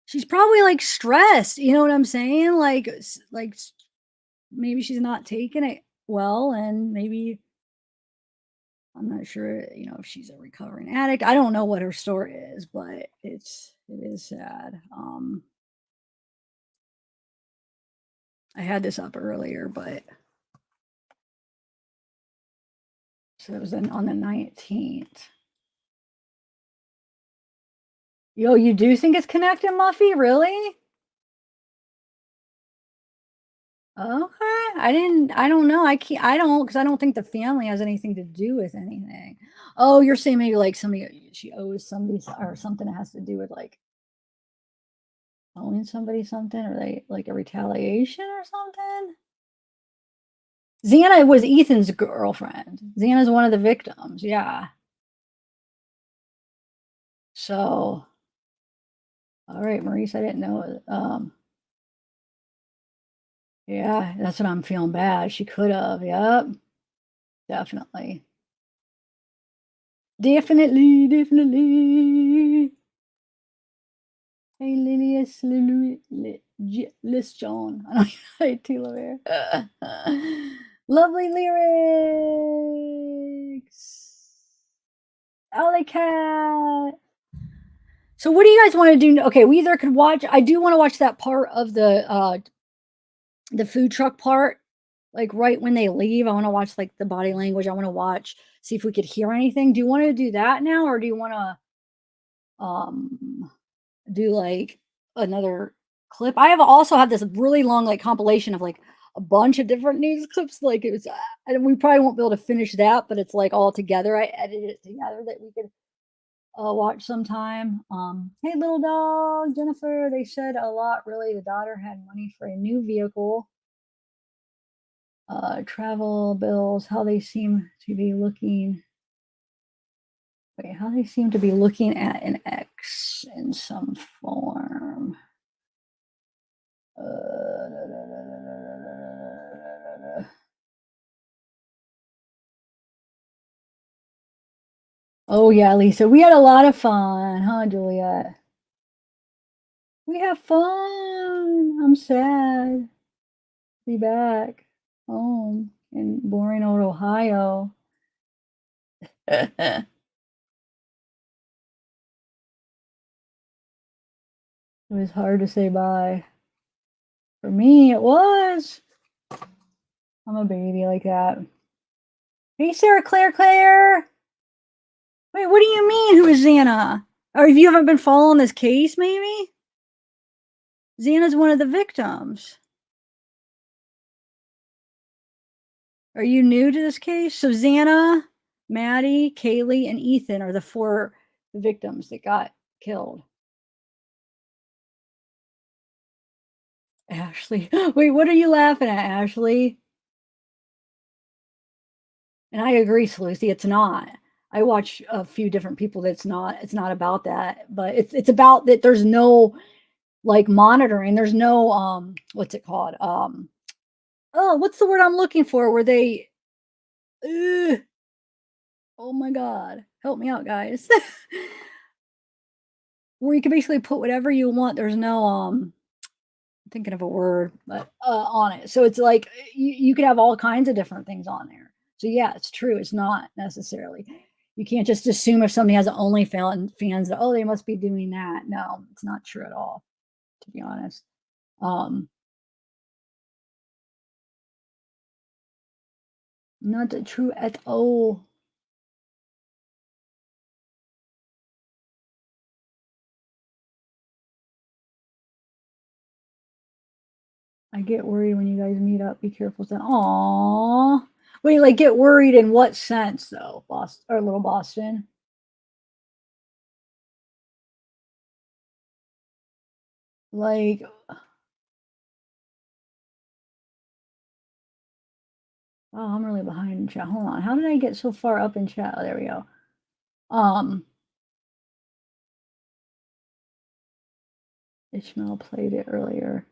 She's probably like stressed, you know what I'm saying? Like maybe she's not taking it well, and maybe I'm not sure, if she's a recovering addict. I don't know what her story is, but it is sad. I had this up earlier, but so it was on the 19th. Yo, you do think it's connected, Muffy? Really? Okay. I don't know. I don't, because I don't think the family has anything to do with anything. Oh, you're saying maybe like she owes somebody or something that has to do with like owing somebody something, or like a retaliation or something. Xana was Ethan's girlfriend. Xana's one of the victims. Yeah. So, all right, Maurice, I didn't know. Yeah, that's what I'm feeling bad. She could have. Yep. Definitely. Definitely. Hey, Lilius, Liz John. I don't know. Tila Bear. Lovely lyrics. Alley Cat. So what do you guys want to do? Okay, we either could watch. I do want to watch that part of the food truck part, like right when they leave. I want to watch like the body language. I want to see if we could hear anything. Do you want to do that now, or do you want to do like another clip? I also have this really long like compilation of like a bunch of different news clips. Like it was, and we probably won't be able to finish that, but it's like all together. I edited it together that we could watch sometime. Hey, little dog, Jennifer. They said a lot. Really, the daughter had money for a new vehicle. Travel bills. How they seem to be looking. Wait, how they seem to be looking at an ex in some form. Oh yeah, Lisa, we had a lot of fun, huh, Juliet? We have fun. I'm sad. Be back home in boring old Ohio. It was hard to say bye. For me, it was. I'm a baby like that. Hey, Sarah Claire. Wait, what do you mean? Who is Xana? Or if you haven't been following this case, maybe? Xana's one of the victims. Are you new to this case? So Xana, Maddie, Kaylee, and Ethan are the 4 victims that got killed. Ashley. Wait, what are you laughing at, Ashley? And I agree, Lucy, it's not. I watch a few different people it's not about that, but it's about that there's no like monitoring. There's no what's it called? Oh, what's the word I'm looking for? Where they oh my god. Help me out, guys. Where you can basically put whatever you want. There's no I'm thinking of a word, but on it. So it's like you could have all kinds of different things on there. So yeah, it's true. It's not necessarily. You can't just assume if somebody has an OnlyFans that, oh, they must be doing that. No, it's not true at all, to be honest. Not true at all. I get worried when you guys meet up. Be careful. Aww. Wait, like get worried in what sense though, Boston or little Boston? Like oh, I'm really behind in chat. Hold on. How did I get so far up in chat? Oh, there we go. Ishmael played it earlier.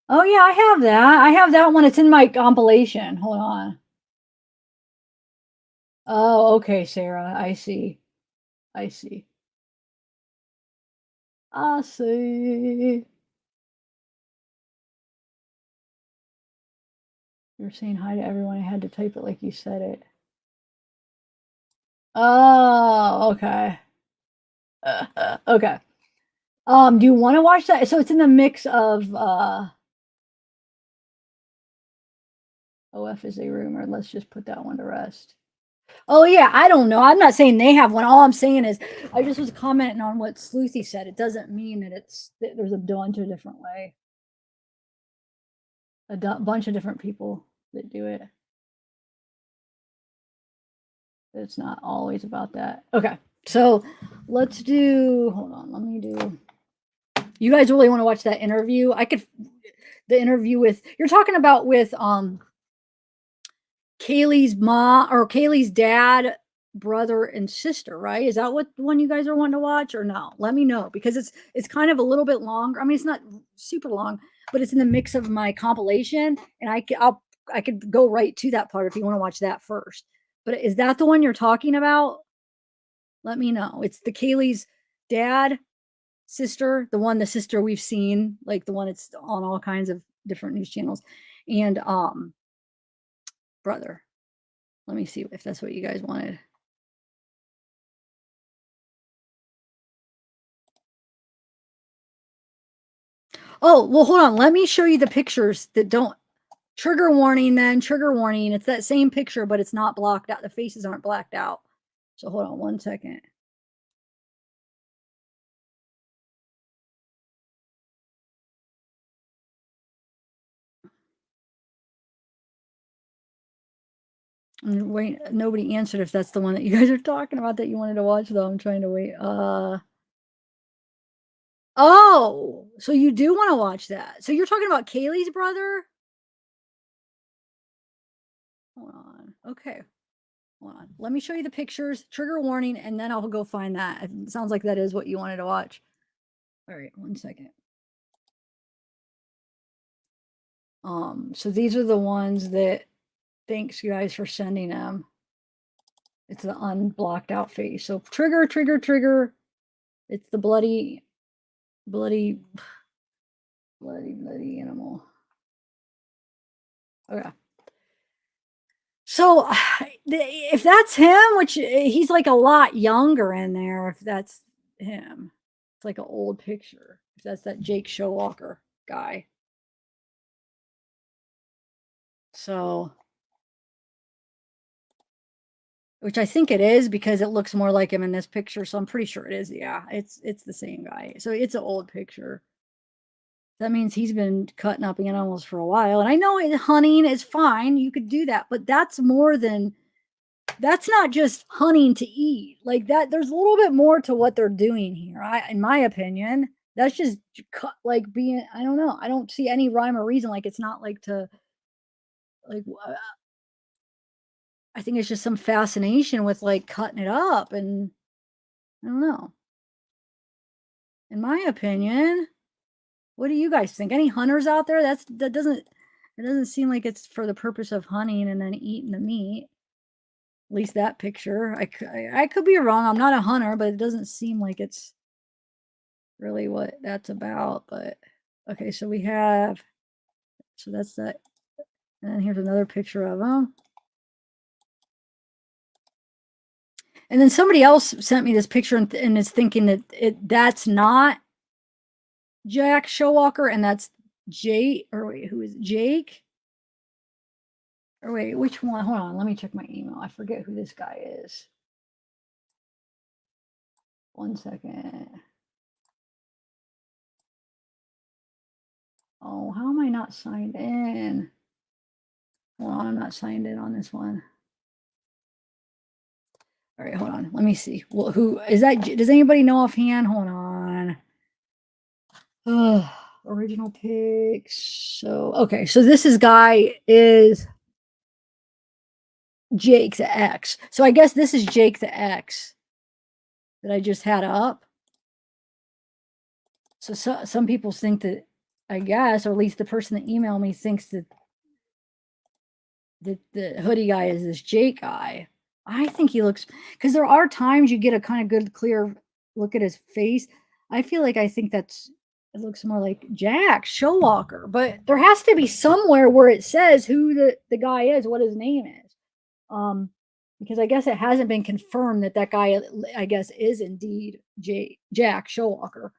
Oh yeah, I have that. I have that one. It's in my compilation. Hold on. Oh, okay, Sarah. I see. I see. I see. You're saying hi to everyone. I had to type it like you said it. Oh, okay. Okay. Do you want to watch that? So it's in the mix of OF is a rumor. Let's just put that one to rest. Oh yeah, I don't know. I'm not saying they have one. All I'm saying is I just was commenting on what Sleuthy said. It doesn't mean that there's a bunch of different way. A bunch of different people that do it. It's not always about that. Okay, so let's do. Hold on, let me do. You guys really want to watch that interview? The interview with you're talking about with Kaylee's mom or Kaylee's dad, brother, and sister, right? Is that what one you guys are wanting to watch or no? Let me know because it's kind of a little bit longer. I mean, it's not super long, but it's in the mix of my compilation, and I could go right to that part if you want to watch that first. But is that the one you're talking about? Let me know. It's the Kaylee's dad, sister, the sister we've seen, like the one that's on all kinds of different news channels, and brother. Let me see if that's what you guys wanted. Oh, well, hold on. Let me show you the pictures that don't trigger warning then trigger warning. It's that same picture, but it's not blocked out. The faces aren't blacked out. So hold on 1 second. Wait, nobody answered if that's the one that you guys are talking about that you wanted to watch, though. I'm trying to wait. Oh, so you do want to watch that. So you're talking about Kaylee's brother? Hold on. Okay. Hold on. Let me show you the pictures, trigger warning, and then I'll go find that. It sounds like that is what you wanted to watch. All right, 1 second. So these are the ones that, thanks you guys for sending them. It's the unblocked out face. So trigger, trigger, trigger. It's the bloody animal. Okay. So if that's him, which he's like a lot younger in there, if that's him, it's like an old picture. If that's that Jake Showalker guy. So, which I think it is because it looks more like him in this picture. So I'm pretty sure it is. Yeah, it's the same guy. So it's an old picture. That means he's been cutting up animals for a while. And I know hunting is fine. You could do that, but that's more than, that's not just hunting to eat. Like that, there's a little bit more to what they're doing here. In my opinion, that's just like being, I don't know. I don't see any rhyme or reason. Like it's not like to, like, I think it's just some fascination with like cutting it up. And I don't know. In my opinion, what do you guys think? Any hunters out there? It doesn't seem like it's for the purpose of hunting and then eating the meat. At least that picture. I could be wrong. I'm not a hunter, but it doesn't seem like it's really what that's about. But okay, so we have, so that's that. And then here's another picture of him. And then somebody else sent me this picture and is thinking that that's not Jack Showalker and that's Jake, or wait, who is Jake? Or wait, which one? Hold on, let me check my email. I forget who this guy is. 1 second. Oh, how am I not signed in? Hold on, I'm not signed in on this one. All right, hold on. Let me see. Well, who is that? Does anybody know offhand? Hold on. Original pics. So, okay. So this guy is Jake the X. So I guess this is Jake the X that I just had up. So some people think that, I guess, or at least the person that emailed me thinks that the hoodie guy is this Jake guy. I think he looks, because there are times you get a kind of good, clear look at his face. I feel like I think it looks more like Jack Showalker, but there has to be somewhere where it says who the guy is, what his name is. Because I guess it hasn't been confirmed that guy, I guess, is indeed Jack Showalker.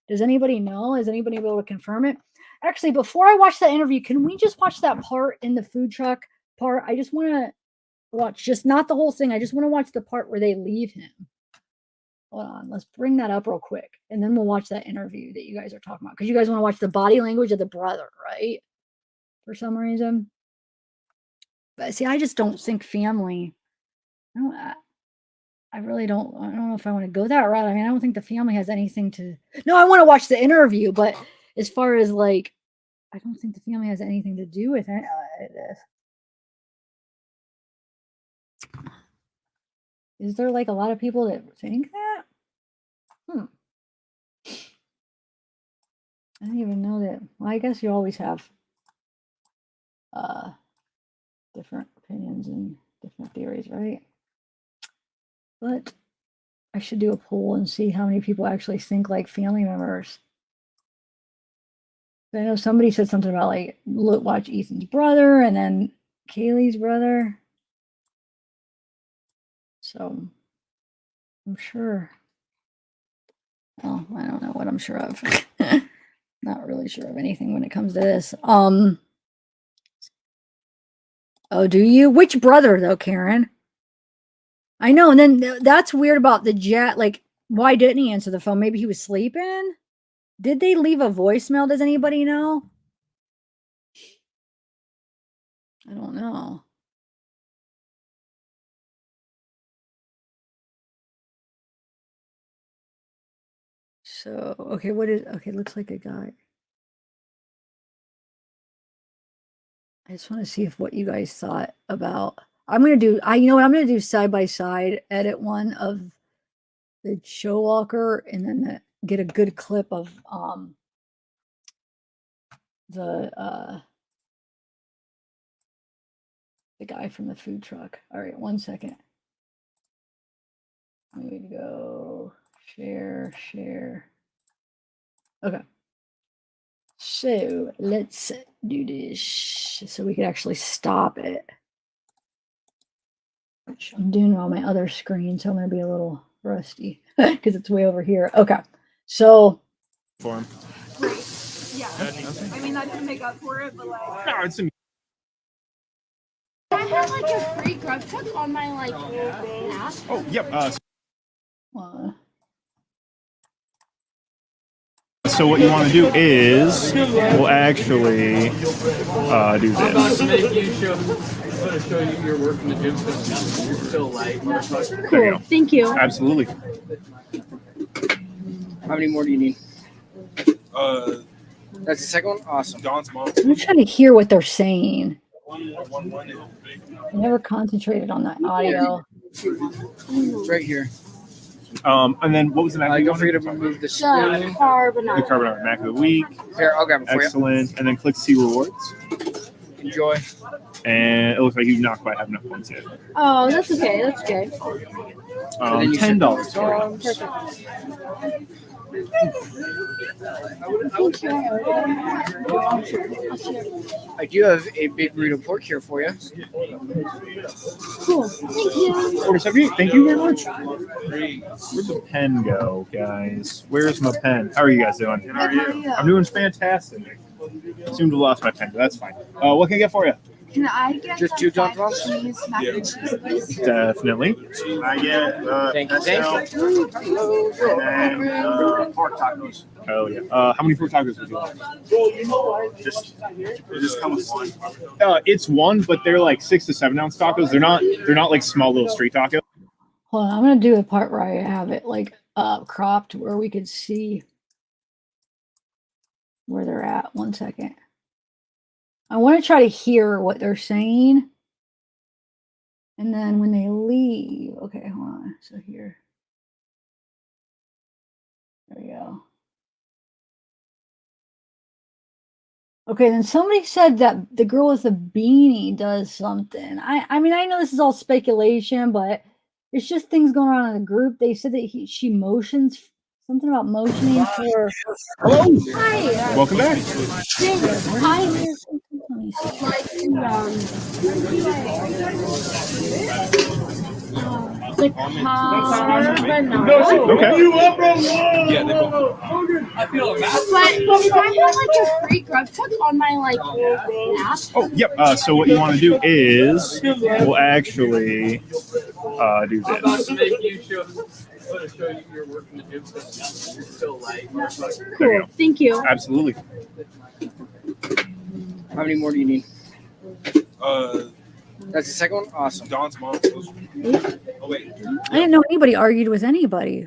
Does anybody know? Is anybody able to confirm it? Actually, before I watch that interview, can we just watch that part in the food truck part? I just want to watch, just not the whole thing. I just want to watch the part where they leave him. Hold on, let's bring that up real quick, and then we'll watch that interview that you guys are talking about, because you guys want to watch the body language of the brother, right? For some reason. But see, I just don't think family. I really don't. I don't know if I want to go that route. I mean, I don't think the family has anything to. No, I want to watch the interview, but as far as like, I don't think the family has anything to do with this. Is there like a lot of people that think that? I didn't even know that. Well, I guess you always have different opinions and different theories, right? But I should do a poll and see how many people actually think like family members. I know somebody said something about like watch Ethan's brother and then Kaylee's brother. So I'm sure. Oh, I don't know what I'm sure of. Not really sure of anything when it comes to this. Oh, do you? Which brother though, Karen? I know, and then that's weird about the jet. Like, why didn't he answer the phone? Maybe he was sleeping. Did they leave a voicemail? Does anybody know? I don't know. So, okay, what is, okay, looks like a guy. I just want to see if what you guys thought about, I'm going to do, you know what, I'm going to do side by side, edit one of the show walker and then get a good clip of, the guy from the food truck. All right, 1 second. I'm going to go share. Okay. So let's do this so we can actually stop it. Which I'm doing it on my other screen, so I'm going to be a little rusty because it's way over here. Okay. So. For him. Yeah. I mean, that didn't make up for it, but like. No, it's a I have like a free grub truck on my like app. Oh, yep. So what you want to do is, we'll actually do this. There you go. Thank you. Absolutely. How many more do you need? That's the second one? Awesome. Dawn's mom. I'm trying to hear what they're saying. I never concentrated on that audio. It's right here. And then what was the Don't forget to remove the spoon. The carbonara Mac of the week. Here, I'll grab it for you. Excellent. And then click see rewards. Enjoy. And it looks like you not quite have enough points yet. Oh, that's okay. That's good. $10 for you. Perfect. I do have a big burrito pork here for you. Cool. Thank you. 478. Thank you very much. Where'd the pen go, guys? Where's my pen? How are you guys doing? How are you? I'm doing fantastic. Seem to have lost my pen, but that's fine. What can I get for you? Can I get just two John Frost? cheese, mac and cheese, please? Definitely. I get thank you. and then pork tacos. Oh yeah. How many pork tacos would you like? Just come with one. It's one, but they're like 6 to 7 ounce tacos. They're not like small little street tacos. Hold on, I'm gonna do a part where I have it like cropped where we could see where they're at. 1 second. I want to try to hear what they're saying. And then when they leave, okay, hold on. So here. There we go. Okay, then somebody said that the girl with the beanie does something. I mean, I know this is all speculation, but it's just things going on in the group. They said that she motions, something about motioning for. Hello. Hi. Welcome back. Hi. The carbonara. Okay. Yeah, but if I have like a free grub truck on my like app. Oh, yep. So what you want to do is, we'll actually do this. There you go. Thank you. Absolutely. How many more do you need? That's the second one? Awesome. Dawn's mom. Oh, wait. I didn't know anybody argued with anybody.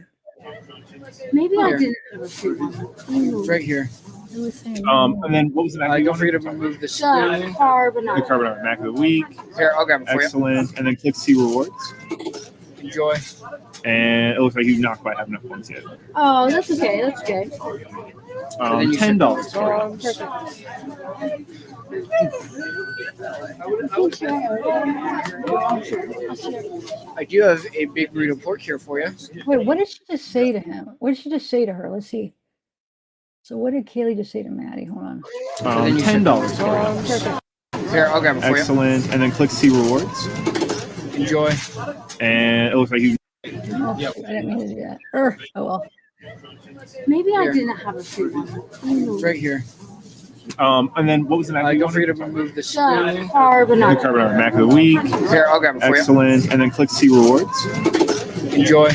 Maybe I Here. didn't have a free one. It's right here. And then what was the Mac? Don't forget to remove the The spoon. carbonara. The carbonara Mac of the week. Here, I'll grab it for you. Excellent. And then click see rewards. Enjoy. And it looks like you not quite have enough points yet. Oh, that's okay. That's good. $10 for you. Perfect. I do have a big burrito pork here for you. Wait, what did she just say to him? What did she just say to her? Let's see. So what did Kaylee just say to Maddie? Hold on. $10 for you. Here, I'll grab it for you. Excellent. And then click see rewards. Enjoy. And it looks like you. Oh, I didn't mean to do that. Oh well. Maybe I Here. didn't have a free one. It's right here. And then what was the Mac? Don't forget to remove the The spoon. The carbonara. carbonara Mac of the week. Here, I'll grab it for you. Excellent. And then click see rewards. Enjoy.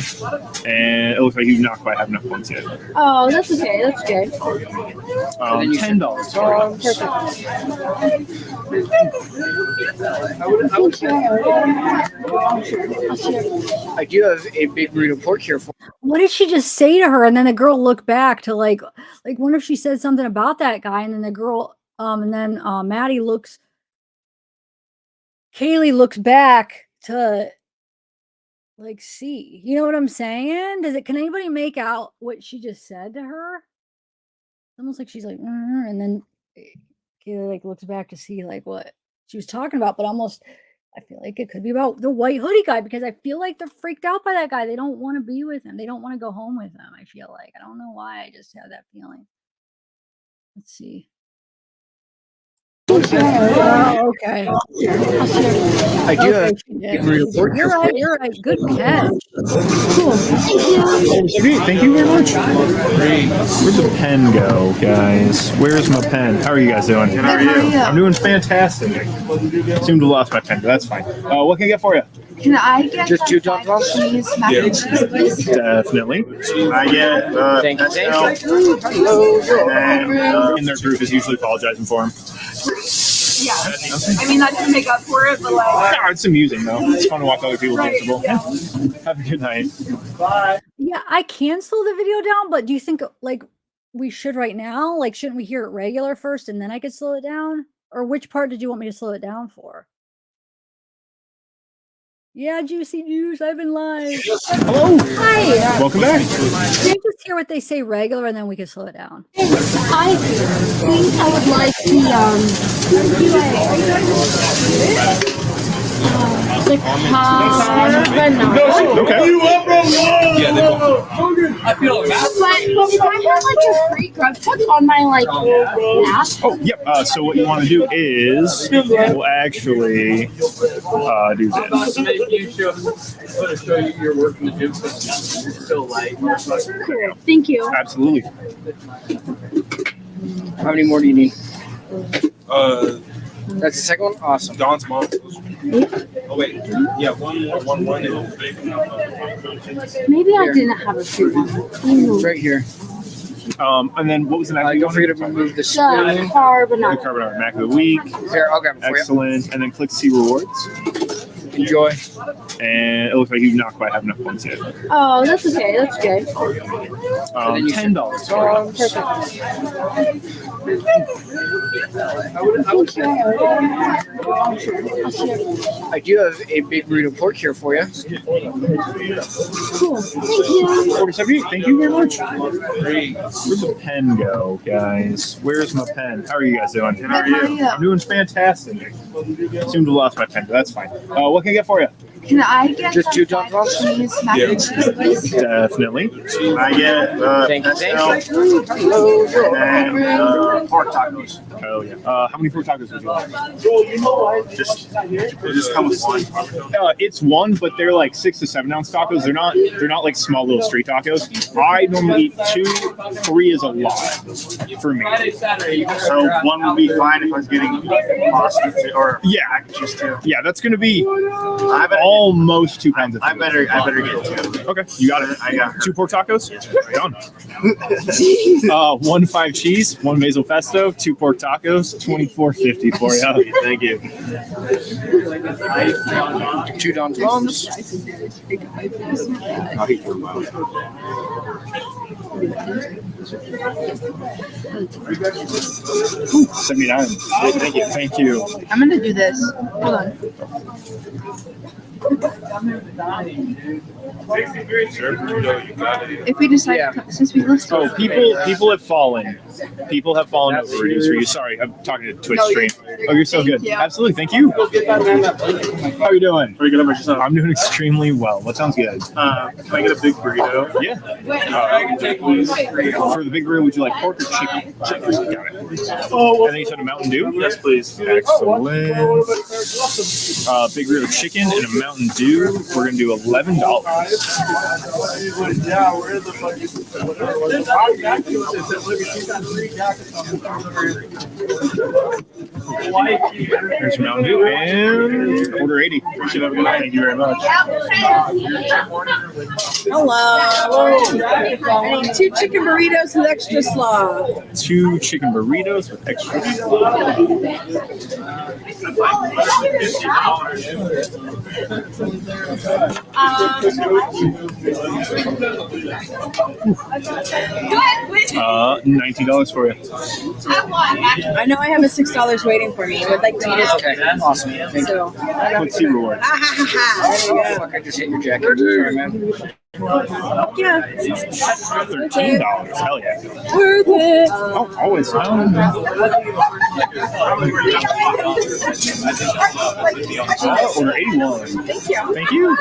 And it looks like you've not quite have enough points yet. Oh, that's okay. That's good. $10. I do have a big burrito pork here for. What did she just say to her? And then the girl looked back to like wonder if she said something about that guy. And then the girl, and then Kaylee looks back to like see. You know what I'm saying? Can anybody make out what she just said to her? It's almost like she's like, and then Kaylee like looks back to see like what she was talking about, but almost I feel like it could be about the white hoodie guy because I feel like they're freaked out by that guy. They don't want to be with him. They don't want to go home with him. I feel like I don't know why. I just have that feeling. Let's see. Okay. I do have a big burrito pork here. You're right. Good catch. Cool. Thank you very much. Where'd the pen go, guys? Where's my pen? How are you guys doing? How are you? I'm doing fantastic. Seem to have lost my pen, but that's fine. What can I get for you? Can I get just 2 Johnsons? cheese, mac and cheese, please? Definitely. I get Thank you. and in their group is usually apologizing for him. Yeah. I mean, that didn't make up for it, but like. No, it's amusing though. It's fun to watch other people comfortable. Yeah. Have a good night. Bye. Yeah, I can slow the video down, but do you think like we should right now? Like, shouldn't we hear it regular first and then I could slow it down? Or which part did you want me to slow it down for? Yeah, Juicy Juice, I've been live. Hello. Hi. Welcome back. Can you just hear what they say regular and then we can slow it down? I think I would like the carbonara. Okay. Yeah, they I feel bad. But if I have like a free grub chuck on my like app. Oh, yep. So what you want to do is we'll actually do this. Show you your work in the gym. Still light. Cool. Thank you. Absolutely. How many more do you need? That's the second one? Awesome. Don's mom. Oh, wait. Yeah, one more. Maybe I didn't have a free one. It's right here. And then what was the next? Don't forget to remove the The spoon. carbonara. The carbonara Mac of the week. Here, I'll grab it for you. Excellent. And then click see rewards. Enjoy. And it looks like you've not quite have enough points yet. Oh, that's okay. That's good. $10. I do have a big burrito pork here for you. Cool. Thank you. 47. Thank you very much. Where'd the pen go, guys? Where's my pen? How are you guys doing? How are you? I'm doing fantastic. Seem to have lost my pen, but that's fine. What can I get for you? Can I get Just 2 cheese, Johnsons? mac and cheese, please? Definitely. I get Thank you. and pork tacos. Oh yeah. How many pork tacos would you like? Just come with one. It's one, but they're like 6 to 7 ounce tacos. They're not like small little street tacos. I normally eat 2, 3 is a lot for me. So one would be fine if I was getting pasta or Yeah, just 2. yeah, that's gonna be I better almost 2 pounds of I food. better get 2. Okay, you got it. I got her. 2 pork tacos. Done. 1 5 cheese, 1 basil pesto, 2 pork tacos, $24.50 for you. Thank you. 2 Johnsons. Ooh, 79. Thank you. Thank you. I'm gonna do this. Hold on. If we decide, since we listed. Oh, people have fallen. People have fallen over reviews for you. Sorry, I'm talking to Twitch stream. Oh, you're so good. Absolutely. Thank you. How are you doing? Pretty good about yourself. I'm doing extremely well. What sounds good? Can I get a big burrito? Yeah. For the big burrito, would you like pork or chicken? Chicken. Got it. And then you said a Mountain Dew? Yes, please. Excellent. Big burrito chicken and a Mountain Mountain Dew. We're gonna do $11. There's your Mountain Dew and order 80. Thank you very much. Hello. I need 2 chicken burritos with extra slaw. 2 chicken burritos with extra slaw. $19 for you. I know I have a $6 waiting for me. Would like to eat it. Okay, awesome. Thank you. Let's see rewards. There you go. Fuck, I just hit your jacket. Sorry, man. Yeah. $13. Hell yeah. Worth it. Oh, always. Order 81. Thank you. Thank you.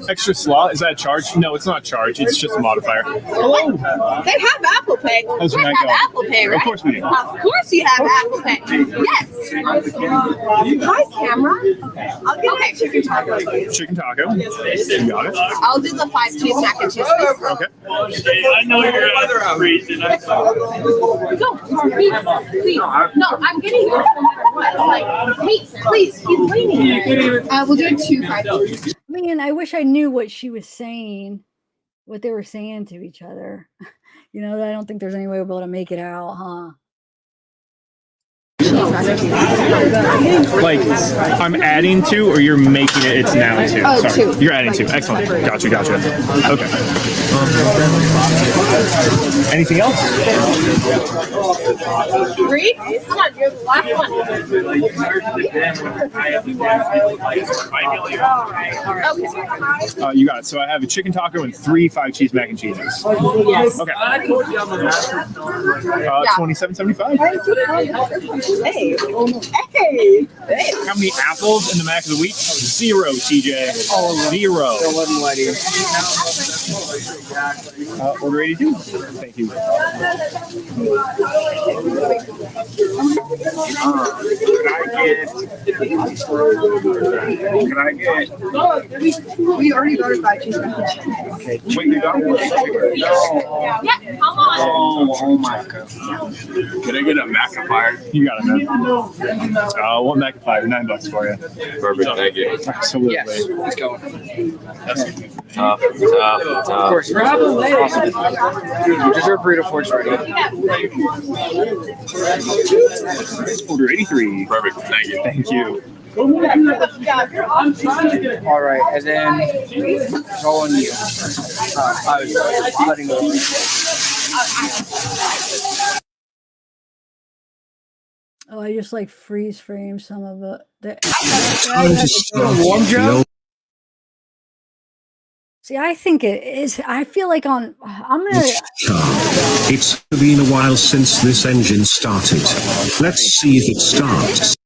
Extra slaw? Is that a charge? No, it's not a charge. It's just a modifier. Hello. They have Apple Pay. How's your We night have going? Apple Pay, right? Of course we do. Of course you have Apple Pay. Yes. Hi, camera. I'll get chicken taco. Chicken taco. You got it. I'll do the 5 cheese mac and cheese, please. Okay. I know you're other reason. No, please, please. No, I'm getting yours no matter what. Like, please, he's waiting. We'll do 2 5 cheese. Man, I wish I knew what she was saying, what they were saying to each other. You know, I don't think there's any way we'll be able to make it out, huh? Like, I'm adding 2 or you're making it, it's now 2. Oh, Sorry. 2. You're adding 2. Excellent. Gotcha. Okay. Anything else? 3? Come on, you're the last one. You got it. So I have a chicken taco and 3 5 cheese mac and cheeses. Yes. Okay. $27.75. Hey. How many apples in the mac of the week? 0, TJ. 0. Order 82. Thank you. Can I get? We already got a 5 cheese mac and cheese. Okay. Wait, you got one? Yeah, come on. Oh my god. Can I get a magnifier? You got it, man. One magnifier, $9 for you. Perfect, thank you. Absolutely. Yes, let's go. Tough. Of course. Awesome. You deserve burrito for it's ready. Order 83. Perfect, thank you. Thank you. All right, and then it's all on you. I was letting go. Oh, I just like freeze frame some of it. Warm job? See, I think it is. I feel like I'm gonna. It's been a while since this engine started. Let's see if it starts.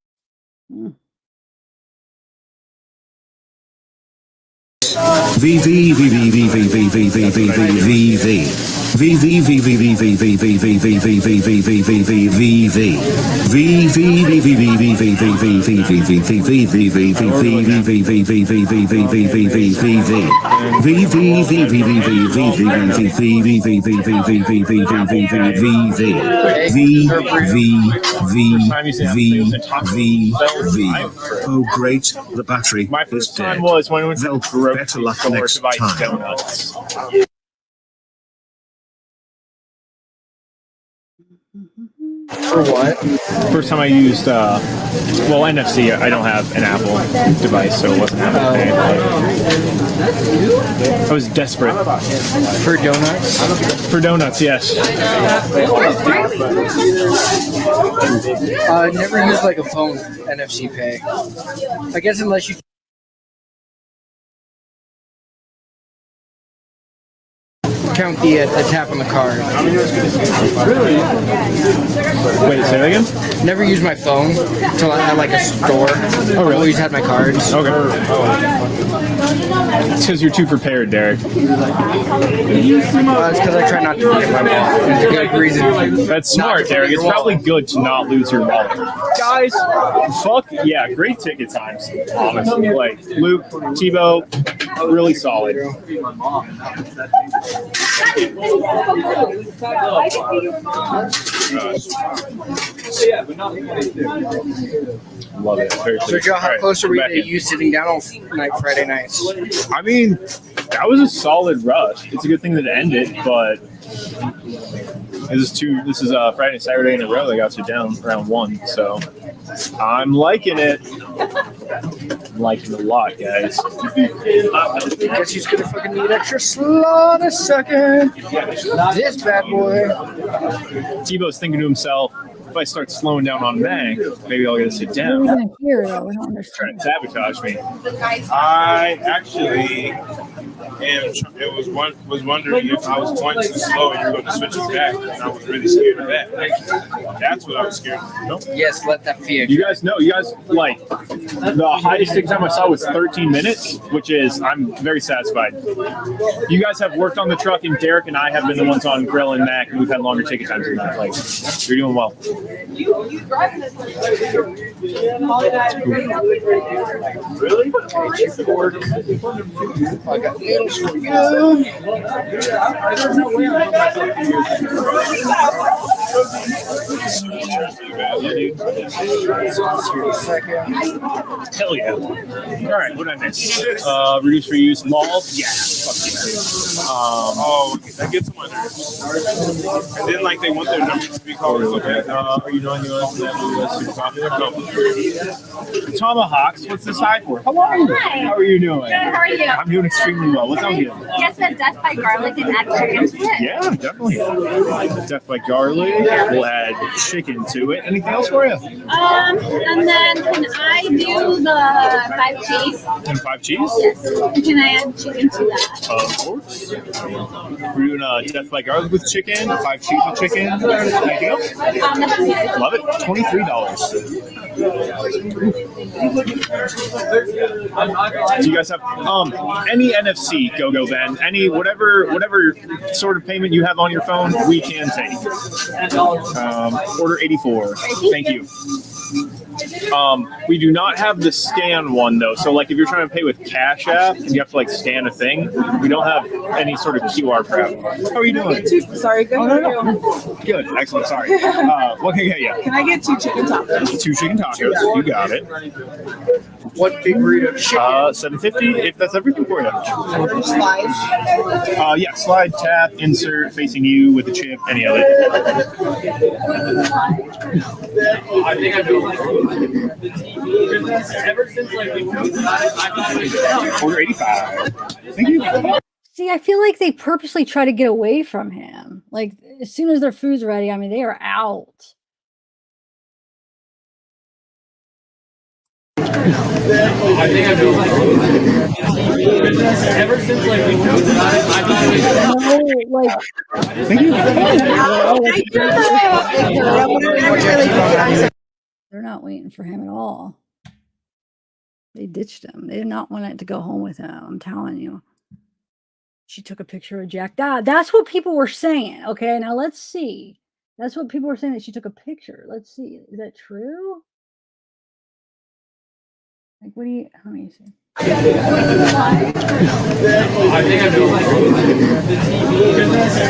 Oh great, the battery My is first dead. time was when we went to Well, the grocery better luck store next to buy time. donuts. For what? First time I used, NFC. I don't have an Apple device, so it wasn't Apple Pay. I was desperate. For donuts? For donuts, yes. Never used like a phone NFC pay. I guess unless you count the tap on the card. Really? Wait, say that again? Never used my phone till at like a store. Oh, really? Always had my cards. Okay. It's because you're too prepared, Derek. It's because I try not to forget my wallet. There's a good reason. That's smart, Derek. It's probably good to not lose your wallet. Guys, fuck yeah, great ticket times, honestly. Like, Luke, Tebow, really solid. Love it. Very So, Joe, how close are we to you sitting down on Friday nights? I mean, that was a solid rush. It's a good thing that it ended, but this is Friday and Saturday in a row. They got you down round 1, so I'm liking it. I'm liking it a lot, guys. I guess he's gonna fucking need extra slow in a second. This bad boy. Tebow's thinking to himself, if I start slowing down on Meg, maybe I'll get to sit What are down. we gonna hear though? I don't understand. Trying to sabotage me. I actually was wondering if I was going too slow and you were going to switch it back, and I was really scared of that. That's what I was scared of. Nope. Yes, let that fear. You guys know, like, the highest ticket time I saw was 13 minutes, which is, I'm very satisfied. You guys have worked on the truck, and Derek and I have been the ones on Grill and Mac, and we've had longer ticket times than that. Like, you're doing well. Really? I got needles for you. Hell yeah. All right, what did I miss? Reduce, reuse, malls? Yeah, fuck yeah. That gets them under. And then, like, they want their numbers to be called. Okay. Are you knowing the answer to that movie that's super popular? Tomahawks, what's this high for? Hello. Hi. How are you doing? Good, how are you? I'm doing extremely well. What's on you? Yes, a death by garlic and add chicken to it. Yeah, definitely. Death by garlic. We'll add chicken to it. Anything else for you? And then can I do the 5 cheese? And 5 cheese? Yes. Can I add chicken to that? Of course. We're doing death by garlic with chicken, 5 cheese with chicken. Anything else? Love it. $23. Do you guys have any NFC go then? Any whatever sort of payment you have on your phone, we can take. Order 84. Thank you. We do not have the scan one though. So like if you're trying to pay with Cash App and you have to like scan a thing, we don't have any sort of QR prep. How are you doing? Sorry, good. Oh, no. Good. Excellent. Sorry. What can I get you? Can I get 2 chicken tacos? 2 chicken tacos. You got it. What big burrito chicken? $7.50 if that's everything for you. Slide. Yeah, slide, tap, insert, facing you with the chip, any of it. I think I feel like ever since like we Order 85. Thank you. See, I feel like they purposely try to get away from him. Like as soon as their food's ready, I mean, they are out. I think I feel like ever since like we know that They're not waiting for him at all. They ditched him. They did not want it to go home with him. I'm telling you. She took a picture of Jack. That's what people were saying. Okay, now let's see. That's what people were saying, that she took a picture. Let's see. Is that true? Like, what do you, let me see. I think I feel like the TV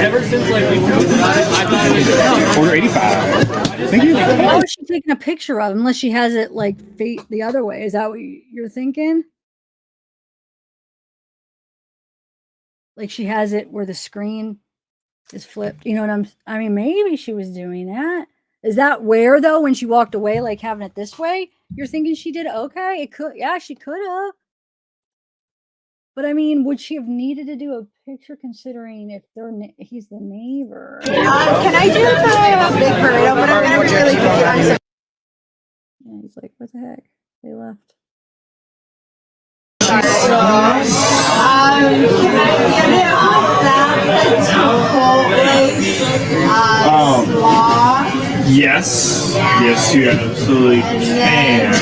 ever since like we know that Order 85. Thank you. How is she taking a picture of him unless she has it like the other way? Is that what you're thinking? Like she has it where the screen is flipped. You know what I mean, maybe she was doing that. Is that where though, when she walked away, like having it this way? You're thinking she did okay? It could, yeah, she could have. But I mean, would she have needed to do a picture considering if he's the neighbor? Can I do the big burrito? But I'm gonna be really quick. Yeah, he's like, what the heck? They left. Can I get it off that? Yes. Yes, you absolutely can.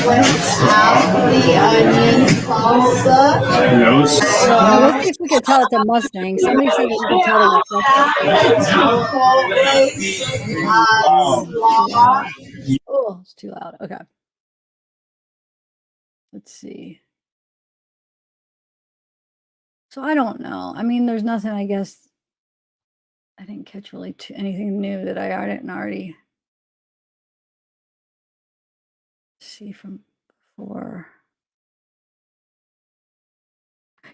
No. Let's see if we can tell it's a Mustang. Somebody said that you can tell the reflection. Oh, it's too loud. Okay. Let's see. So I don't know. I mean, there's nothing, I guess. I didn't catch really anything new that I didn't already see from before.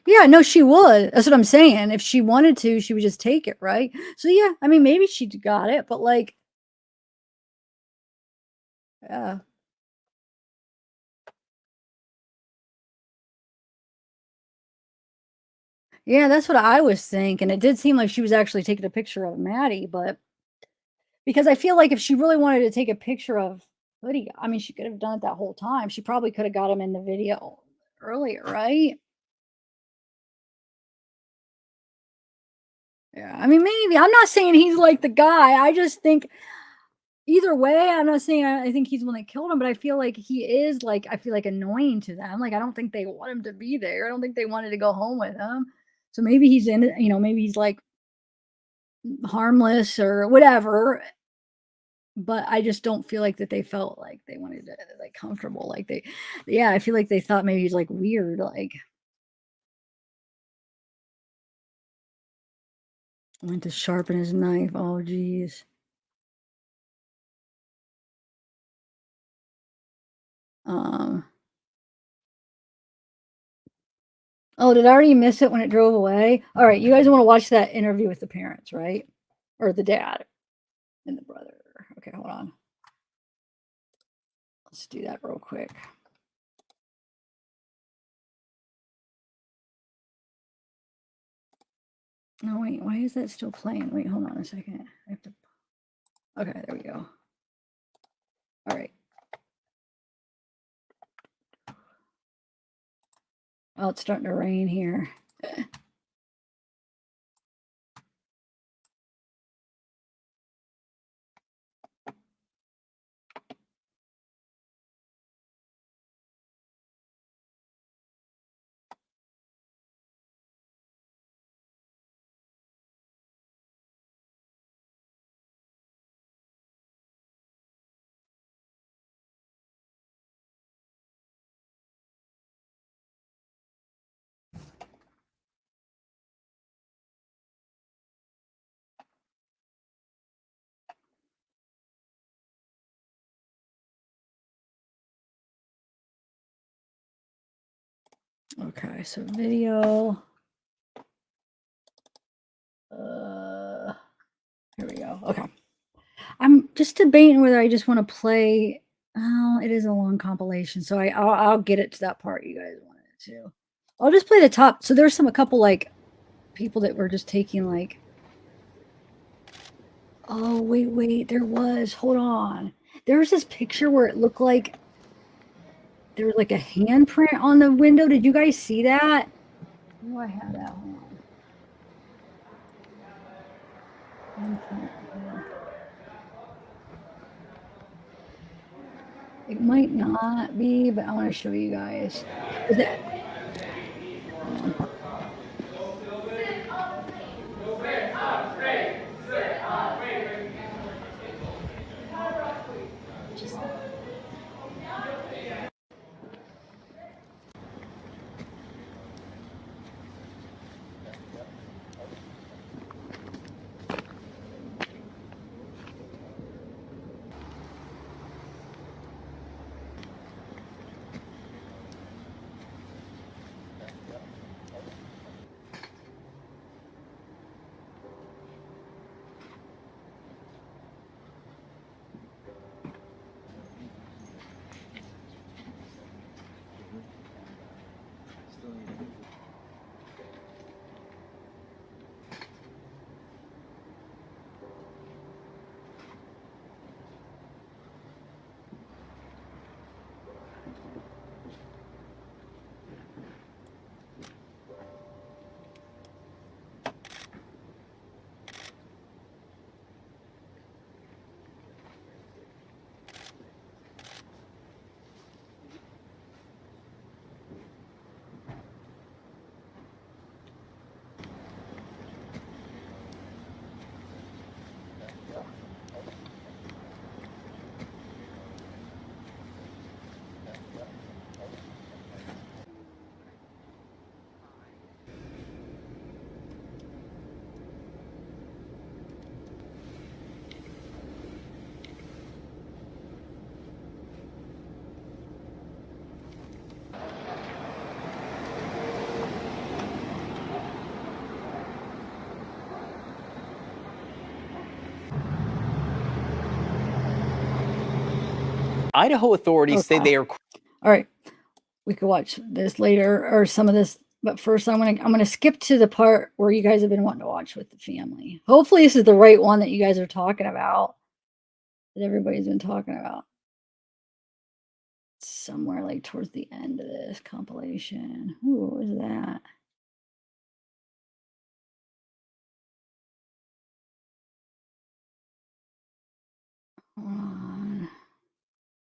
Yeah, no, she would. That's what I'm saying. If she wanted to, she would just take it, right? So yeah, I mean, maybe she got it, but like, yeah. Yeah, that's what I was thinking. It did seem like she was actually taking a picture of Maddie, but because I feel like if she really wanted to take a picture of Hoodie, I mean, she could have done it that whole time. She probably could have got him in the video earlier, right? Yeah, I mean, maybe. I'm not saying he's like the guy. I just think either way, I'm not saying I think he's the one that killed him, but I feel like he is like, I feel like annoying to them. Like, I don't think they want him to be there. I don't think they wanted to go home with him. So maybe he's in it, maybe he's like harmless or whatever. But I just don't feel like that they felt like they wanted to like comfortable. Like yeah, I feel like they thought maybe he's like weird, like went to sharpen his knife. Oh geez. Oh, did I already miss it when it drove away? All right, you guys want to watch that interview with the parents, right? Or the dad and the brother. Okay, hold on. Let's do that real quick. No, wait, why is that still playing? Wait, hold on a second. I have to. Okay, there we go. All right. Oh, it's starting to rain here. Okay, so video. Here we go. Okay. I'm just debating whether I just want to play. Oh, it is a long compilation, so I'll get it to that part you guys wanted to. I'll just play the top. So there's a couple like people that were just taking like. Oh wait, there was. Hold on. There was this picture where it looked like there was like a handprint on the window. Did you guys see that? Where do I have that? Hold on. Handprint. It might not be, but I want to show you guys. Is it? Idaho authorities say they are. All right. We could watch this later or some of this, but first I'm gonna skip to the part where you guys have been wanting to watch with the family. Hopefully this is the right one that you guys are talking about, that everybody's been talking about. Somewhere like towards the end of this compilation. Ooh, what is that?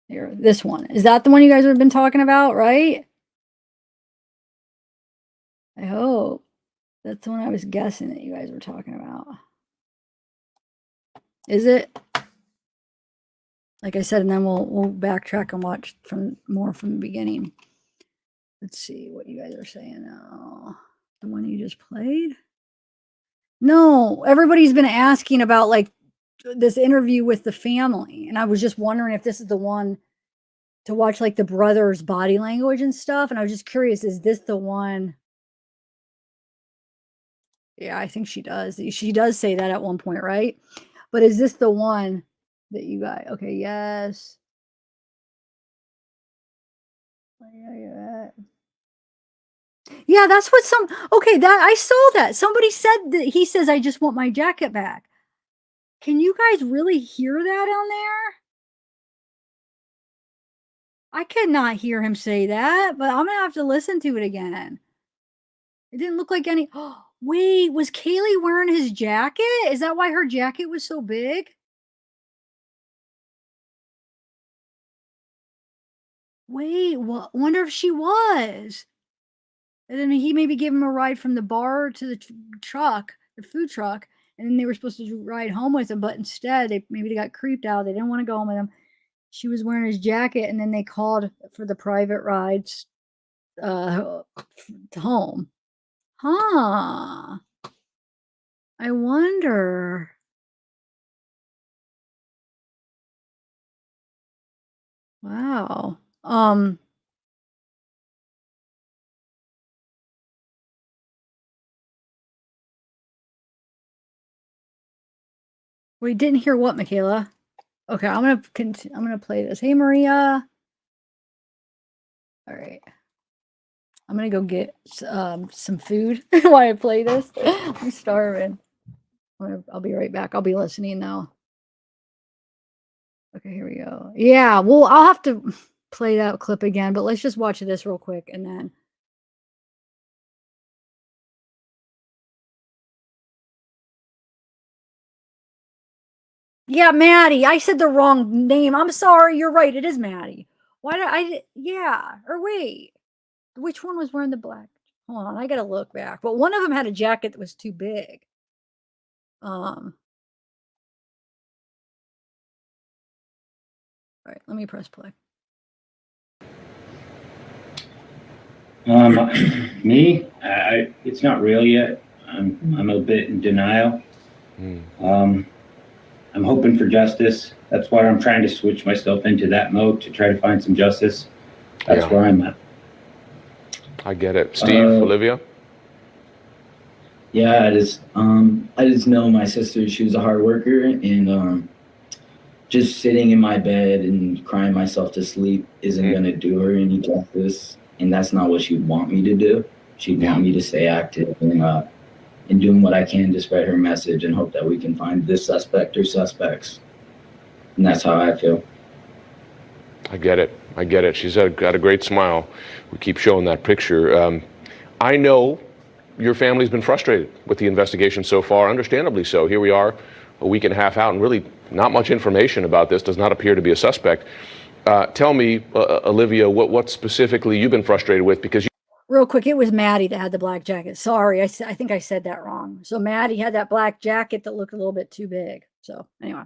Here, this one. Is that the one you guys have been talking about, right? I hope. That's the one I was guessing that you guys were talking about. Is it? Like I said, and then we'll backtrack and watch from the beginning. Let's see what you guys are saying now. The one you just played? No, everybody's been asking about like this interview with the family, and I was just wondering if this is the one to watch, like the brother's body language and stuff. And I was just curious, is this the one? Yeah, I think she does. She does say that at one point, right? But is this the one that you got? Okay, yes. Yeah, that's what okay, that I saw that. Somebody said that he says, I just want my jacket back. Can you guys really hear that on there? I cannot hear him say that, but I'm gonna have to listen to it again. It didn't look like any. Oh, wait, was Kaylee wearing his jacket? Is that why her jacket was so big? Wait, what? Wonder if she was. And then he maybe gave him a ride from the bar to the truck, the food truck, and then they were supposed to ride home with him, but instead they got creeped out. They didn't want to go home with him. She was wearing his jacket, and then they called for the private rides to home. Huh. I wonder. Wow. We didn't hear what, Michaela? Okay, I'm gonna play this. Hey, Maria. All right. I'm gonna go get some food while I play this. I'm starving. I'll be right back. I'll be listening now. Okay, here we go. Yeah, well, I'll have to play that clip again, but let's just watch this real quick and then. Yeah, Maddie. I said the wrong name. I'm sorry. You're right. It is Maddie. Why did I? Yeah. Or wait. Which one was wearing the black? Hold on. I got to look back. But one of them had a jacket that was too big. All right. Let me press play. Me, it's not real yet. I'm a bit in denial. I'm hoping for justice. That's why I'm trying to switch myself into that mode to try to find some justice. That's where I'm at. I get it. Steve, Olivia? Yeah, I just know my sister, she was a hard worker, and just sitting in my bed and crying myself to sleep isn't going to do her any justice. And that's not what she'd want me to do. She'd want me to stay active and doing what I can to spread her message and hope that we can find this suspect or suspects. And that's how I feel. I get it. She's got a great smile. We keep showing that picture. I know your family's been frustrated with the investigation so far, understandably so. Here we are, a week and a half out, and really not much information about this. Does not appear to be a suspect. Tell me, Olivia, what specifically you've been frustrated with, because Real quick, it was Maddie that had the black jacket. Sorry, I think I said that wrong. So Maddie had that black jacket that looked a little bit too big. So anyway,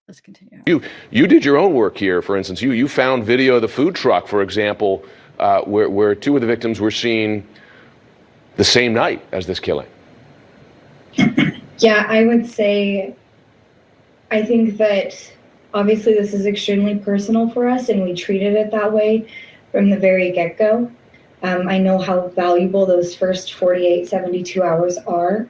let's continue. You did your own work here. For instance, you found video of the food truck, for example, where two of the victims were seen the same night as this killing. Yeah, I would say, I think that obviously this is extremely personal for us, and we treated it that way from the very get-go. I know how valuable those first 48, 72 hours are.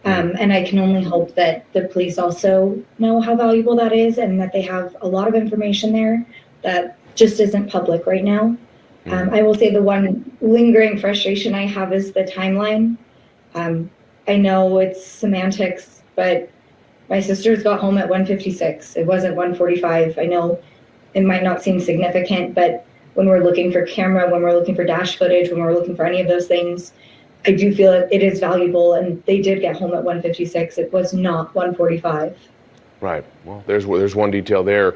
And I can only hope that the police also know how valuable that is and that they have a lot of information there that just isn't public right now. I will say the one lingering frustration I have is the timeline. I know it's semantics, but my sisters got home at 1:56. It wasn't 1:45. I know it might not seem significant, but when we're looking for camera, when we're looking for dash footage, when we're looking for any of those things, I do feel it is valuable, and they did get home at 1:56. It was not 1:45. Right. Well, there's one detail there.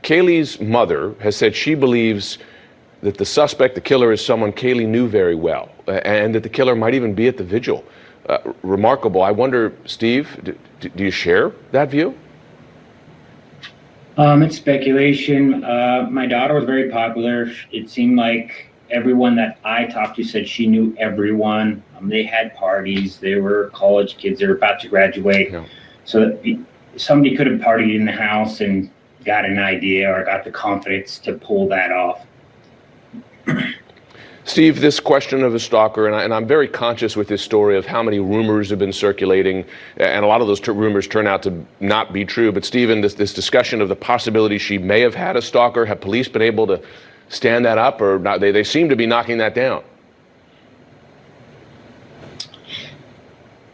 Kaylee's mother has said she believes that the suspect, the killer, is someone Kaylee knew very well, and that the killer might even be at the vigil. Remarkable. I wonder, Steve, do you share that view? It's speculation. My daughter was very popular. It seemed like everyone that I talked to said she knew everyone. They had parties. They were college kids. They were about to graduate. Yeah. So somebody could have partied in the house and got an idea or got the confidence to pull that off. Steve, this question of a stalker, and I'm very conscious with this story of how many rumors have been circulating, and a lot of those rumors turn out to not be true. But Stephen, this discussion of the possibility she may have had a stalker, have police been able to stand that up, or not? They seem to be knocking that down.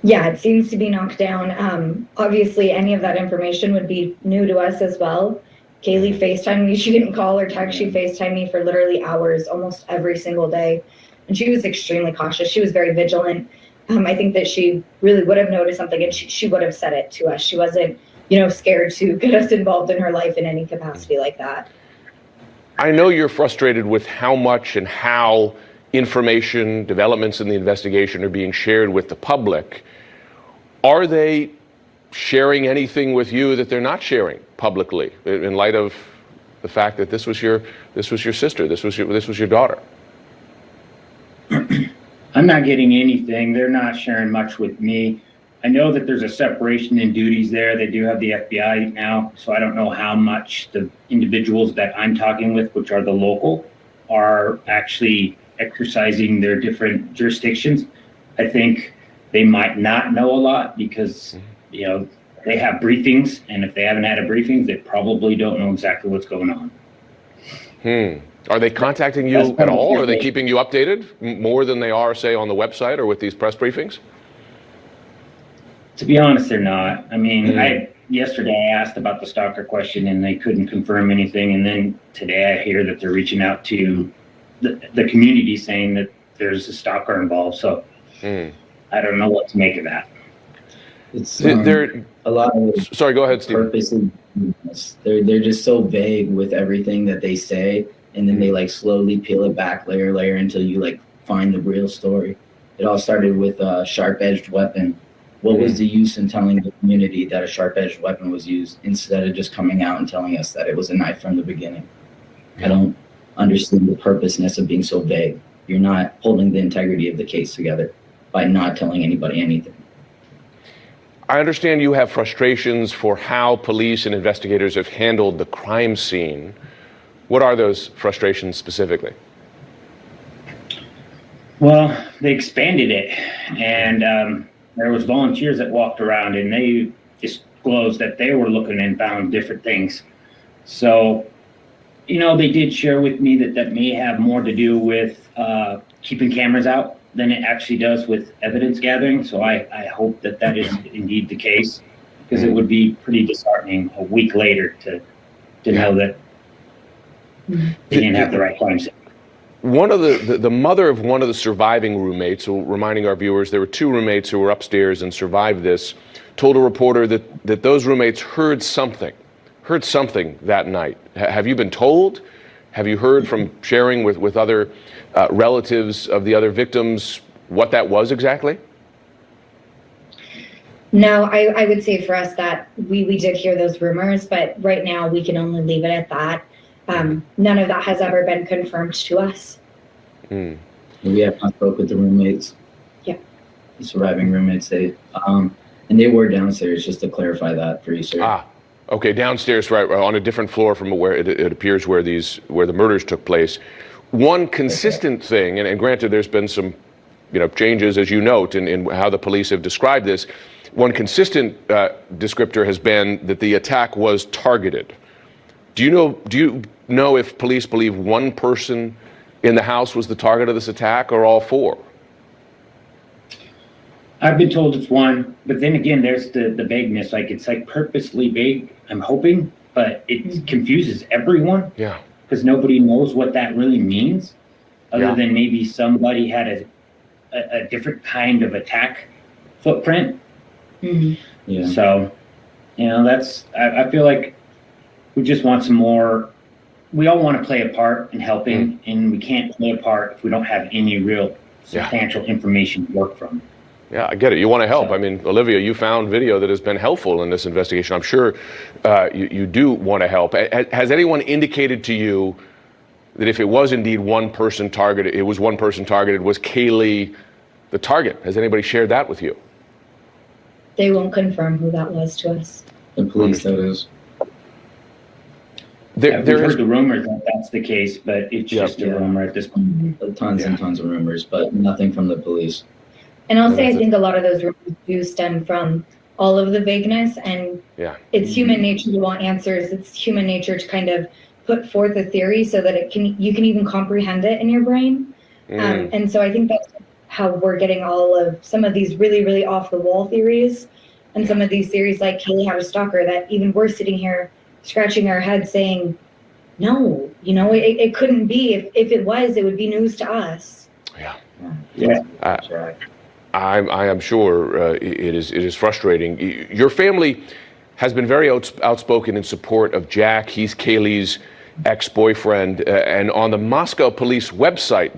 Yeah, it seems to be knocked down. Obviously, any of that information would be new to us as well. Kaylee FaceTimed me. She didn't call or text. She FaceTimed me for literally hours, almost every single day. And she was extremely cautious. She was very vigilant. I think that she really would have noticed something, and she would have said it to us. She wasn't, scared to get us involved in her life in any capacity like that. I know you're frustrated with how much and how information, developments in the investigation are being shared with the public. Are they sharing anything with you that they're not sharing publicly, in light of the fact that this was your sister, this was your daughter? I'm not getting anything. They're not sharing much with me. I know that there's a separation in duties there. They do have the FBI now, so I don't know how much the individuals that I'm talking with, which are the local, are actually exercising their different jurisdictions. I think they might not know a lot because they have briefings, and if they haven't had a briefing, they probably don't know exactly what's going on. Are they contacting you at all? Are they keeping you updated more than they are, say, on the website or with these press briefings? To be honest, they're not. I mean, yesterday I asked about the stalker question, and they couldn't confirm anything. And then today I hear that they're reaching out to the community saying that there's a stalker involved. So I don't know what to make of that. It's a lot of. Sorry, go ahead, Steve. They're just so vague with everything that they say, and then they slowly peel it back layer until you find the real story. It all started with a sharp-edged weapon. What was the use in telling the community that a sharp-edged weapon was used instead of just coming out and telling us that it was a knife from the beginning? I don't understand the purposeness of being so vague. You're not holding the integrity of the case together by not telling anybody anything. I understand you have frustrations for how police and investigators have handled the crime scene. What are those frustrations specifically? Well, they expanded it, and there was volunteers that walked around, and they disclosed that they were looking and found different things. So, they did share with me that may have more to do with keeping cameras out than it actually does with evidence gathering. So I hope that is indeed the case, because it would be pretty disheartening a week later to know that they didn't have the right crime scene. One of the mother of one of the surviving roommates, so reminding our viewers, there were two roommates who were upstairs and survived this, told a reporter that those roommates heard something that night. Have you been told? Have you heard from sharing with other relatives of the other victims what that was exactly? No, I would say for us that we did hear those rumors, but right now we can only leave it at that. None of that has ever been confirmed to us. We have not spoke with the roommates. Yeah. The surviving roommates, and they were downstairs, just to clarify that for you, sir. Okay, downstairs, right on a different floor from where it appears where the murders took place. One consistent thing, and granted there's been some changes, as you note, in how the police have described this. One consistent descriptor has been that the attack was targeted. Do you know if police believe one person in the house was the target of this attack, or all four? I've been told it's one, but then again, there's the vagueness. Like, it's like purposely vague, I'm hoping, but it confuses everyone. Yeah. Because nobody knows what that really means, other than maybe somebody had a different kind of attack footprint. Yeah. So, I feel like we just want some more. We all want to play a part in helping, and we can't play a part if we don't have any real substantial information to work from. Yeah, I get it. You want to help. I mean, Olivia, you found video that has been helpful in this investigation. I'm sure you do want to help. Has anyone indicated to you that if it was indeed one person targeted, was Kaylee the target? Has anybody shared that with you? They won't confirm who that was to us. The police, that is. We've heard the rumors that that's the case, but it's just a rumor at this point. Tons and tons of rumors, but nothing from the police. And I'll say I think a lot of those rumors do stem from all of the vagueness, and it's human nature to want answers. It's human nature to kind of put forth a theory so that you can even comprehend it in your brain. And so I think that's how we're getting all of some of these really, really off the wall theories, and some of these theories like Kaylee had a stalker, that even we're sitting here scratching our heads saying, no, it couldn't be. If it was, it would be news to us. That's right. I am sure it is frustrating. Your family has been very outspoken in support of Jack. He's Kaylee's ex-boyfriend. And on the Moscow police website,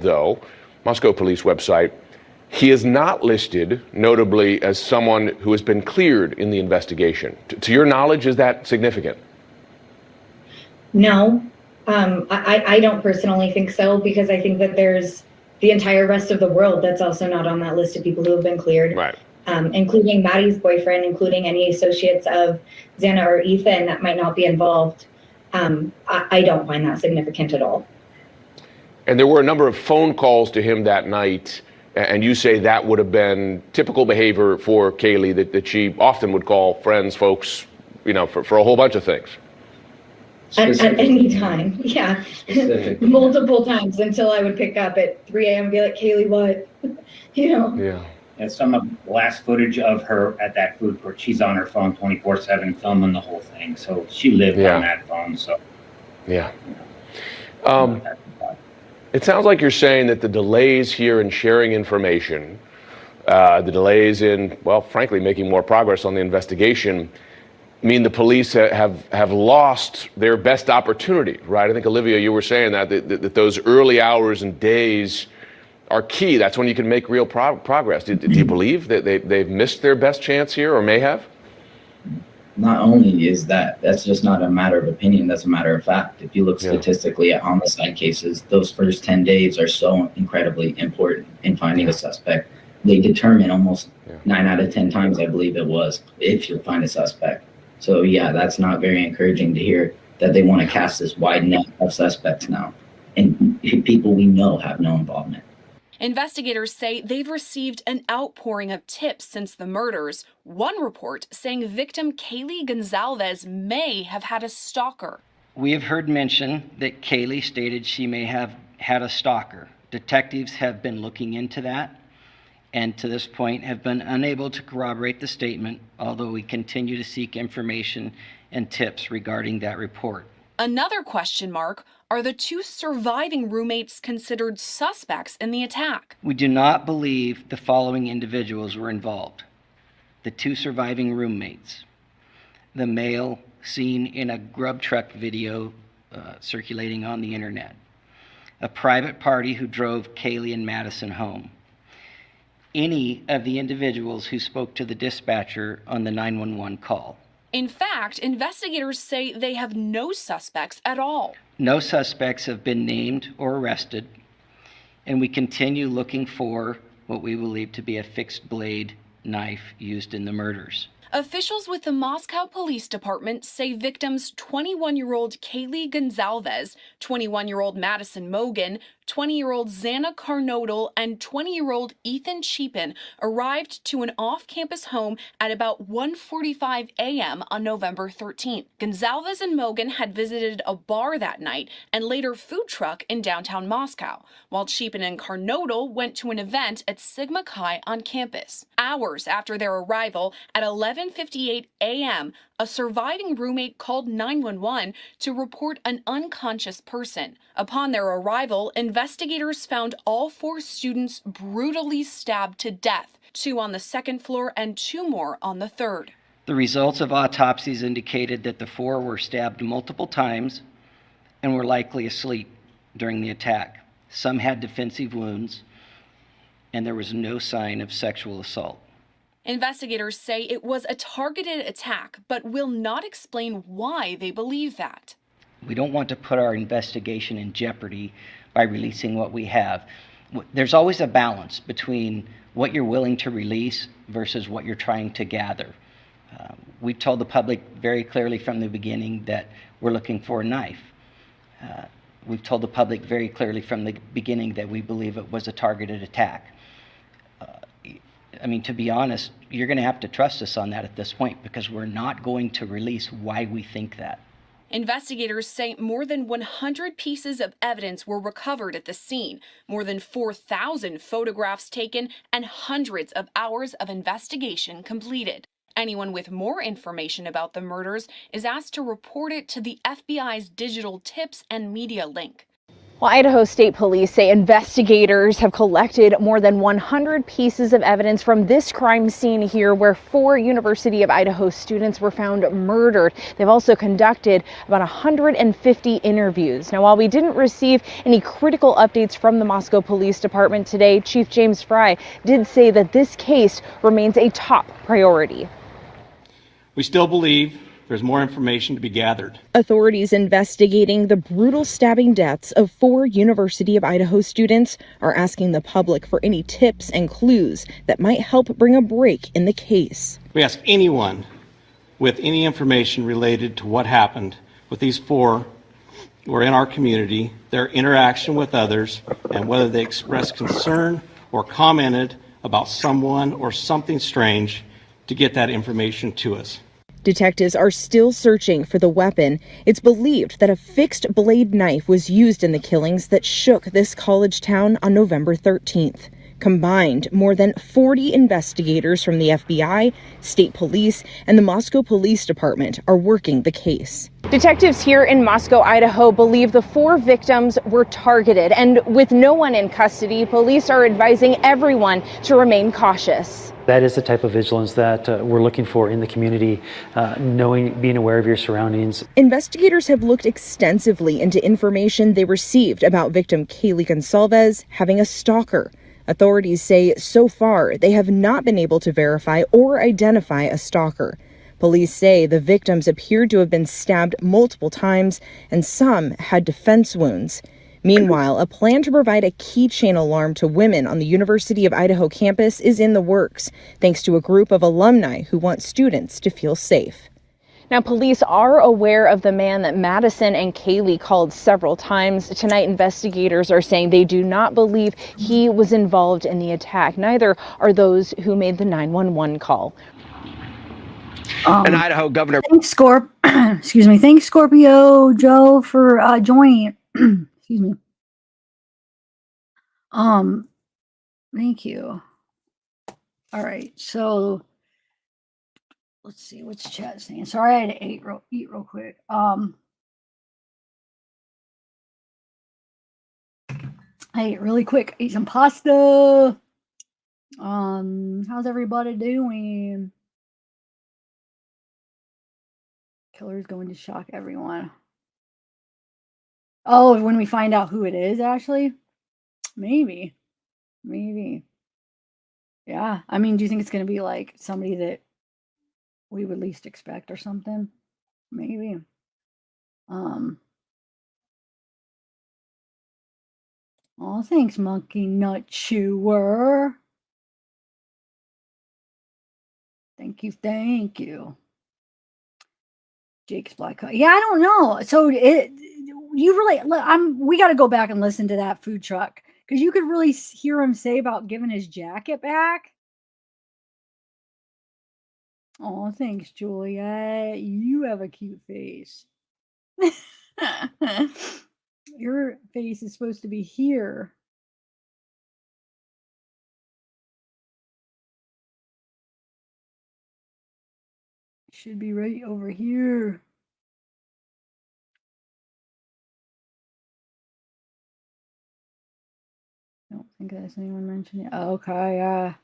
he is not listed, notably, as someone who has been cleared in the investigation. To your knowledge, is that significant? No, I don't personally think so, because I think that there's the entire rest of the world that's also not on that list of people who have been cleared, including Maddie's boyfriend, including any associates of Xana or Ethan that might not be involved. I don't find that significant at all. And there were a number of phone calls to him that night, and you say that would have been typical behavior for Kaylee, that she often would call friends, folks, for a whole bunch of things. At any time, multiple times, until I would pick up at 3 a.m. and be like, Kaylee, what? Yeah. And some of the last footage of her at that food court, she's on her phone 24/7 filming the whole thing. So she lived on that phone. So it sounds like you're saying that the delays here in sharing information, the delays in, well, frankly, making more progress on the investigation, mean the police have lost their best opportunity, right? I think, Olivia, you were saying that those early hours and days are key. That's when you can make real progress. Do you believe that they've missed their best chance here, or may have? Not only is that's just not a matter of opinion, that's a matter of fact. If you look statistically at homicide cases, those first 10 days are so incredibly important in finding a suspect. They determine almost 9 out of 10 times, I believe it was, if you'll find a suspect. So that's not very encouraging to hear that they want to cast this wide net of suspects now, and people we know have no involvement. Investigators say they've received an outpouring of tips since the murders. One report saying victim Kaylee Gonzalez may have had a stalker. We have heard mention that Kaylee stated she may have had a stalker. Detectives have been looking into that, and to this point have been unable to corroborate the statement, although we continue to seek information and tips regarding that report. Another question mark, are the two surviving roommates considered suspects in the attack? We do not believe the following individuals were involved. The two surviving roommates, the male seen in a grub truck video circulating on the internet, a private party who drove Kaylee and Madison home, any of the individuals who spoke to the dispatcher on the 911 call. In fact, investigators say they have no suspects at all. No suspects have been named or arrested, and we continue looking for what we believe to be a fixed blade knife used in the murders. Officials with the Moscow Police Department say victims 21-year-old Kaylee Gonzalez, 21-year-old Madison Mogan, 20-year-old Xana Carnodal and 20-year-old Ethan Cheapin arrived to an off-campus home at about 1:45 a.m. on November 13th. Gonzalez and Mogan had visited a bar that night and later food truck in downtown Moscow, while Cheapin and Carnodal went to an event at Sigma Chi on campus. Hours after their arrival, at 11:58 a.m., a surviving roommate called 911 to report an unconscious person. Upon their arrival, investigators found all 4 students brutally stabbed to death, 2 on the 2nd floor and 2 more on the 3rd. The results of autopsies indicated that the 4 were stabbed multiple times and were likely asleep during the attack. Some had defensive wounds, and there was no sign of sexual assault. Investigators say it was a targeted attack, but will not explain why they believe that. We don't want to put our investigation in jeopardy by releasing what we have. There's always a balance between what you're willing to release versus what you're trying to gather. We've told the public very clearly from the beginning that we're looking for a knife. We've told the public very clearly from the beginning that we believe it was a targeted attack. I mean, to be honest, you're going to have to trust us on that at this point, because we're not going to release why we think that. Investigators say more than 100 pieces of evidence were recovered at the scene, more than 4,000 photographs taken, and hundreds of hours of investigation completed. Anyone with more information about the murders is asked to report it to the FBI's digital tips and media link. Well, Idaho State Police say investigators have collected more than 100 pieces of evidence from this crime scene here, where 4 University of Idaho students were found murdered. They've also conducted about 150 interviews. Now, while we didn't receive any critical updates from the Moscow Police Department today, Chief James Fry did say that this case remains a top priority. We still believe there's more information to be gathered. Authorities investigating the brutal stabbing deaths of 4 University of Idaho students are asking the public for any tips and clues that might help bring a break in the case. We ask anyone with any information related to what happened with these 4 who are in our community, their interaction with others, and whether they expressed concern or commented about someone or something strange, to get that information to us. Detectives are still searching for the weapon. It's believed that a fixed blade knife was used in the killings that shook this college town on November 13th. Combined, more than 40 investigators from the FBI, state police, and the Moscow Police Department are working the case. Detectives here in Moscow, Idaho, believe the 4 victims were targeted, and with no one in custody, police are advising everyone to remain cautious. That is the type of vigilance that we're looking for in the community, being aware of your surroundings. Investigators have looked extensively into information they received about victim Kaylee Gonzalez having a stalker. Authorities say so far they have not been able to verify or identify a stalker. Police say the victims appeared to have been stabbed multiple times, and some had defense wounds. Meanwhile, a plan to provide a keychain alarm to women on the University of Idaho campus is in the works, thanks to a group of alumni who want students to feel safe. Now, police are aware of the man that Madison and Kaylee called several times. Tonight, investigators are saying they do not believe he was involved in the attack. Neither are those who made the 911 call. An Idaho governor. Thanks, excuse me. Thanks, Scorpio Joe, for joining. Excuse me. Thank you. All right, so let's see what's chat saying. Sorry, I had to eat real quick. I ate really quick. Ate some pasta. How's everybody doing? Killer's going to shock everyone. Oh, when we find out who it is, Ashley? Maybe. Yeah. I mean, do you think it's going to be like somebody that we would least expect or something? Maybe. Oh, thanks, Monkey Nut Chewer. Thank you. Jake's Black. Yeah, I don't know. So you really, we got to go back and listen to that food truck because you could really hear him say about giving his jacket back. Oh, thanks, Juliet. You have a cute face. Your face is supposed to be here. Should be right over here. I don't think there's anyone mentioned it. Oh, okay, yeah.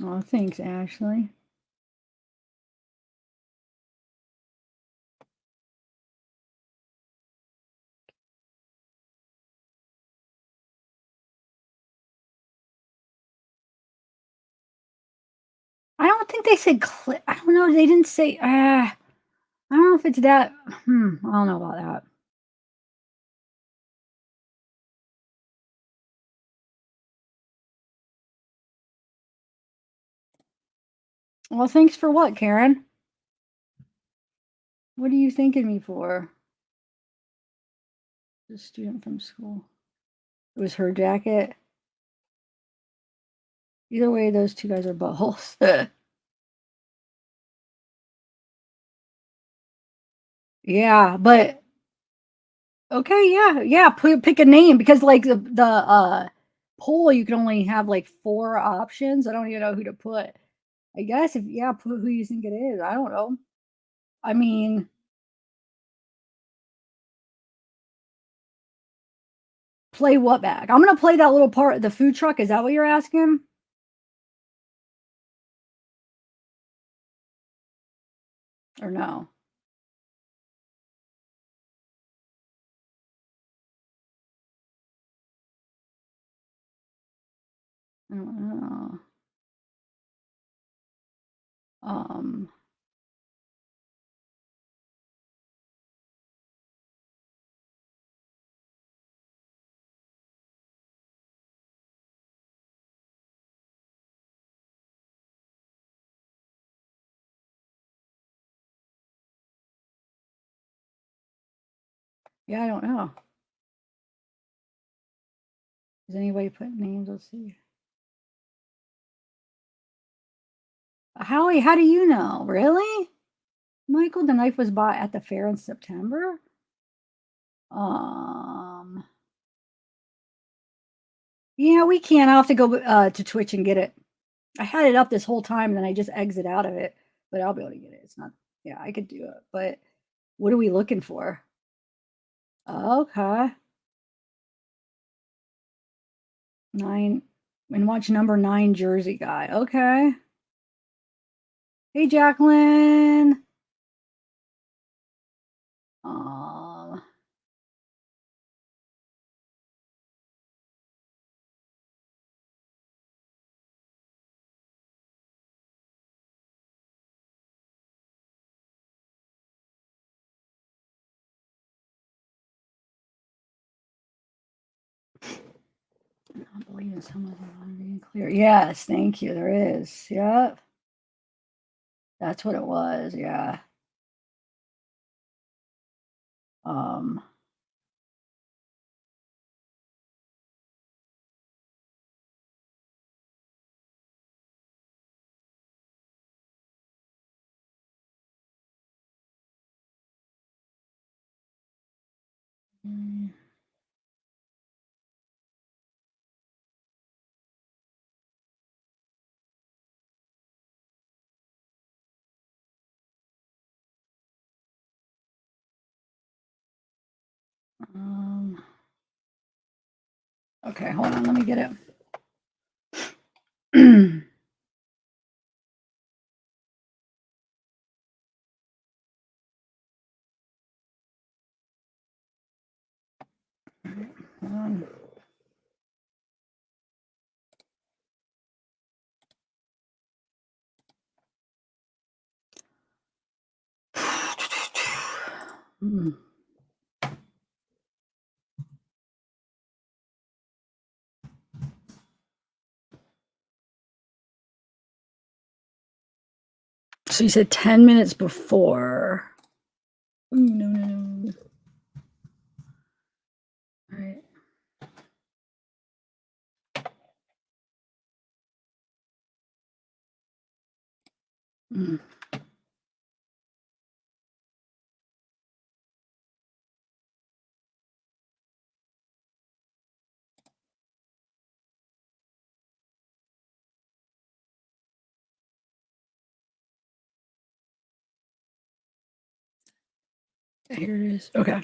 Oh, thanks, Ashley. I don't think they said clip. I don't know. They didn't say. I don't know if it's that. I don't know about that. Well, thanks for what, Karen? What are you thanking me for? The student from school. It was her jacket. Either way, those two guys are buttholes. Yeah, but okay, yeah. Pick a name because like the poll, you can only have like 4 options. I don't even know who to put. I guess if put who you think it is. I don't know. I mean, play what back? I'm gonna play that little part of the food truck. Is that what you're asking? Or no? I don't know. Yeah, I don't know. Does anybody put names? Let's see. Howie, how do you know? Really? Michael, the knife was bought at the fair in September. Yeah, we can. I'll have to go to Twitch and get it. I had it up this whole time, and then I just exit out of it. But I'll be able to get it. It's not. Yeah, I could do it. But what are we looking for? Okay. 9 and watch number 9 Jersey guy. Okay. Hey, Jacqueline. I'm not believing some of them are being clear. Yes, thank you. There is. Yep. That's what it was. Yeah. Okay, hold on. Let me get it. Hold on. So you said 10 minutes before. Ooh, no. All right. Mm. Here it is. Okay.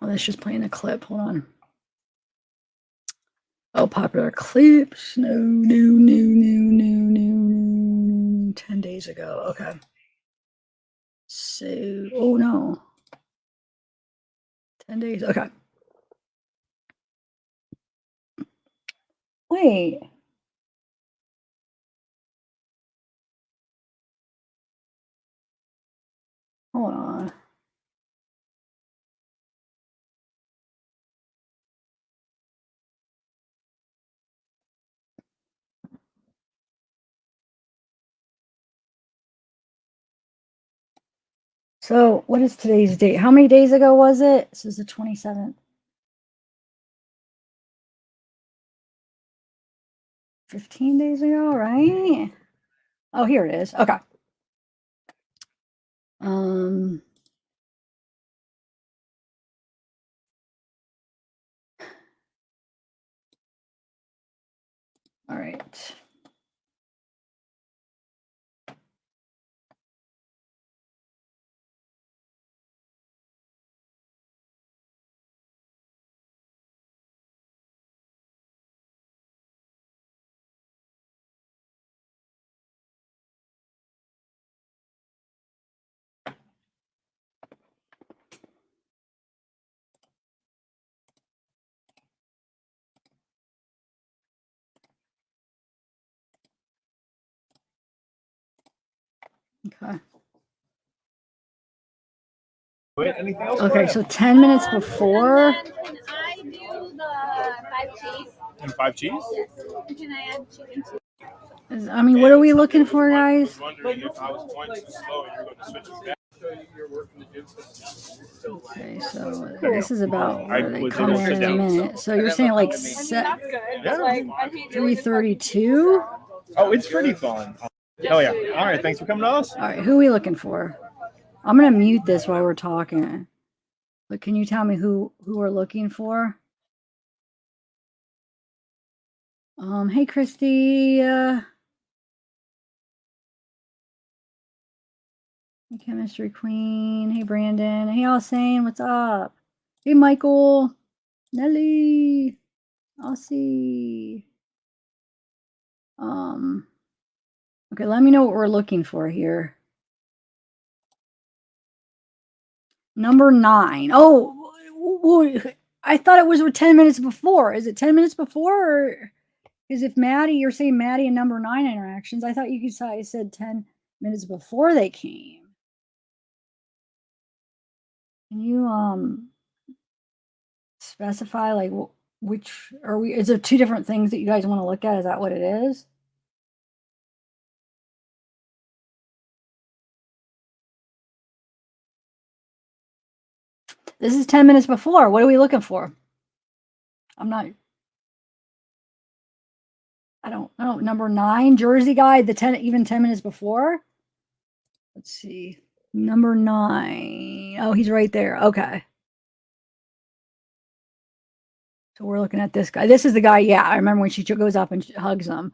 Oh, that's just playing a clip. Hold on. Oh, popular clips. No. 10 days ago. Okay. So, oh no. 10 days. Okay. Wait. Hold on. So, what is today's date? How many days ago was it? This is the 27th. 15 days ago, right? Oh, here it is. Okay. Um, all right. Okay. Wait, anything else? Okay, so 10 minutes before. Can I do the 5 cheese? And 5 cheese? Yes. Can I add chicken too? I mean, what are we looking for, guys? Wondering if I was going too slow and you're going to switch it back. Okay, so this is about where they was come able in to in sit a down. minute. So you're saying like That's good. Yeah. Like, I hate doing the 3:32? Oh, it's pretty fun. Hell yeah. All right, thanks for coming to us. All right, who are we looking for? I'm gonna mute this while we're talking. But can you tell me who we're looking for? Hey Christy. Hey Chemistry Queen. Hey Brandon. Hey Alsane, what's up? Hey Michael. Nelly. Aussie. Okay, let me know what we're looking for here. Number 9. Oh, I thought it was 10 minutes before. Is it 10 minutes before, or is if Maddie, you're saying Maddie and number 9 interactions? I thought you said 10 minutes before they came. Can you specify like which are we? Is there 2 different things that you guys want to look at? Is that what it is? This is 10 minutes before. What are we looking for? I don't know. Number 9, Jersey guy, the 10 minutes before. Let's see. Number 9. Oh, he's right there. Okay. So we're looking at this guy. This is the guy. Yeah, I remember when she goes up and hugs him.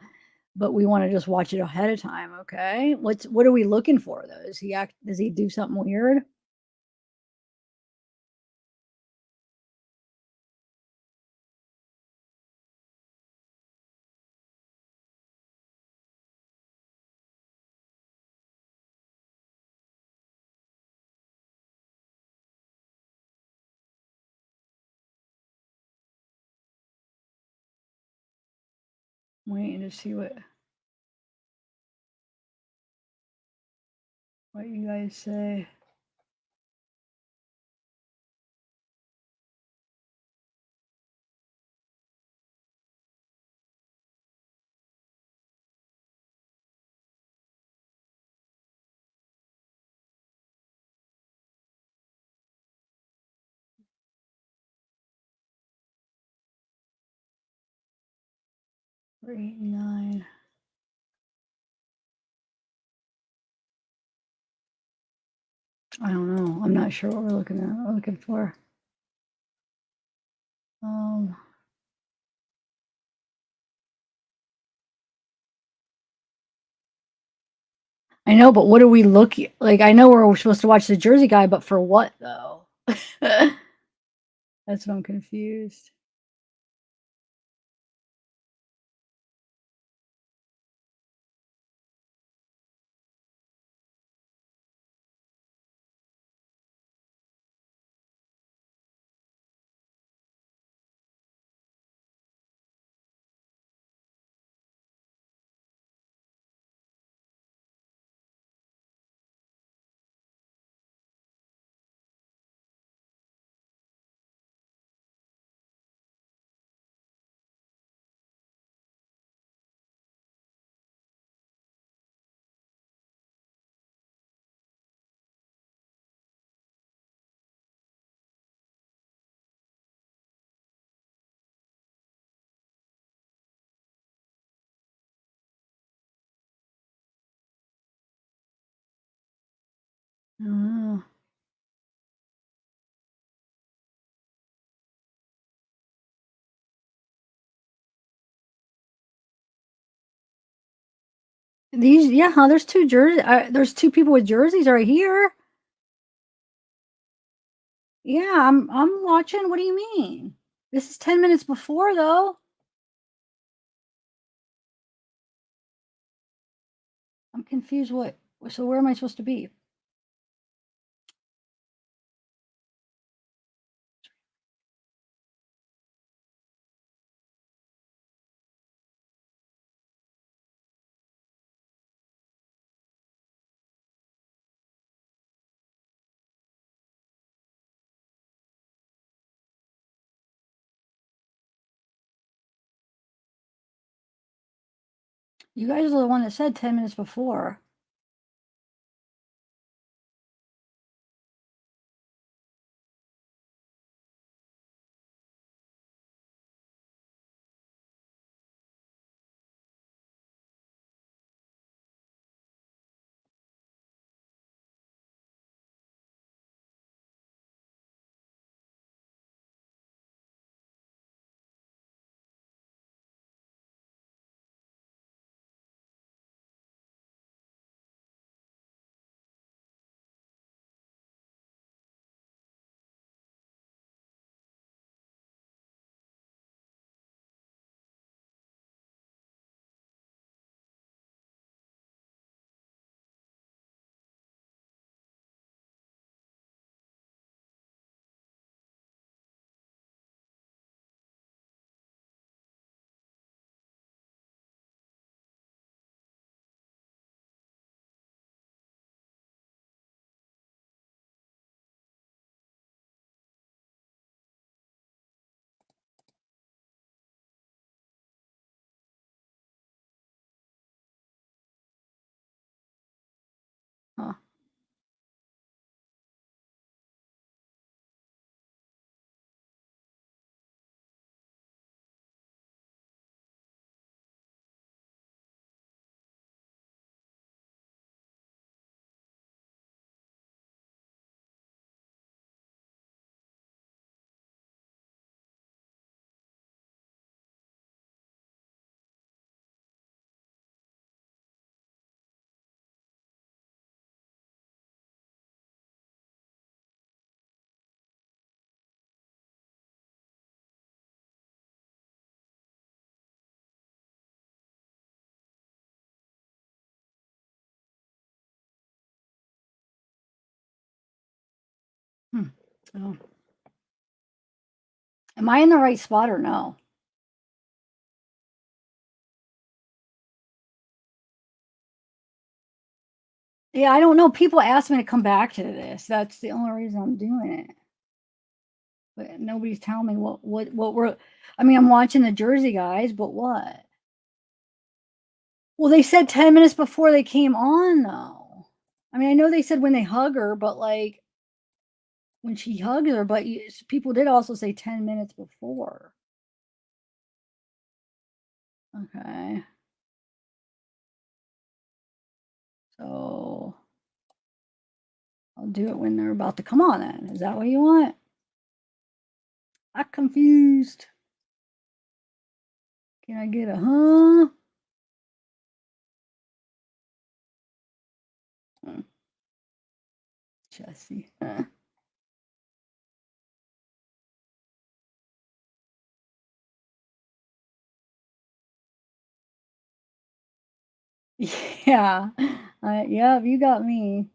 But we want to just watch it ahead of time. Okay. What are we looking for though? Does he do something weird? Waiting to see what you guys say. 489. I don't know. I'm not sure what we're looking for. I know, but what are we looking like? I know we're supposed to watch the Jersey guy, but for what though? That's what I'm confused. Oh. These, yeah, there's two there's two people with jerseys right here. Yeah, I'm watching. What do you mean? This is 10 minutes before though. I'm confused. So where am I supposed to be? You guys are the one that said 10 minutes before. Huh. Oh. Am I in the right spot or no? Yeah, I don't know. People ask me to come back to this. That's the only reason I'm doing it. But nobody's telling me what we're. I mean, I'm watching the Jersey guys, but what? Well, they said 10 minutes before they came on, though. I mean, I know they said when they hug her, but like when she hugs her, but people did also say 10 minutes before. Okay. So I'll do it when they're about to come on then. Is that what you want? I'm confused. Can I get a huh? Jesse. Yeah. Yeah, you got me.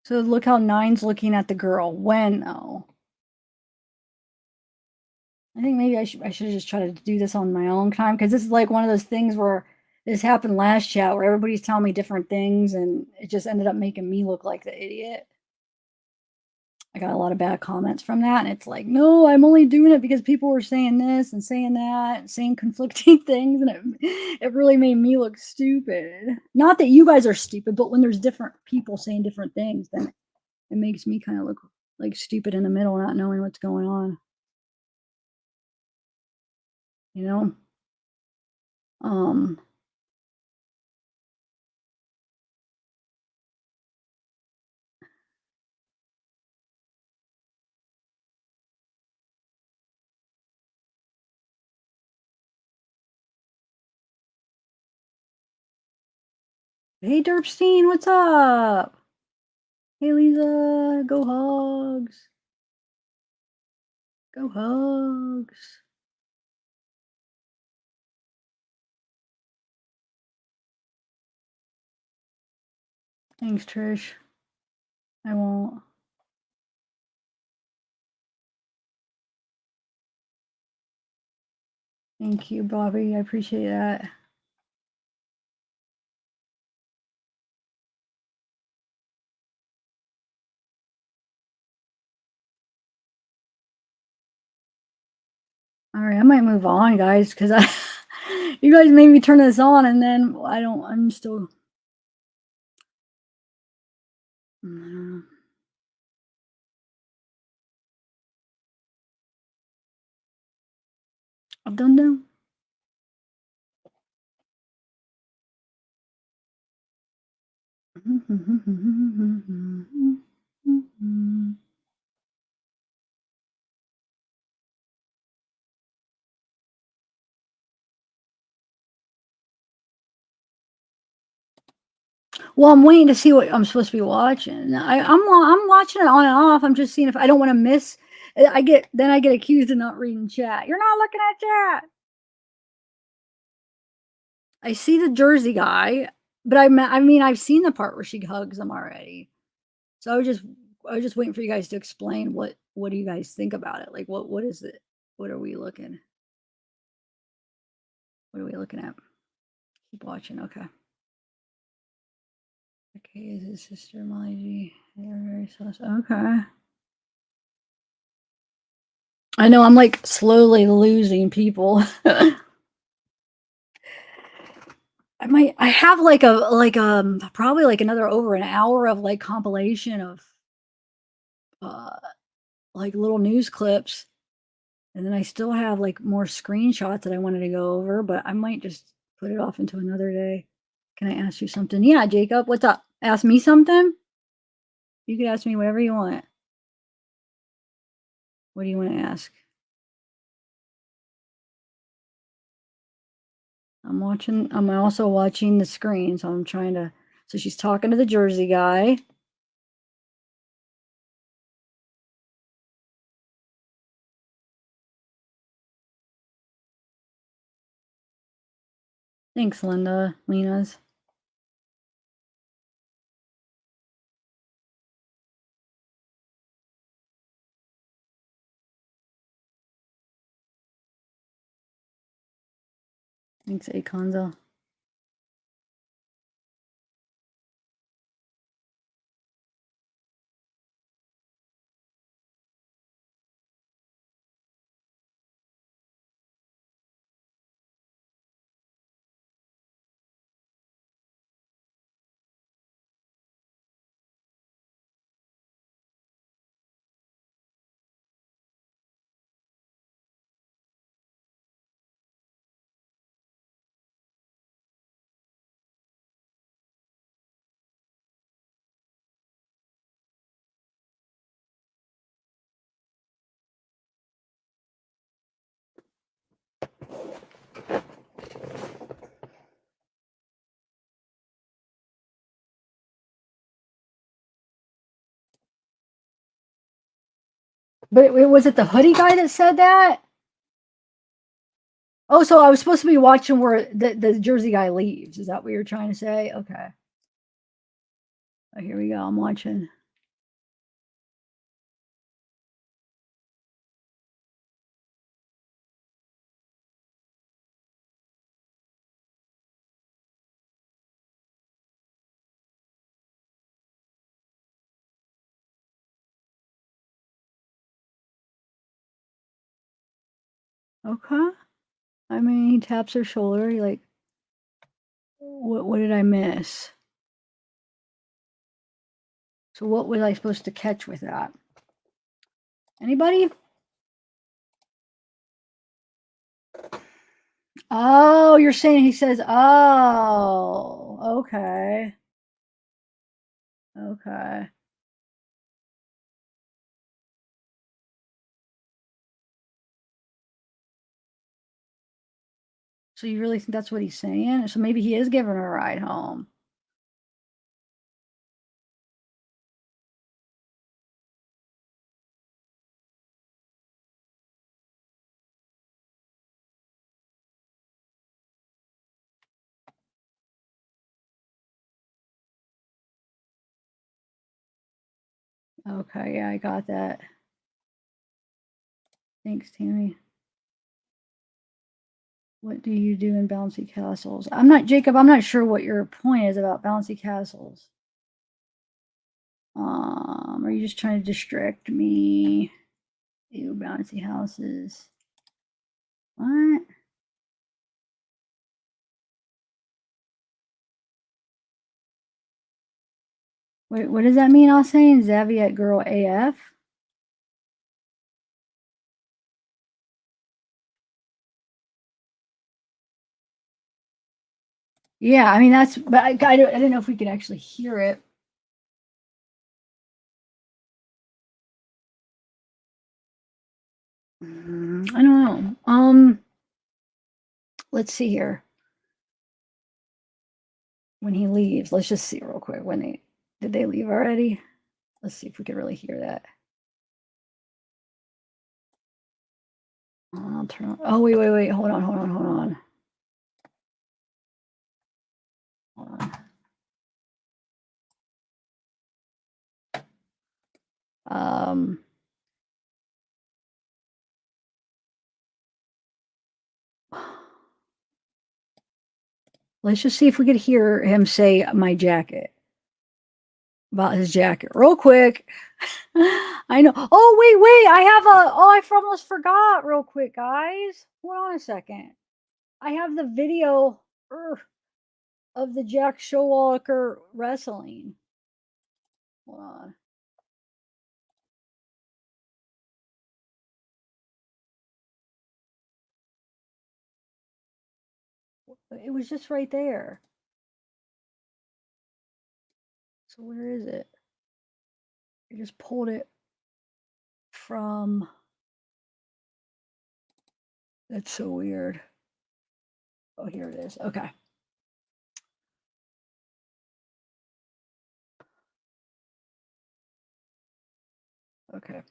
So look how 9's looking at the girl. When though? I think maybe I should just try to do this on my own time, because this is like one of those things where this happened last chat where everybody's telling me different things and it just ended up making me look like the idiot. I got a lot of bad comments from that, and it's like, no, I'm only doing it because people were saying this and saying that and saying conflicting things, and it really made me look stupid. Not that you guys are stupid, but when there's different people saying different things, then it makes me kind of look like stupid in the middle, not knowing what's going on. You know? Um Hey Derpstein, what's up? Hey Lisa, go Hogs. Go Hogs. Thanks, Trish. I won't. Thank you, Bobby. I appreciate that. All right, I might move on, guys, because you guys made me turn this on, and then I'm still. I don't know. Well, I'm waiting to see what I'm supposed to be watching. I'm watching it on and off. I'm just seeing if I don't want to miss. I get accused of not reading chat. You're not looking at chat. I see the Jersey guy, but I mean I've seen the part where she hugs him already. So I was just waiting for you guys to explain what do you guys think about it? Like what is it? What are we looking? What are we looking at? Keep watching. Okay. Okay, is his sister Molly G? They're very sus. Okay. I know I'm like slowly losing people. I have like probably like another over an hour of like compilation of like little news clips. And then I still have like more screenshots that I wanted to go over, but I might just put it off into another day. Can I ask you something? Yeah, Jacob, what's up? Ask me something? You can ask me whatever you want. What do you want to ask? I'm also watching the screen, so I'm trying to, so she's talking to the Jersey guy. Thanks, Lena's. Thanks, Akonza. But was it the hoodie guy that said that? Oh, so I was supposed to be watching where the Jersey guy leaves. Is that what you're trying to say? Okay. Oh, here we go. I'm watching. Okay. I mean, he taps her shoulder. He like, what did I miss? So what was I supposed to catch with that? Anybody? Oh, you're saying he says, oh, okay. Okay. So you really think that's what he's saying? So maybe he is giving her a ride home. Okay, yeah, I got that. Thanks, Tammy. What do you do in bouncy castles? I'm not, Jacob, I'm not sure what your point is about bouncy castles. Are you just trying to distract me? Ew, bouncy houses. What? Wait, what does that mean? I was saying Zaviat girl AF. Yeah, I mean that's, but I didn't know if we could actually hear it. I don't know. Let's see here. When he leaves, let's just see real quick. Did they leave already? Let's see if we can really hear that. I'll turn on. Oh, wait. Hold on. Hold on. Let's just see if we could hear him say my jacket. About his jacket. Real quick. I know. Oh, wait. I almost forgot real quick, guys. Hold on a second. I have the video of the Jack Showalker wrestling. Hold on. It was just right there. So where is it? I just pulled it from. That's so weird. Oh, here it is. Okay. Okay.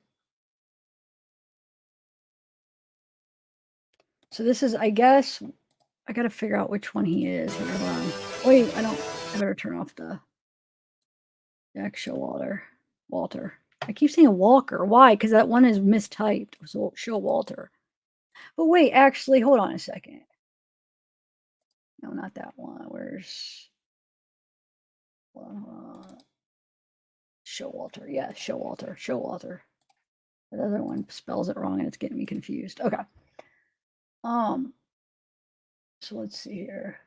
So this is, I guess, I got to figure out which one he is. Hold on. Wait, I better turn off the Jack Showalter. Walter. I keep saying Walker. Why? Because that one is mistyped. So Showalter. But wait, actually, hold on a second. No, not that one. Where's Showalter? Yeah, Showalter. The other one spells it wrong and it's getting me confused. Okay. So let's see here.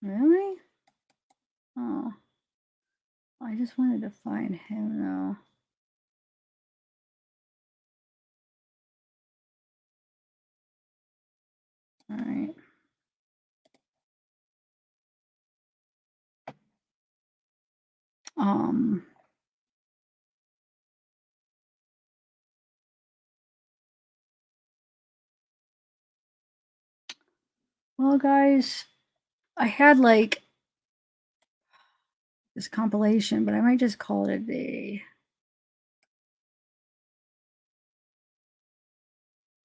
Really? Oh. I just wanted to find him though. All right. Well, guys, I had like this compilation, but I might just call it a day.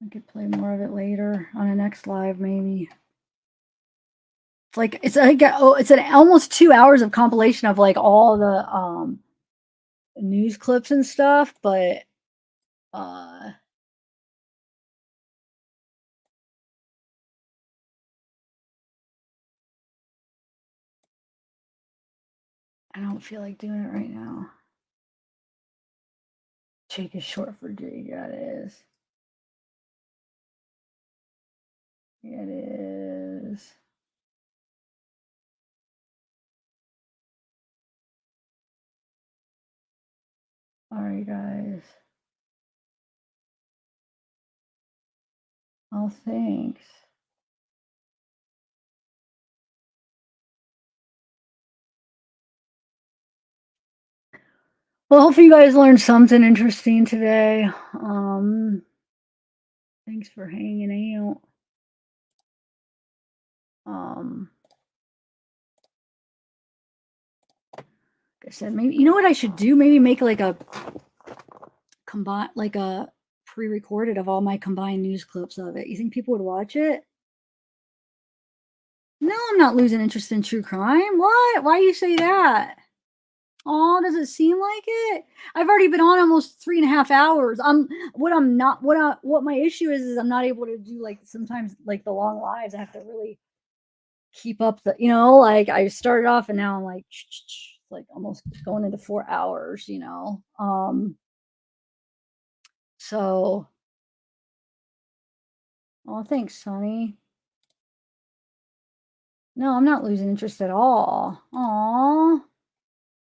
I could play more of it later on a next live, maybe. It's like it's an almost 2 hours of compilation of like all the news clips and stuff, but I don't feel like doing it right now. Jake is short for Jake. Yeah, it is. Yeah, it is. All right, guys. Oh, thanks. Well, hopefully you guys learned something interesting today. Thanks for hanging out. Like I said, maybe you know what I should do? Maybe make like a pre-recorded of all my combined news clips of it. You think people would watch it? No, I'm not losing interest in true crime. What? Why you say that? Oh, does it seem like it? I've already been on almost 3.5 hours. What my issue is I'm not able to do like sometimes like the long lives. I have to really keep up the, like I started off and now I'm like almost going into 4 hours, so, oh, thanks, Sonny. No, I'm not losing interest at all. Aw,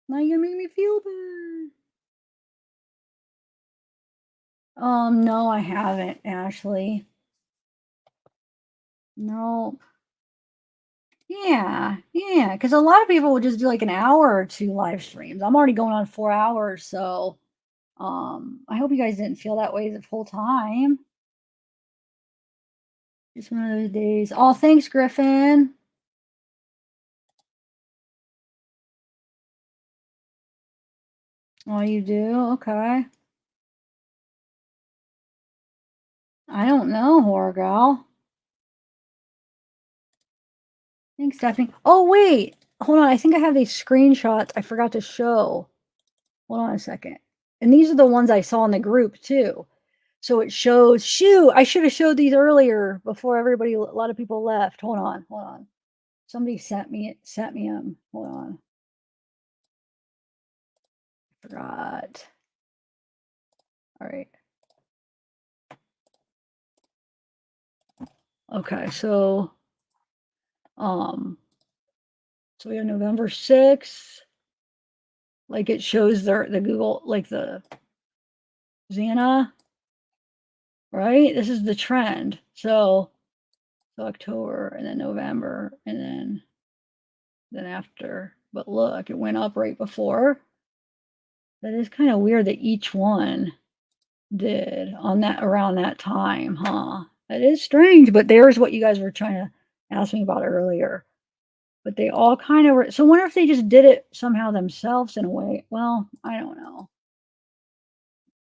now you're gonna make me feel bad. No, I haven't, Ashley. No. Yeah, because a lot of people would just do like an hour or 2 live streams. I'm already going on 4 hours, so, I hope you guys didn't feel that way the full time. Just one of those days. Oh, thanks, Griffin. Oh, you do? Okay. I don't know, horror gal. Thanks, Stephanie. Oh, wait. Hold on. I think I have these screenshots I forgot to show. Hold on a second. And these are the ones I saw in the group, too. So it shows, shoot, I should have showed these earlier before a lot of people left. Hold on. Somebody sent me them. Hold on. I forgot. All right. Okay, so we have November 6th. Like it shows the Google, like the Xana, right? This is the trend. So October and then November and then after. But look, it went up right before. That is kind of weird that each one did on that around that time, huh? That is strange, but there's what you guys were trying to ask me about earlier. But they all kind of were. So I wonder if they just did it somehow themselves in a way. Well, I don't know.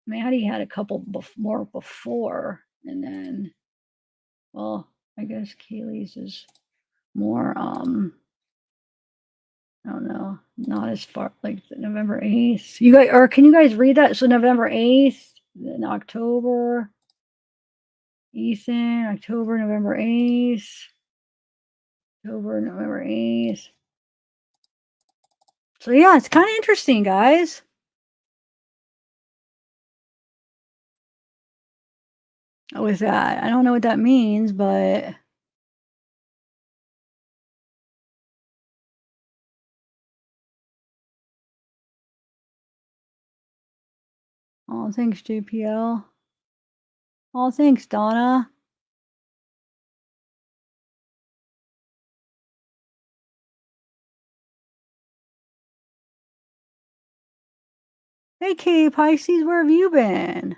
Maddie had a couple more before, and then, well, I guess Kaylee's is more, I don't know, not as far, like November 8th. You guys, or can you guys read that? So November 8th, then October, Ethan, October, November 8th, October, November 8th. So yeah, it's kind of interesting, guys. With that, I don't know what that means, but Oh, thanks, JPL. Oh, thanks, Donna. Hey, K Pisces, where have you been?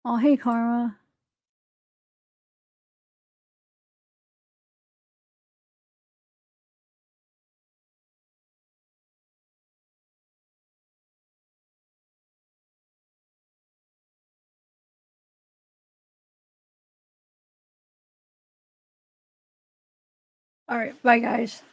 Oh, hey, Karma. All right, bye, guys.